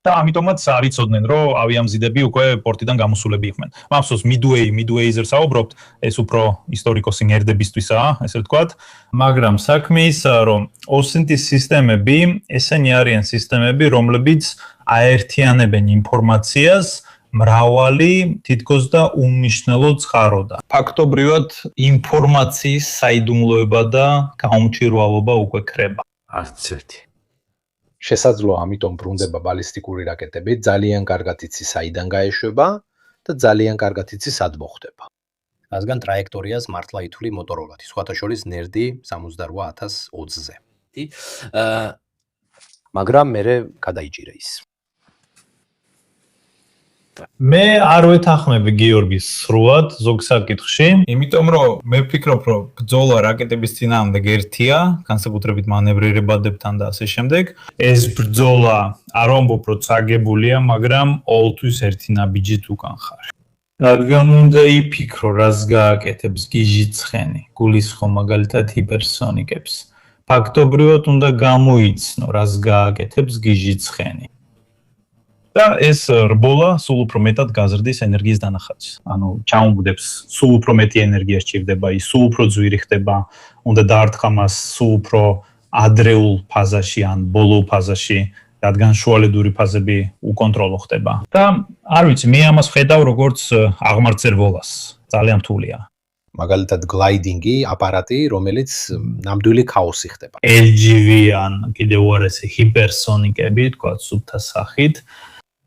და ამიტომაც არ იცოდნენ, რომ ავიამზიდები უკვე პორტიდან გამოსულები იყვნენ. მახსოვს Midway-ზე საუბრობთ, ეს უფრო ისტორიკოსი ნერდებისთვისაა, ესე ვთქვათ, მაგრამ საქმე ისაა, რომ OSINT-ის სისტემები, ესენი არიან სისტემები, რომლებიც აერთიანებენ ინფორმაციას მრავალი თითქოს და უმნიშვნელო წყაროდან. ფაქტობრივად ინფორმაციის საიდუმლოება და გაუმჭვირვალობა უკვე ქრება. არც ერთი. შესაძლოა ამიტომ ბრუნდება ბალისტიკური რაკეტები, ძალიან კარგად იცის საიდან გაეშვება და ძალიან კარგად იცის სად მოხვდება. რადგან ტრაექტორიას მართლა ითვლი მოტოროლათი, სხვათა შორის ნერდი 78020-ზე. მაგრამ მერე გადაიჭირა ის. მე არ ვეთანხმები გიორგის სრულად ზოგ საკითხში, იმიტომ რომ მე ვფიქრობ, რომ ბრძოლა რაკეტების წინააღმდეგ ერთია, განსაკუთრებით მანევრირებადებთან და ასე შემდეგ. ეს ბრძოლა არ ვამბობ, რომ წაგებულია, მაგრამ ყოველთვის ერთი ნაბიჯით უკან ხარ. რადგან უნდა იფიქრო, რას გააკეთებს გიჟი ცხენი, გულისხმობ მაგალითად ჰიპერსონიკებს. ფაქტობრივად უნდა გამოიცნო, რას გააკეთებს გიჟი ცხენი. და ეს რბოლა სულ უფრო მეტად გაზრდის ენერგიის დანახადს. ანუ ჩაუმბდებს სულ უფრო მეტი ენერგია სჭირდება, ის სულ უფრო ძვირი ხდება, უნდა დაარტყა მას სულ უფრო ადრეულ ფაზაში ან ბოლო ფაზაში, რადგან შუალედური ფაზები უკონტროლო ხდება. და არ ვიცი, მე ამას ხედავ როგორც აღმართზე რბოლას. ძალიან რთულია. მაგალითად გლაიდინგი აპარატი, რომელიც ნამდვილი ქაოსი ხდება. LGV ან კიდევ უარესი ჰიპერსონიკები, თქვა სუფთა სახით.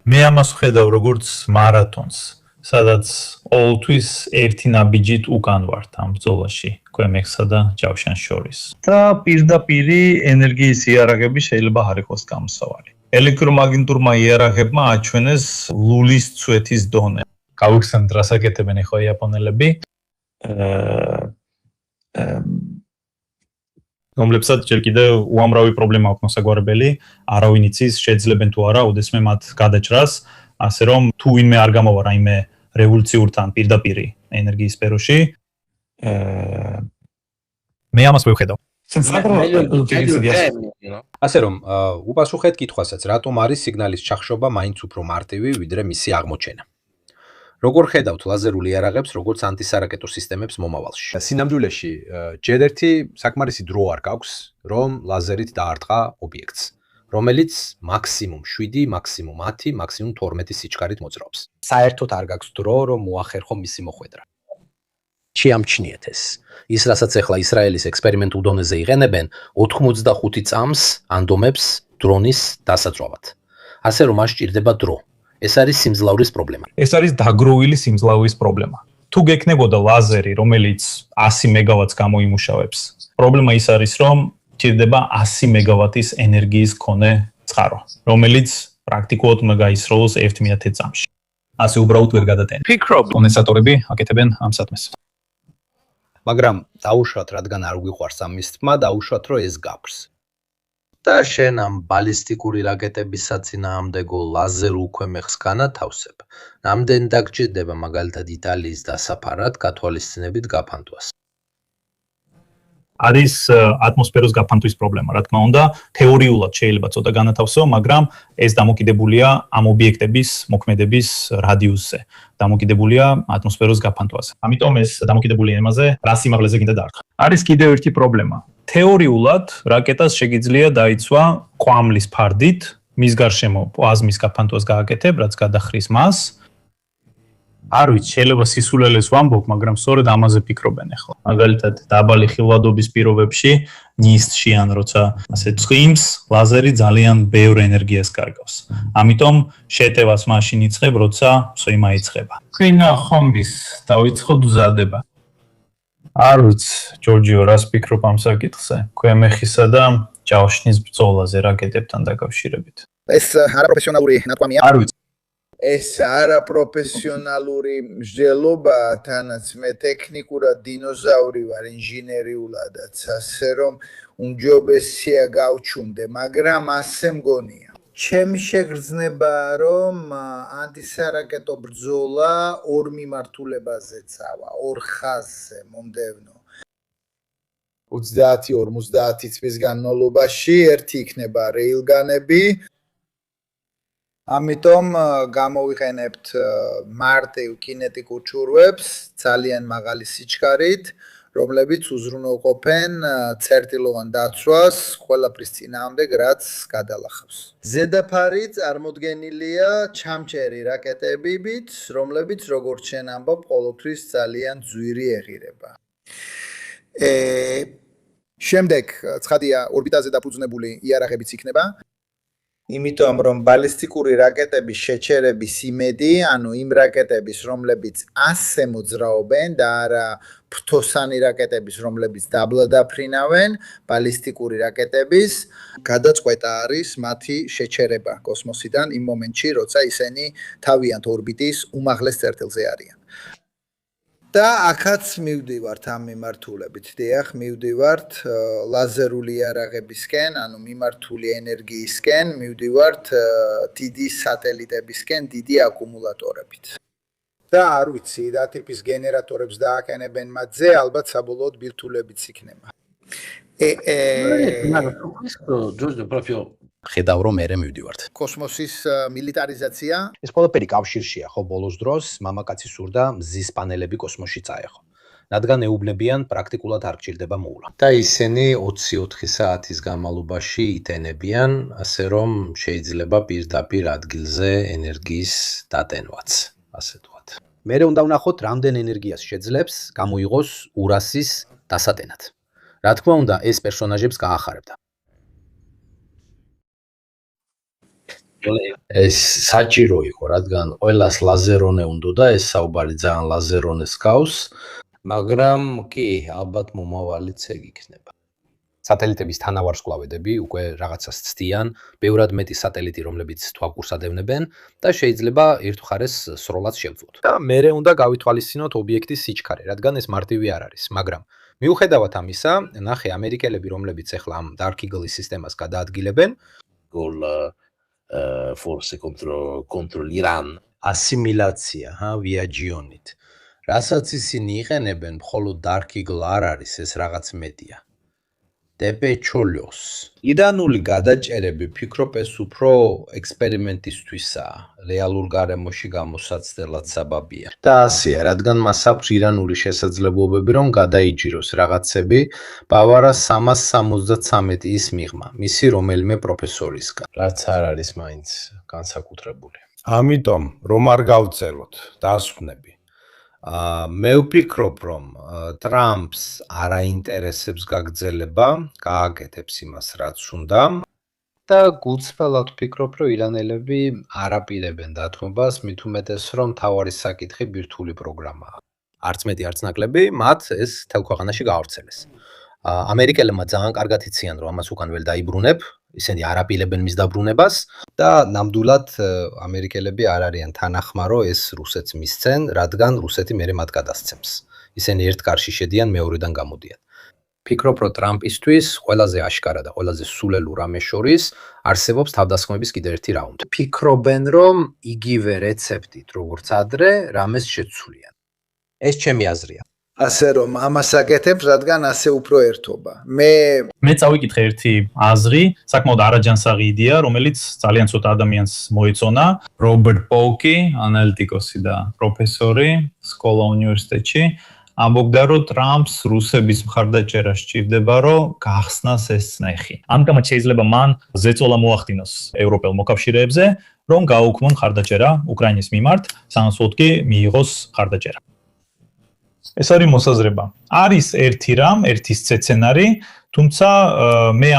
მე ამას ხედავ როგორც მარათონს, სადაც ყოველთვის ერთი ნაბიჯით უკან ვართ ამ ბრძოლაში, ქვემეხსა და ჯავშანს შორის. და პირდაპირი ენერგიის იარაღები შეიძლება არ იყოს გამოსავალი. ელექტრომაგნიტურმა იარაღებმა აჩვენეს ლულის წვეთის დონე. გავიხსენებთ, რას აკეთებენ ახლა იაპონელები. რომლებსაც ჯერ კიდევ უამრავი პრობლემა აქვს მოსაგვარებელი, არავინ იცის, შეძლებენ თუ არა ოდესმე მათ გადაჭრას, ასე რომ თუ ვინმე არ გამოვა რაიმე რევოლუციურთან პირდაპირი ენერგიის სფეროში, მე ამას ვხედავ. ასე რომ უპასუხეთ კითხვასაც, რატომ არის სიგნალის ჩახშობა მაინც უფრო მარტივი, ვიდრე მისი აღმოჩენა? როგორ ხედავთ ლაზერულ იარაღებს, როგორც ანტისარაკეტო სისტემებს მომავალში? სინამდვილეში ჯერ ერთი საკმარისი დრო არ გაქვს, რომ ლაზერით დაარტყა ობიექტს, რომელიც მაქსიმუმ 7, მაქსიმუმ 10, მაქსიმუმ 12 სიჩქარით მოძრაობს. საერთოდ არ გაქვს დრო, რომ მოახერხო მისი მოხვედრა. შეამჩნიეთ ეს. ის, რასაც ახლა ისრაელის ექსპერიმენტულ დონეზე იყენებენ, 85 წამს ანდომებს დრონის დასაწვავად. ასე რომ მას სჭირდება დრო. ეს არის სიმძლავრის პრობლემა. ეს არის დაგროვილი სიმძლავრის პრობლემა. თუ გექნებოდა ლაზერი, რომელიც 100 მეგავატს გამოიმუშავებს, პრობლემა ის არის, რომ სჭირდება 100 მეგავატის ენერგიის მქონე წყარო, რომელიც პრაქტიკულად უნდა გაისროლოს 1/10 წამში. ასე უბრალოდ ვერ გადატენა. ფიქრობ, კონდენსატორები აკეთებენ ამ სათმეს. მაგრამ დაუშვათ, რადგან არ გვიყვარს ამის თმა, დაუშვათ, რომ ეს გაქვს. და შენ ამ ბალისტიკური რაკეტების საწინააღმდეგო ლაზერ უქვემეხს განათავსებ, რამდენი დაგჭირდება მაგალითად იტალიის დასაფარად გათვალისწინებით გაფანტვას? არის ატმოსფეროს გაფანტვის პრობლემა, რა თქმა უნდა, თეორიულად შეიძლება ცოტა განათავსო, მაგრამ ეს დამოკიდებულია ამ ობიექტების მოქმედების რადიუსზე, დამოკიდებულია ატმოსფეროს გაფანტვაზე. ამიტომ ეს დამოკიდებული იმაზე, რა სიმაღლეზე გინდა დაარქვა. არის კიდევ ერთი პრობლემა. თეორიულად რაკეტას შეგიძლია დაიცვა კვამლის ფარდით, მის გარშემო პლაზმის გაფანტვას გააკეთებ, რაც გადახრის მას. არ ვიცი, შეიძლება სისულელეს ვამბობ, მაგრამ სწორედ ამაზე ფიქრობენ ახლა. მაგალითად, დაბალი ხილვადობის პირობებში, ნისტში ან როცა ასე წვიმს, ლაზერი ძალიან ბევრ ენერგიას კარგავს. ამიტომ შეტევას მაშინ იწყებ, როცა წვიმა იწყება. წინა ხომის დაიწყოთ მზადება. არ ვიცი, ჯორჯიო, რას ფიქრობ ამ საკითხზე? ქვემეხისა და ჯავშნის ბრძოლაზე რაკეტებთან დაკავშირებით. ეს არაპროფესიონალური ნათქვამია. არ ვიცი. ეს არაპროფესიონალური მსჯელობა, თანაც მე ტექნიკურად დინოზავრი ვარ, ინჟინერიულადაც, ასე რომ უმჯობესია გავჩუმდე, მაგრამ ასე მგონია. ჩემი შეგრძნებაა, რომ ანტისარაკეტო ბრძოლა ორ მიმართულებაზე წავა, ორ ხაზზე მომდევნო. 30-50 წლის განმავლობაში ერთი იქნება რეილგანები. ამიტომ გამოვიყენებთ მარტივ კინეტიკურ ჩურვებს ძალიან მაღალი სიჩქარით, რომლებიც უზრუნველყოფენ წერტილოვან დაცვას ყველაფრის წინააღმდეგ, რაც გადალახავს. ზედაფარი წარმოდგენილია ჩამჭერი რაკეტებით, რომლებიც როგორც შენ ამბობ, ყოველთვის ძალიან ძვირი ეღირება. შემდეგ ცხადია ორბიტაზე დაფუძნებული იარაღებიც იქნება. იმიტომ რომ ბალისტიკური რაკეტების შეჩერების იმედი, ანუ იმ რაკეტების, რომლებიც ასე მოძრაობენ და არა ფრთოსანი რაკეტების, რომლებიც დაბლა დაფრინავენ, ბალისტიკური რაკეტების გადაწყვეტა არის მათი შეჩერება კოსმოსიდან იმ მომენტში, როცა ისინი თავიანთ ორბიტის უმაღლეს წერტილზე არიან. და აქაც მივდივართ ამ მიმართულებით. დიახ, მივდივართ ლაზერული იარაღებისკენ, ანუ მიმართული ენერგიისკენ, მივდივართ დიდი სატელიტებისკენ, დიდი აკუმულატორებით. და არ ვიცი, რა ტიპის გენერატორებს დააყენებენ მათზე, ალბათ საბოლოოდ ბირთვულებიც იქნება. ხედავ რომ მერე მივდივართ. კოსმოსის მილიტარიზაცია. ეს ყველაფერი კავშირშია, ხო, ბოლოს დროს მამაკაცი სურდა მზის პანელები კოსმოსში წაეხო. რადგან ეუბნებიან პრაქტიკულად არ გჭირდება მოვლა. და ისინი 24 საათის განმავლობაში იტენებიან, ასე რომ შეიძლება პირდაპირ ადგილზე ენერგიის დატენვაც, ასე ვთქვათ. მერე უნდა ვნახოთ, რამდენ ენერგიას შეძლებს გამოიღოს ურასის დასატენად. რა თქმა უნდა, ეს პერსონაჟებს გაახარებდა. ეს საჭირო იყო, რადგან ყველას ლაზერონე უნდა და ეს საუბარი ძალიან ლაზერონეს გავს, მაგრამ კი, ალბათ მომავალიც ეგ იქნება. სატელიტების თანავარსკვლავედები უკვე რაღაცას ცდიან, ბევრად მეტი სატელიტი, რომლებიც თვალყურს ადევნებენ და შეიძლება ერთხარეს სროლაც შევძლოთ. და მერე უნდა გავითვალისწინოთ ობიექტის სიჩქარე, რადგან ეს მარტივი არ არის, მაგრამ მიუხედავად ამისა, ნახე ამერიკელები, რომლებიც ახლა ამ Dark Eagle-ის სისტემას გადაადგილებენ, forse contro l'Iran. ასიმილაცია, ვიაჯიონით. რასაც ისინი იყენებენ, მხოლოდ Dark Eagle არ არის, ეს რაღაც მეტია. დეპეჩოლიოს. ირანული გადაჭერები ფიქრობ ეს უფრო ექსპერიმენტისთვისაა, რეალურ გარემოში გამოსაცდელად საბაბია. და ასეა, რადგან მას აქვს ირანული შესაძლებლობები, რომ გადაიჯიროს რაღაცები ბავარა 373-ის მიღმა, მისი რომელიმე პროფესორისგან, რაც არ არის მაინც განსაკუთრებული. ამიტომ რომ არ გავწეროთ, დასვნები. მე ვფიქრობ, რომ ტრამპს არ აინტერესებს გაგრძელება, გააკეთებს იმას, რაც უნდა. და გულწრფელად ვფიქრობ, რომ ირანელები არ აპირებენ დათმობას, მით უმეტეს, რომ მთავარი საკითხი ბირთვული პროგრამაა. არც მეტი, არც ნაკლები, მათ ეს თელ ქვეყანაში გაავრცელეს. ამერიკელებმა ძალიან კარგად იციან, რომ ამას უკან վել დაიბრუნებ, ისინი არ აპირებენ მის დაბრუნებას და ნამდვილად ამერიკელები არ არიან თანახმა, რომ ეს რუსეთს მისცენ, რადგან რუსეთი მერე მათ გადასცემს. ისინი ერთ კარში შედიან, მეორედან გამოდიან. ფიქრობ, რომ ტრამპისთვის ყველაზე აშკარა და ყველაზე სულელურ ამის შორის არსებობს თავდასხმების კიდევ ერთი რაუნდი. ფიქრობენ, რომ იგივე რეცეპტით, როგორც ადრე, რამეს შეცვლიან. ეს ჩემი აზრია. ასე რომ ამას აკეთებ, რადგან ასე უფრო ერთობა. მე წავიკითხე ერთი აზრი, საკმაოდ არაჯანსაღი იდეა, რომელიც ძალიან ცოტა ადამიანს მოეწონა. რობერტ პოლკი, ანალიტიკოსი და პროფესორი სკოლა უნივერსიტეტში, ამბობდა, რომ ტრამპს რუსების მხარდაჭერა სჭირდება, რომ გახსნას ეს წნეხი. ამიტომაც შეიძლება მან ზეწოლა მოახდინოს ევროპელ მოკავშირეებზე, რომ გააუქმონ მხარდაჭერა უკრაინის მიმართ, სანაცვლოდ კი მიიღოს მხარდაჭერა. ეს არის მოსაზრება. არის ერთი რამ, ერთი სცენარი, თუმცა მე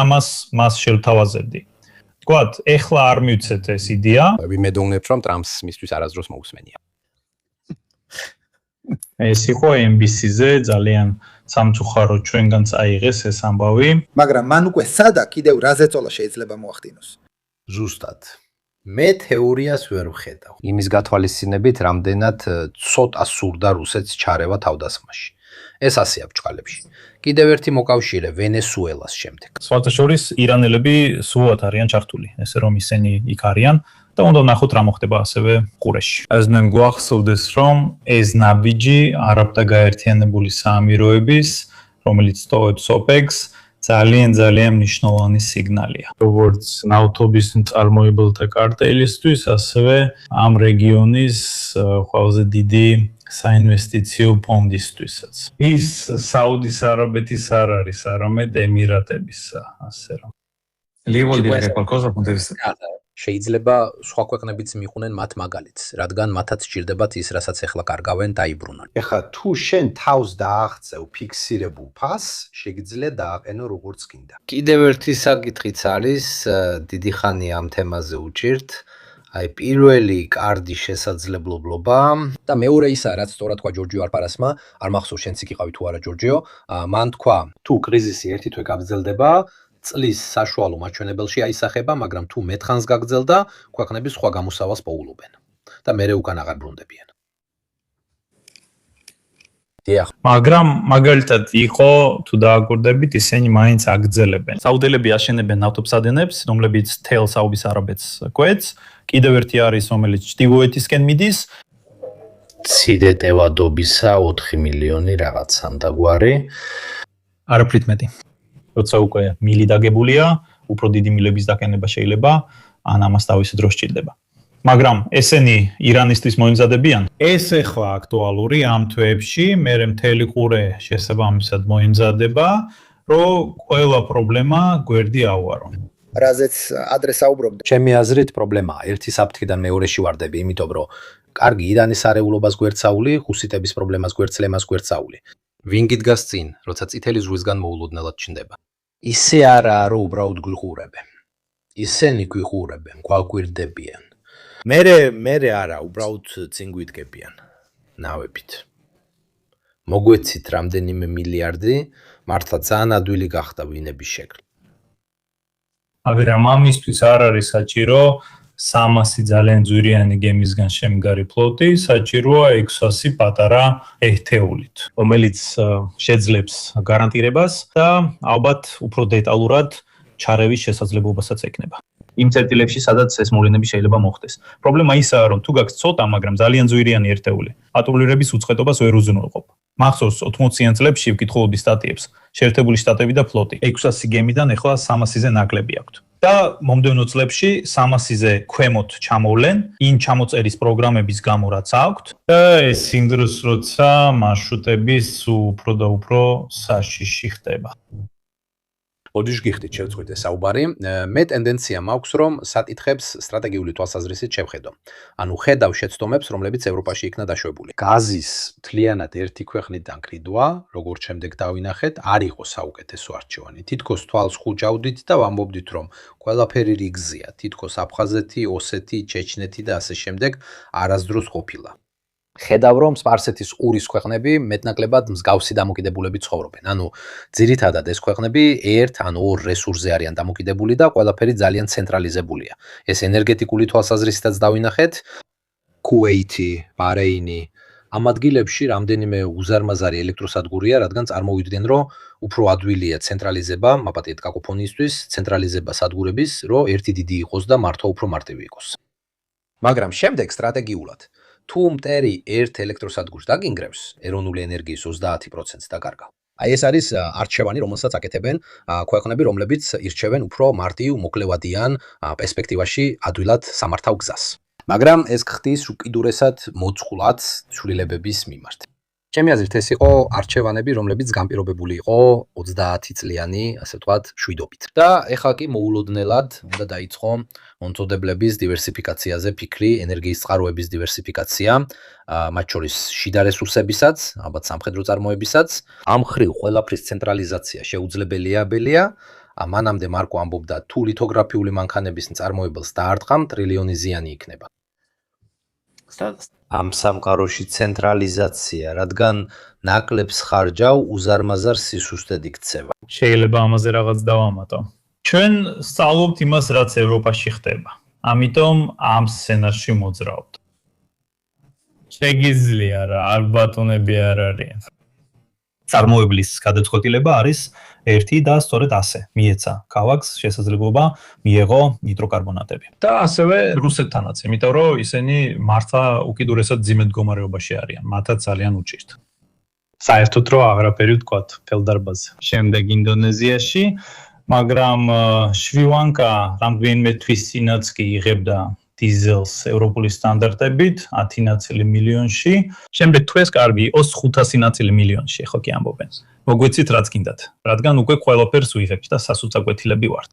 მას შევთავაზებდი. თქვათ, ეხლა არ მივცეთ ეს იდეა. ვიმედოვნებ, რომ ტრამპს მისთვის არასდროს მოусმენია. ეს იყო NBC-ზე ძალიან სამწუხაროდ ჩვენგან წაიღეს ეს ამბავი. მაგრამ მან უკვე სადა კიდევ რა ზეწოლა შეიძლება მოახდინოს. ზუსტად. მე თეორიას ვერ ვხედავ. იმის გათვალისწინებით, რამდენად ცოტა სურდა რუსეთს ჩარევა თავდასხმაში. ეს ასეა ბჭყალებში. კიდევ ერთი მოკავშირე ვენესუელას შემდეგ. სხვათა შორის ირანელები სულად არიან ჩართული, ესე რომ ისინი იქ არიან და უნდა ვნახოთ რა მოხდება ასევე ყურეში. აზნან გვახსოვდეს, რომ ეს ნაბიჯი არაბთა გაერთიანებული საამიროების, რომელიც ტოვებს OPEC-ს, ძალიან მნიშვნელოვანი სიგნალია. როგორც ნავთობის მწარმოებელთა კარტელისთვის, ასევე ამ რეგიონის ყველაზე დიდი საინვესტიციო ფონდისთვისაც. ის საუდის არაბეთის არ არის, არამედ ემირატებისა, ასე რომ. შეიძლება სხვა ქვეყნებიც მიყვნენ მათ მაგალითს, რადგან მათაც სჭირდებათ ის, რასაც ეხლა კარგავენ, დაიბრუნონ. ეხლა თუ შენ თავს დააღწევ ფიქსირებულ ფასს, შეგიძლია დააყენო როგორც გინდა. კიდევ ერთი საკითხიც არის, დიდი ხანი ამ თემაზე უჭირთ. აი პირველი კარდი შესაძლებლობა და მეორე ისა, რაც სწორად თქვა ჯორჯიო არპარასმა, არ მახსოვს შენც იქ იყავი თუ არა ჯორჯიო, მან თქვა, თუ კრიზისი ერთი თვე გაგრძელდება, წლის საშუალო მაჩვენებელში აისახება, მაგრამ თუ მეთხანს გაგრძელდა, ქვეყნები სხვა გამოსავალს პოულობენ და მერე უკან აღარ ბრუნდებიან. დიახ. მაგრამ მაგალითად იყო თუ დააკვირდებით, ისინი მაინც აგრძელებენ. საუდელები აშენებენ ნავთობსადენებს, რომლებიც თელ საუდის არაბეთს კვეთს. კიდევ ერთი არის, რომელიც ჩრდილოეთისკენ მიდის. ციდე ტევადობისა 4 მილიონი რაღაცა დაგვარი. არაფრით მეტი. როცა უკვე მილი დაგებულია, უფრო დიდი მილების დაკენება შეიძლება, ან ამას თავისი დრო სჭირდება. მაგრამ ესენი ირანისთვის მოიმზადებიან. ეს ახლა აქტუალური ამ თვეებში, მერე მთელი ყურე შესაბამისად მოიმზადება, რომ ყველა პრობლემა გვერდი ავარო. რაზეც ადრე საუბრობდი. ჩემი აზრით პრობლემაა ერთი საფრთხიდან მეორეში ვარდები, იმიტომ რომ კარგი ირანის არეულობას გვერდსაული, ჰუსიტების პრობლემას გვერდსლემას გვერდსაული. ვინ გიდგას წინ, როცა წითელი ზღვისგან მოულოდნელად ჩნდება. ისე არაა, რომ უბრალოდ გვიყურებენ. ისინი გვიყურებენ, გვაგვირდებიან. მერე არა, უბრალოდ წინ გვიდგებიან. ნავებით. მოგვეცით რამდენიმე მილიარდი, მართლა ძალიან ადვილი გახდა ვინების შექმნა. მაგრამ ამისთვის არ არის საჭირო 300 ძალიან ძვირიანი გემისგან შემდგარი ფლოტი, საჭიროა 600 პატარა ერთეულით, რომელიც შეძლებს გარანტირებას და ალბათ უფრო დეტალურად ჩარევის შესაძლებლობასაც ეკნება. იმ წერტილებში, სადაც ეს მოვლენები შეიძლება მოხდეს. პრობლემა ისაა, რომ თუ გაქვს ცოტა, მაგრამ ძალიან ძვირიანი ერთეული, პატრულირების უწყეთობას ვერ უზრუნველყოფ. მახსოვს 80-იან წლებში ვკითხულობდი სტატიებს. შეერთებული შტატები და ფლოტი 600 გემიდან ეხლა 300-ზე ნაკლები აქვთ. და მომდევნო წლებში 300-ზე ქვემოთ ჩამოვლენ, იმ ჩამოწერის პროგრამების გამო რაც აქვთ და ეს იმ დროს, როცა მარშრუტების უფრო და უფრო საშიში ხდება. ოდიშ გიხდით შევწყვიტე საუბარი. მე ტენდენცია მაქვს, რომ საკითხებს სტრატეგიული თვალსაზრისით შევხედო. ანუ ხედავ შეცდომებს, რომლებიც ევროპაში იქნა დაშვებული. გაზის მთლიანად ერთი ქვეყნიდან კრიდვა, როგორც შემდეგ დავინახეთ, არ იყო საუკეთესო არჩევანი. თითქოს თვალს ხუჭავდით და ვამბობდით, რომ ყველაფერი რიგზეა. თითქოს აფხაზეთი, ოსეთი, ჩეჩნეთი და ასე შემდეგ არასდროს ყოფილა. ხედავ რომ სპარსეთის ყურის ქვეყნები მეტნაკლებად მსგავსი დამოკიდებულებით ცხოვრობენ. ანუ ძირითადად ეს ქვეყნები ერთ ან ორ რესურსზე არიან დამოკიდებული და ყველაფერი ძალიან ცენტრალიზებულია. ეს ენერგეტიკული თვალსაზრისითაც დავინახეთ, კუვეითი, ბარეინი, ამ ადგილებში რამდენიმე უზარმაზარი ელექტროსადგურია, რადგან წარმოვიდგენ, რომ უფრო ადვილია ცენტრალიზება, მაპატიეთ კაკოფონიისთვის, ცენტრალიზება სადგურების, რომ ერთი დიდი იყოს და მართვა უფრო მარტივი იყოს. მაგრამ შემდეგ სტრატეგიულად თუ მტერი ერთ ელექტროსადგურს დაგინგრევს, ეროვნული ენერგიის 30%-ს დაკარგავ. აი ეს არის არჩევანი, რომელსაც აკეთებენ ქვეყნები, რომლებიც ირჩევენ უფრო მარტივ, მოკლევადიან პერსპექტივაში ადვილად სამართავ გზას. მაგრამ ეს ხდის უკიდურესად მოწყვლად ცვლილებების მიმართ. ჩემი აზრით ეს იყო არჩევანები, რომლებიც განპირობებული იყო 30 წლიანი, ასე ვთქვათ, შვიდობით. და ეხლა კი მოულოდნელად უნდა დაიწყო მომწოდებლების დივერსიფიკაციაზე ფიქრი, ენერგიის წყაროების დივერსიფიკაცია, მათ შორის შიდა რესურსებისაც, ალბათ სამხედრო წარმოებისაც. ამ ხრივ ყველაფრის ცენტრალიზაცია შეუძლებელია. მანამდე მარკო ამბობდა, თუ ლითოგრაფიული მანქანების მწარმოებელს დაარტყამ, ტრილიონი ზიანი იქნება. ამ სამყაროში ცენტრალიზაცია, რადგან ნაკლებს ხარჯავ, უზარმაზარ სისუსტედ იქცევა. შეიძლება ამაზე რაღაც დავამატო. ჩვენ სწავლობთ იმას, რაც ევროპაში ხდება. ამიტომ ამ სცენარში მოძრაობთ. შეგიძლია რა, არ ბატონები არ არის. წარმოებლის გადაწყვეტილება არის ერთი და სწორედ ასე. მიეცა ქალაქს შესაძლებლობა მიეღო ნიტროკარბონატები. და ასევე რუსეთთანაც, იმიტომ რომ ისინი მართლა უკიდურესად ძიმედ მდგომარეობაში არიან. მათაც ძალიან უჭირთ. საერთოდ რომ აღარაფერი ვთქვათ ფელდარბაზზე. შემდეგ ინდონეზიაში, მაგრამ შრი-ლანკა რამდენიმე თვის წინაც კი იღებდა დიზელს ევროპული სტანდარტებით 10 ნაწილი მილიონში. შემდეგ თუ ეს კარგი იყოს 500 ნაწილი მილიონში, ხო კი ამბობენ. მოგვეცით რაც გინდათ, რადგან უკვე ყველაფერს ვიღებთ და სასუცაკვეთილები ვართ.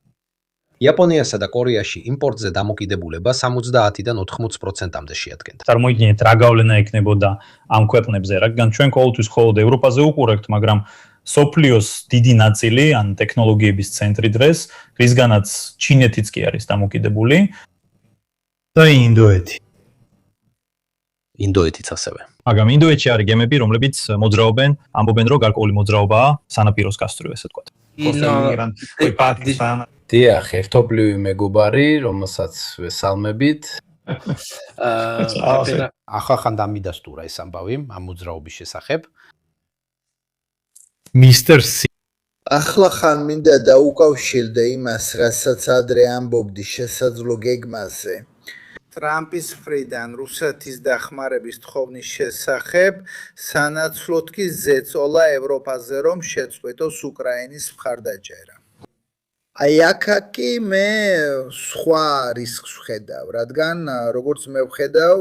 იაპონიასა და კორეაში იმპორტზე დამოკიდებულება 70-დან 80%-მდე შეადგენდა. წარმოიდგინეთ რა გავლენა ექნებოდა ამ ქვეყნებზე, რადგან ჩვენ ყოველთვის მხოლოდ ევროპაზე უყურებთ, მაგრამ სოფლიოს დიდი ნაწილი, ან ტექნოლოგიების ცენტრი დღეს, რისგანაც ჩინეთიც კი არის დამოკიდებული. და ინდოეთი. ინდოეთიც ასევე. მაგრამ ინდოეთში არის გემები, რომლებიც მოძრაობენ, ამბობენ, რომ გარკვეული მოძრაობაა სანაპიროს გასწვრივ, ესე ვთქვათ. დიახ, ერთობლივი მეგობარი, რომელსაც ვესალმებით. ახახან დამიდასტურა ეს ამბავი ამ მოძრაობის შესახებ. მისტერ სი ახლა ხან მინდა დაუკავშირდე იმას, რასაც ადრე ამბობდი შესაძლო გეგმაზე. ტრამპის მხრიდან რუსეთის დახმარების თხოვნის შესახებ, სანაცვლოდ კი ზეწოლა ევროპაზე, რომ შეწყვეტოს უკრაინის მხარდაჭერა. აი აქა კი მე სხვა რისკს ვხედავ, რადგან როგორც მე ვხედავ,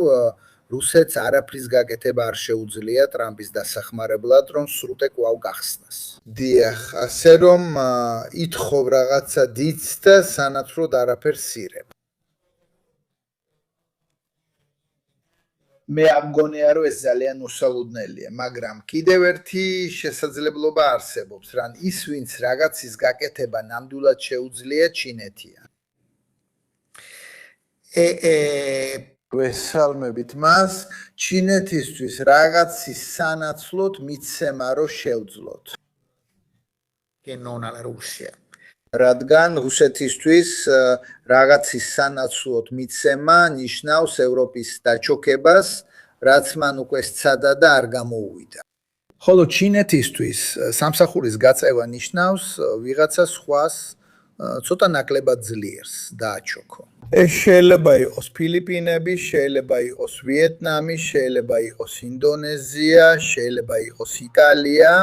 რუსეთს არაფრის გაკეთება არ შეუძლია ტრამპის დასახმარებლად, რომ სრუტე კვლავ გახსნას. დიახ, ასე რომ ითხოვ რაღაცა დიდს და სანაცვლოდ არაფერს ირებ. მე ამგონია, რომ ეს ძალიან უსალუდნელია, მაგრამ კიდევ ერთი შესაძლებლობა არსებობს, რან ის, ვინც რაღაცის გაკეთება ნამდვილად შეუძლია, ჩინეთია. ვესალმებით მას, ჩინეთისთვის რაღაცის სანაცვლოდ მიცემა რო შევძლოთ. კენონა რუსია. რადგან რუსეთისთვის რაღაცის სანაცვლოდ მიცემა ნიშნავს ევროპის დაჩოქებას, რაც მან უკვე სცადა და არ გამოუვიდა. ხოლო ჩინეთისთვის სამსახურის გაწევა ნიშნავს ვიღაცა სხვას ცოტა ნაკლებად ძლიერს დააჩოქო. ეს შეიძლება იყოს ფილიპინები, შეიძლება იყოს ვიეტნამი, შეიძლება იყოს ინდონეზია, შეიძლება იყოს იტალია.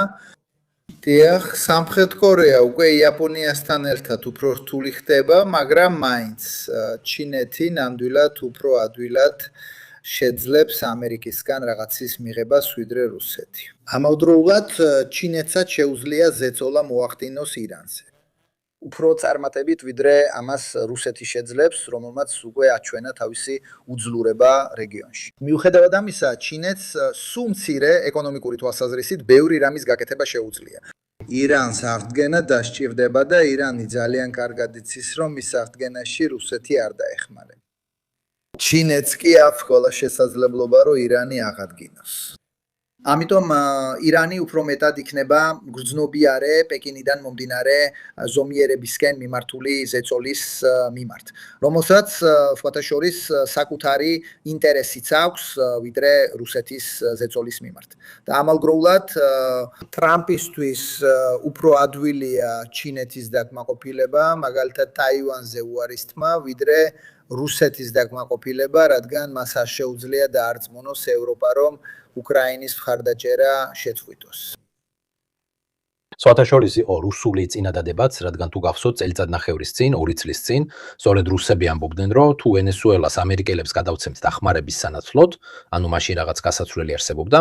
დიახ, სამხრეთ კორეა უკვე იაპონიასთან ერთად უფრო რთული ხდება, მაგრამ მაინც ჩინეთი ნამდვილად უფრო ადვილად შეძლებს ამერიკისგან რაღაცის მიღებას ვიდრე რუსეთი. ამავდროულად ჩინეთსაც შეუძლია ზეწოლა მოახდინოს ირანზე. უფრო წარმატებით ვიდრე ამას რუსეთი შეძლებს, რომელმაც უკვე აჩვენა თავისი უძლურება რეგიონში. მიუხედავად ამისა, ჩინეთს სულ მცირე ეკონომიკური თვალსაზრისით ბევრი რამის გაკეთება შეუძლია. ირანს აღდგენა დასჭირდება და ირანი ძალიან კარგად იცის, რომ მის აღდგენაში რუსეთი არ დაეხმარება. ჩინეთს კი აქვს ყველა შესაძლებლობა, რომ ირანი აღადგინოს. ამიტომ ირანი უფრო მეტად იქნება გრძნობიარე პეკინიდან მომდინარე ზომიერებისკენ მიმართული ზეწოლის მიმართ, რომელსაც სხვათა შორის საკუთარი ინტერესიც აქვს ვიდრე რუსეთის ზეწოლის მიმართ. და ამავდროულად ტრამპისთვის უფრო ადვილია ჩინეთის დაკმაყოფილება, მაგალითად ტაივანზე უარის თმა, ვიდრე რუსეთის დაკმაყოფილება, რადგან მას არ შეუძლია დაარწმუნოს ევროპა, რომ უკრაინის მხარდაჭერა შეწყვიტოს. სხვათა შორის იყო რუსული წინადადებაც, რადგან თუ გახსოვთ წელიწადნახევრის წინ, 2 წლის წინ, სწორედ რუსები ამბობდნენ, რომ თუ ვენესუელას ამერიკელებს გადავცემთ დახმარების სანაცვლოდ, ანუ მაშინ რაღაც გასაცვლელი არსებობდა.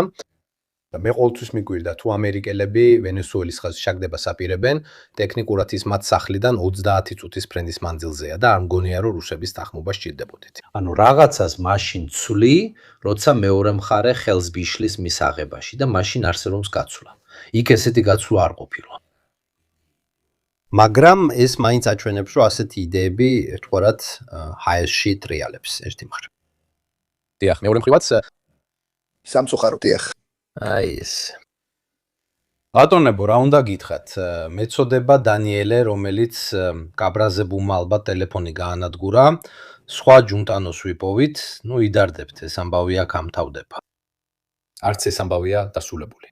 მე ყოველთვის მიგვირდა, თუ ამერიკელები ვენესუელის ხაზს შაგდებას აპირებენ, ტექნიკურად ის მათ სახლიდან 30 წუთის ფრენდის მანძილზეა და არ მგონია, რომ რუსების დახმობა სჭირდებოდეთ. ანუ რაღაცას მაშინ ცვლი, როცა მეორე მხარე ხელს ბიშლის მის აღებაში და მაშინ არსებობს გაცვლა. იქ ესეთი გაცვლა არ ყოფილა. მაგრამ ეს მაინც აჩვენებს, რომ ასეთი იდეები ერთგვარად ჰაერში ტრიალებს ერთი მხრივ. დიახ, მეორე მხრივაც სამწუხაროდ დიახ. აი ეს. ბატონებო, რა უნდა გითხრათ? მეწოდება დანიელე, რომელიც გაბრაზებულმა ალბათ ტელეფონი გაანადგურა, სხვა ჯუნტანოს ვიპოვით, ნუ იდარდებთ, ეს ამბავი აქ ამთავრდება. არც ეს ამბავია დასრულებული.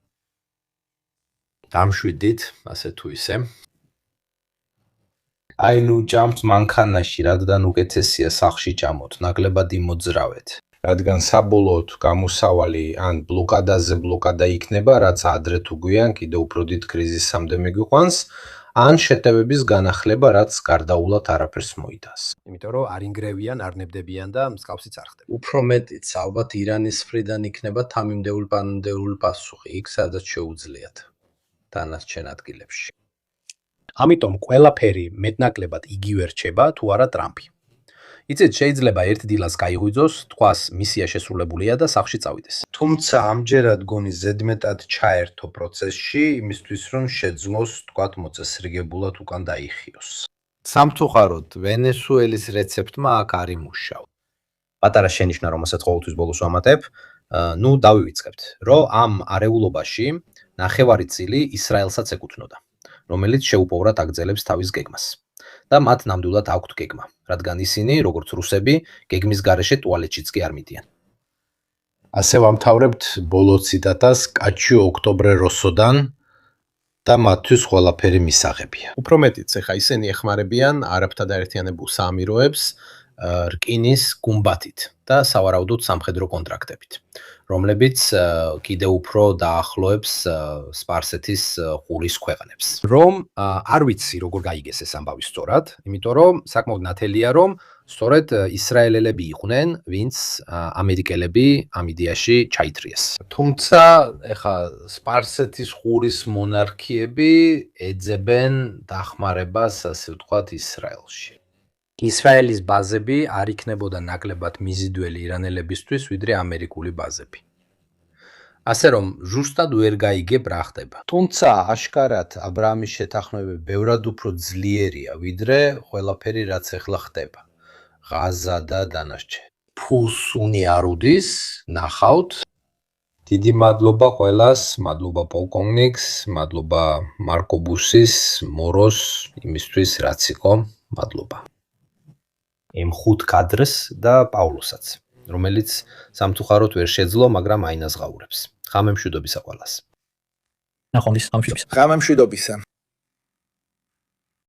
დამშვიდით, ასე თუ ისე. აი ნუ ჭამთ მანქანაში, რადგან უკეთესია სახლში ჭამოთ, ნაკლებად იმოძრავეთ. რადგან საბოლოოდ გამოსავალი ან ბლოკადა იქნება, რაც ადრე თუ გვიან კიდევ უფრო დიდ კრიზისამდე მიგვიყვანს, ან შეტევების განახლება, რაც გარდაულად არაფერს მოიტანს. იმიტომ რომ არ ინგრევიან, არ ნებდებიან და მსგავსიც არ ხდება. უფრო მეტიც, ალბათ ირანის მხრიდან იქნება თამიმდეულ პასუხი, იქ სადაც შეუძლიათ დანარჩენ ადგილებში. ამიტომ ყველაფერი მეტნაკლებად იგივე რჩება, თუ არა ტრამპი. იცით, შეიძლება ერთ დილას გაიღვიძოს, თქვას მისია შესრულებულია და სახლში წავიდეს. თუმცა ამჯერად გონი ზედმეტად ჩაერთო პროცესში, იმისთვის რომ შეძლოს, თქვათ, მოწესრიგებულად უკან დაიხიოს. სამწუხაროდ, ვენესუელის რეცეპტმა აქ არ იმუშავა. პატარა შენიშვნა, რომელსაც ყოველთვის ბოლოს ვამატებ, ნუ დავივიწყებთ, რომ ამ არეულობაში ნახევარი წილი ისრაელსაც ეკუთვნოდა, რომელიც შეუპოვრად აგრძელებს თავის გეგმას. და მათ ნამდვილად აქვთ გეგმა, რადგან ისინი, როგორც რუსები, გეგმის გარეშე ტუალეტშიც კი არ მიდიან. ასე ვამთავრებთ ბოლო ციტატას კაჩიო ოქტობრე როსოდან და მათთვის ყველაფერი მისაღებია. უფრო მეტიც, ეხა ისინი ეხმარებიან არაბთა დაერთიანებულ საამიროებს რკინის გუმბათით და სავარაუდოდ სამხედრო კონტრაქტებით, რომლებიც კიდევ უფრო დაახლოებს სპარსეთის ყურის ქვეყნებს. რომ არ ვიცი როგორ გაიგეს ეს ამბავი სწორად, იმიტომ რომ საკმაოდ ნათელია რომ სწორედ ისრაელელები იყვნენ, ვინც ამერიკელები ამ იდეაში ჩაითრიეს. თუმცა, ეხა სპარსეთის ყურის მონარქიები ეძებენ დახმარებას, ასე ვთქვათ, ისრაელში. ისრაელის ბაზები არ იქნებოდა ნაკლებად მიზიდველი ირანელებისთვის, ვიდრე ამერიკული ბაზები. ასე რომ, ზუსტად ვერ გაიგებ რა ხდება. თუმცა, აშკარად აბრაამის შეთანხმებები ბევრად უფრო ძლიერია, ვიდრე ყველაფერი, რაც ახლა ხდება. ღაზა და დანარჩენი. ფულს უნი არ უდის, ნახავთ. დიდი მადლობა ყველას, მადლობა პოლკოვნიკს, მადლობა მარკობუსის, მოროს, იმისთვის რაც იყო, მადლობა. M5 კადრს და პაულოსაც, რომელიც სამწუხაროდ ვერ შეძლო, მაგრამ აინაზღაურებს. ღამემშვიდობისა ყველას. ნახვამდის, ღამემშვიდობისა. ღამემშვიდობისა.